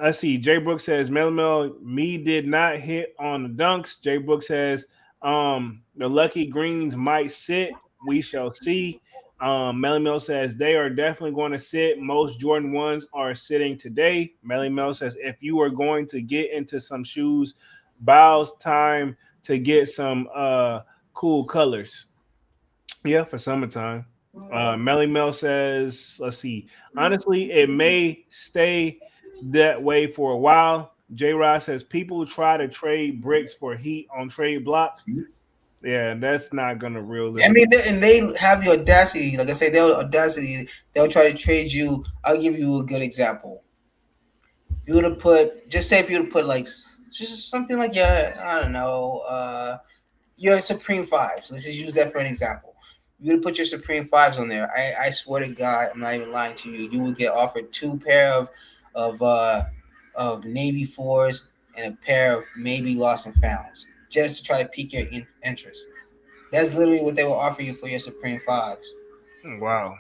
let's see. Jay Brooks says, Mel me did not hit on the dunks. Jay Brooks says, the lucky greens might sit. We shall see. Melly Mel says they are definitely going to sit. Most Jordan ones are sitting today. Melly Mel says if you are going to get into some shoes, Bow's time to get some cool colors. Yeah, for summertime. Melly Mel says, let's see. Honestly, it may stay that way for a while. J Rod says people try to trade bricks for heat on trade block. See? Yeah, that's not gonna I realistic. mean, and they have the audacity. Like I say, they'll audacity. They'll try to trade you. I'll give you a good example. You would have put, just say if you would have put like just something like I don't know, your Supreme Fives. Let's just use that for an example. You would put your Supreme Fives on there. I swear to God, I'm not even lying to you. You would get offered two pair of uh of Navy fours and a pair of maybe lost and founds, just to try to pique your interest. That's literally what they will offer you for your Supreme Fives, Wow.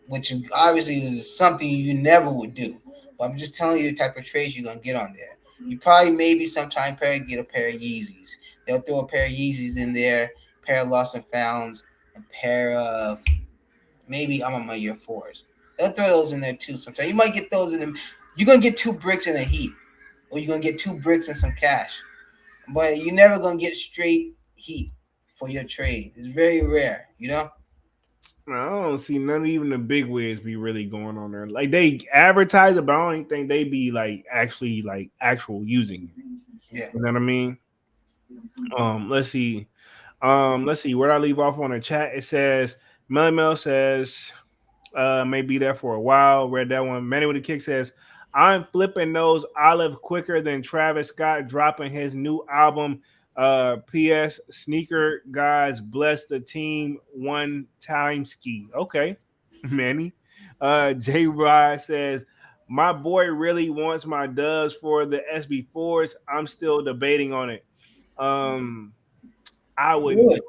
which obviously is something you never would do. But I'm just telling you the type of trades you're gonna get on there. You probably maybe sometime pair get a pair of Yeezys. They'll throw a pair of Yeezys in there, pair of Lost and Founds, a pair of maybe I'm on my year fours. They'll throw those in there too. Sometimes you might get those in them. You're gonna get two bricks in a heat, or you're gonna get two bricks and some cash. But you're never gonna get straight heat for your trade. It's very rare. I don't see none of even the big wigs be really going on there. Like they advertise it, but I don't think they be like actually like actual using it. Yeah. You know what I mean? Let's see. Let's see. Where did I leave off on the chat? It says Melly Mel says may be there for a while. Read that one. Manny with the kick says, I'm flipping those olive quicker than Travis Scott dropping his new album. P.S. Sneaker guys bless the team one time ski. Okay, Manny. J. Rod says, my boy really wants my dubs for the SB4s. I'm still debating on it. Um, I wouldn't Do do it. it.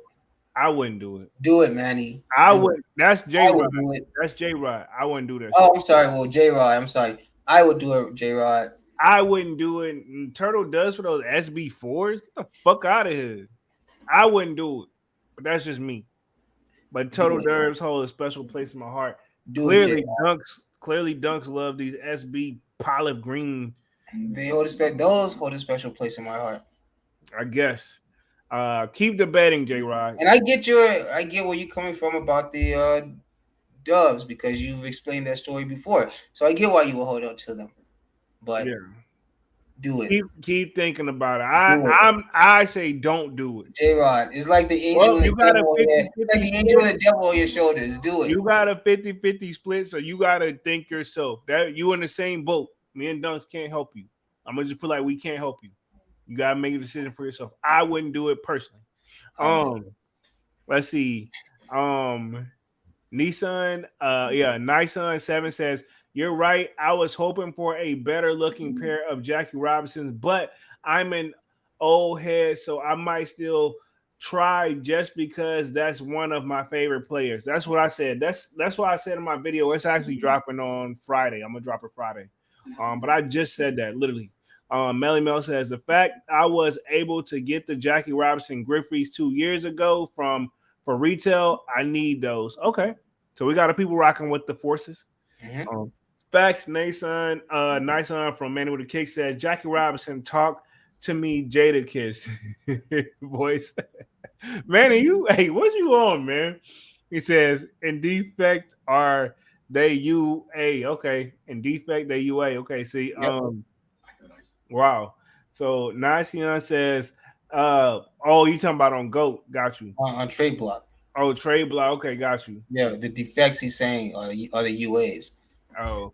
I wouldn't do it. Do it, Manny. I Do it. would. That's J I Rod. would do it. That's J Rod. I wouldn't do that Oh, shit. I'm sorry. Well, J Rod, I'm sorry. I would do it, J Rod. I wouldn't do it. And Turtle does for those SB4s. Get the fuck out of here. I wouldn't do it. But that's just me. But Do Turtle it. Doves hold a special place in my heart. Do it, J Clearly Dunks love these SB olive green, Rod. Those hold a special place in my heart. I guess. Keep debating, J Rod. And I get where you're coming from about the Dubs because you've explained that story before. So I get why you will hold on to them. But Yeah. Do it. Keep thinking about it. Do it. I say don't do it. J-Rod, it's like the angel Well, and you the got a devil on your, it's like 50-50 the angel split. and the devil on your shoulders. Do it. You got a 50-50 split, so you gotta think yourself. That you in the same boat. Me and Dunks can't help you. I'm gonna just put like we can't help you. You gotta make a decision for yourself. I wouldn't do it personally. Um, let's see. Nissan, Nissan7 says, you're right. I was hoping for a better looking pair of Jackie Robinsons, but I'm an old head, so I might still try just because that's one of my favorite players. That's what I said. That's what I said in my video. It's actually dropping on Friday. I'm gonna drop it Friday. But I just said that literally. Melly Mel says the fact I was able to get the Jackie Robinson Griffeys 2 years ago for retail, I need those. Okay. So we got a people rocking with the forces. Mm-hmm. Facts, Nason, Nason from Man with a Kick said, Jackie Robinson, talk to me, Jada Kiss. Voice. Man, hey, what you on, man? He says, in defect are they UA. Okay. In defect, they UA. Okay. See, Yep. wow. So Nasion says, oh, you talking about on GOAT. Got you. On trade block. Oh, trade block. Okay, got you. Yeah, the defects he's saying are the UAs. Oh,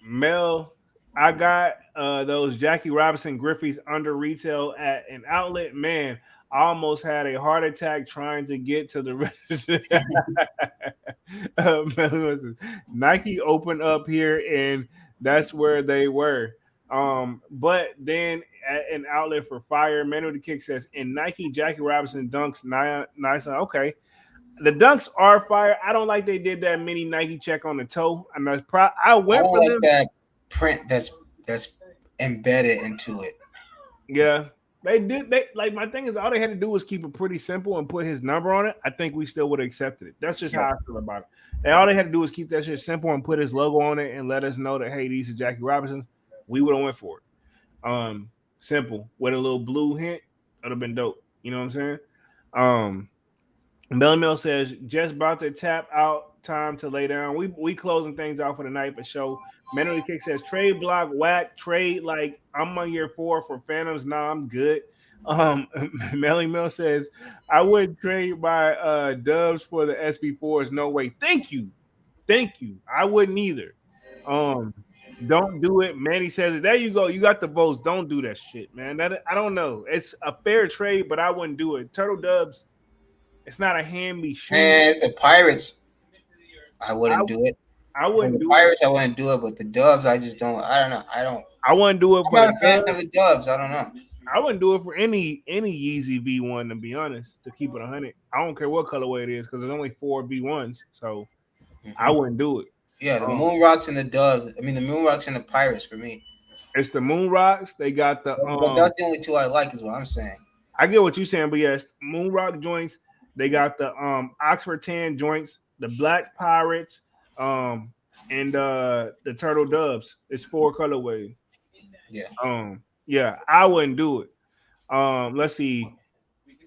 Mel, I got those Jackie Robinson Griffeys under retail at an outlet. Man, I almost had a heart attack trying to get to the register. Nike opened up here, and that's where they were. But then at an outlet for fire, Manu the Kick says, in Nike Jackie Robinson dunks, nice. Okay. The dunks are fire. I don't like they did that mini Nike check on the toe. And I went don't for like them. that print that's embedded into it. Yeah. They did. They like my thing is all they had to do was keep it pretty simple and put his number on it. I think we still would have accepted it. That's just how I feel about it. And all they had to do was keep that shit simple and put his logo on it and let us know that hey, these are Jackie Robinson. We would have went for it. Simple with a little blue hint. That'd have been dope. You know what I'm saying? Melly Mill says, just about to tap out, time to lay down. We closing things out for the night for show. Manually Kick says, trade block, whack, trade like I'm on year 4 for Phantoms. Nah, I'm good. Melly Mill says, I wouldn't trade my dubs for the SB4s. No way. Thank you. I wouldn't either. Don't do it. Manny says, there you go. You got the votes. Don't do that shit, man. I don't know. It's a fair trade, but I wouldn't do it. Turtle Dubs. It's not a hand-me shoe. And it's the Pirates. I wouldn't do it. I wouldn't do Pirates. I wouldn't do it, but the Dubs, I just don't. I don't know. I wouldn't do it I'm for not the a fan Dubs. of the Dubs. I don't know. I wouldn't do it for any Yeezy V1 to be honest. To keep it 100, I don't care what colorway it is because there's only 4 V1s, so I wouldn't do it. Yeah, the Moon Rocks and the Dubs. I mean, the Moon Rocks and the Pirates for me. It's the Moon Rocks. They got the. But that's the only two I like, is what I'm saying. I get what you're saying, but yes, Moon Rock joints. They got the Oxford Tan joints, the Black Pirates, and the Turtle Dubs. It's 4 colorways. Yeah. Yeah, I wouldn't do it. Let's see.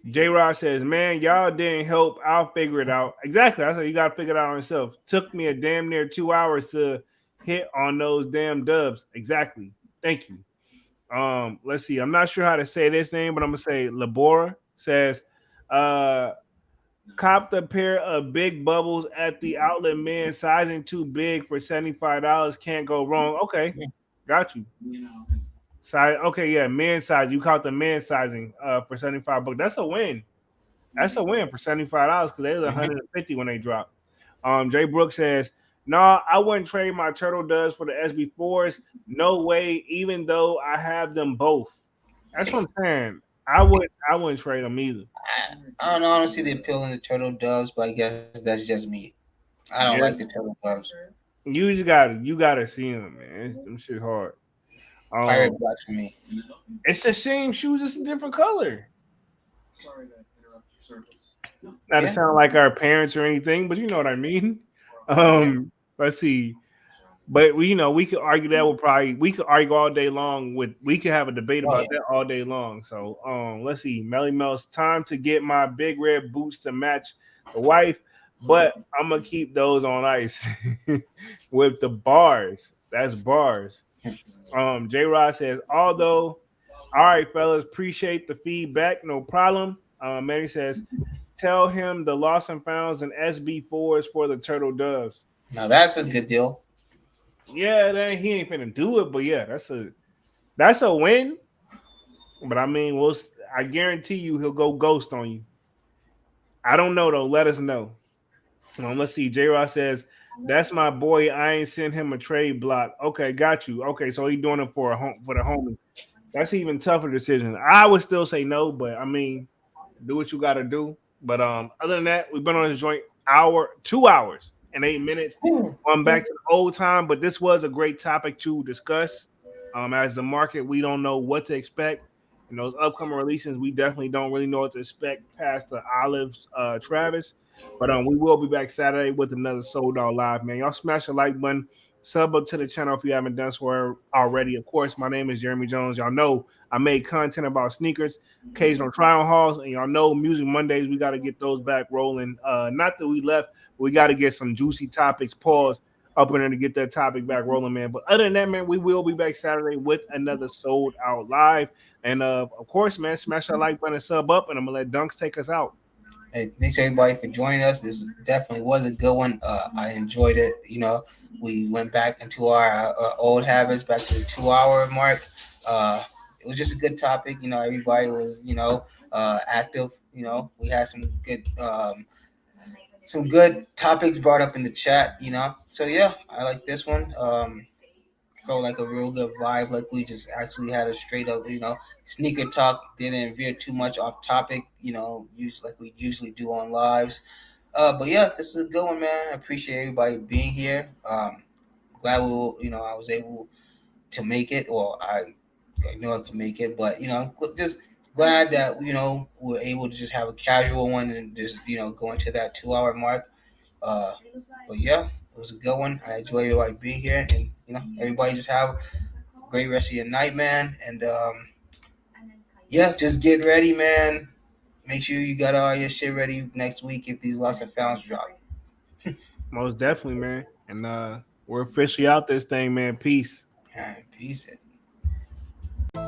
J-Rod says, man, y'all didn't help. I'll figure it out. Exactly. I said you gotta figure it out on yourself. Took me a damn near 2 hours to hit on those damn dubs. Exactly. Thank you. Let's see. I'm not sure how to say this name, but I'm gonna say Labora says, copped a pair of big bubbles at the outlet, man. Sizing too big for $75. Can't go wrong. Okay, got you. Size. Okay, yeah, men's size. You caught the men's sizing for $75. That's a win. That's a win for $75 because they was 150 when they dropped. Jay Brooks says, no, I wouldn't trade my Turtle Dubs for the SB4s. No way, even though I have them both. That's what I'm saying. I wouldn't trade them either. I don't know. I don't see the appeal in the Turtle Doves, but I guess that's just me. I don't like the Turtle Doves. You gotta see them, man. Them shit hard. Pirate blacks for me. It's the same shoe, just a different color. Sorry to interrupt your service. Not to sound like our parents or anything, but you know what I mean. Let's see. But we could argue that we could argue all day long we could have a debate about that all day long. So let's see. Melly Mel's time to get my big red boots to match the wife, but I'm gonna keep those on ice with the bars. That's bars. J Rod says, although, all right, fellas, appreciate the feedback, no problem. Manny says, tell him the lost and founds and SB4s for the turtle doves. Now that's a good deal. Yeah, then he ain't finna do it, but yeah, that's a win. But I mean, I guarantee you he'll go ghost on you. I don't know though. Let us know. Let's see. J Rod says, that's my boy. I ain't sent him a trade block. Okay, got you. Okay, so he doing it for the homie. That's an even tougher decision. I would still say no, but I mean, do what you got to do. But other than that, we've been on this joint 2 hours and 8 minutes. Going back to the old time, but this was a great topic to discuss. As the market, we don't know what to expect. And those upcoming releases, we definitely don't really know what to expect past the Olives, Travis. But we will be back Saturday with another Sold Out Live, man. Y'all smash the like button, sub up to the channel if you haven't done so already. Of course, my name is Jeremy Jones. Y'all know I made content about sneakers, occasional trial hauls, and y'all know Music Mondays, we got to get those back rolling. Not that we left, but we got to get some juicy topics, pause, up in there to get that topic back rolling, man. But other than that, man, we will be back Saturday with another Sold Out Live. And of course, man, smash that like button and sub up, and I'm going to let Dunks take us out. Hey, thanks everybody for joining us. This definitely was a good one. I enjoyed it. We went back into our old habits, back to the 2 hour mark. It was just a good topic. Everybody was active. We had some good topics brought up in the chat. So yeah, I like this one. Felt like a real good vibe. Like we just actually had a straight up, sneaker talk. Didn't veer too much off topic. Like we usually do on lives. But yeah, this is a good one, man. I appreciate everybody being here. Glad I was able to make it, or I know I can make it, but just glad that we're able to just have a casual one and just go into that 2 hour mark. Uh, but yeah, it was a good one. I enjoy everybody being here, and everybody just have a great rest of your night, man. And yeah, just get ready, man. Make sure you got all your shit ready next week if these lost and founds drop. Most definitely, man. And we're officially out this thing, man. Peace. All right, peace.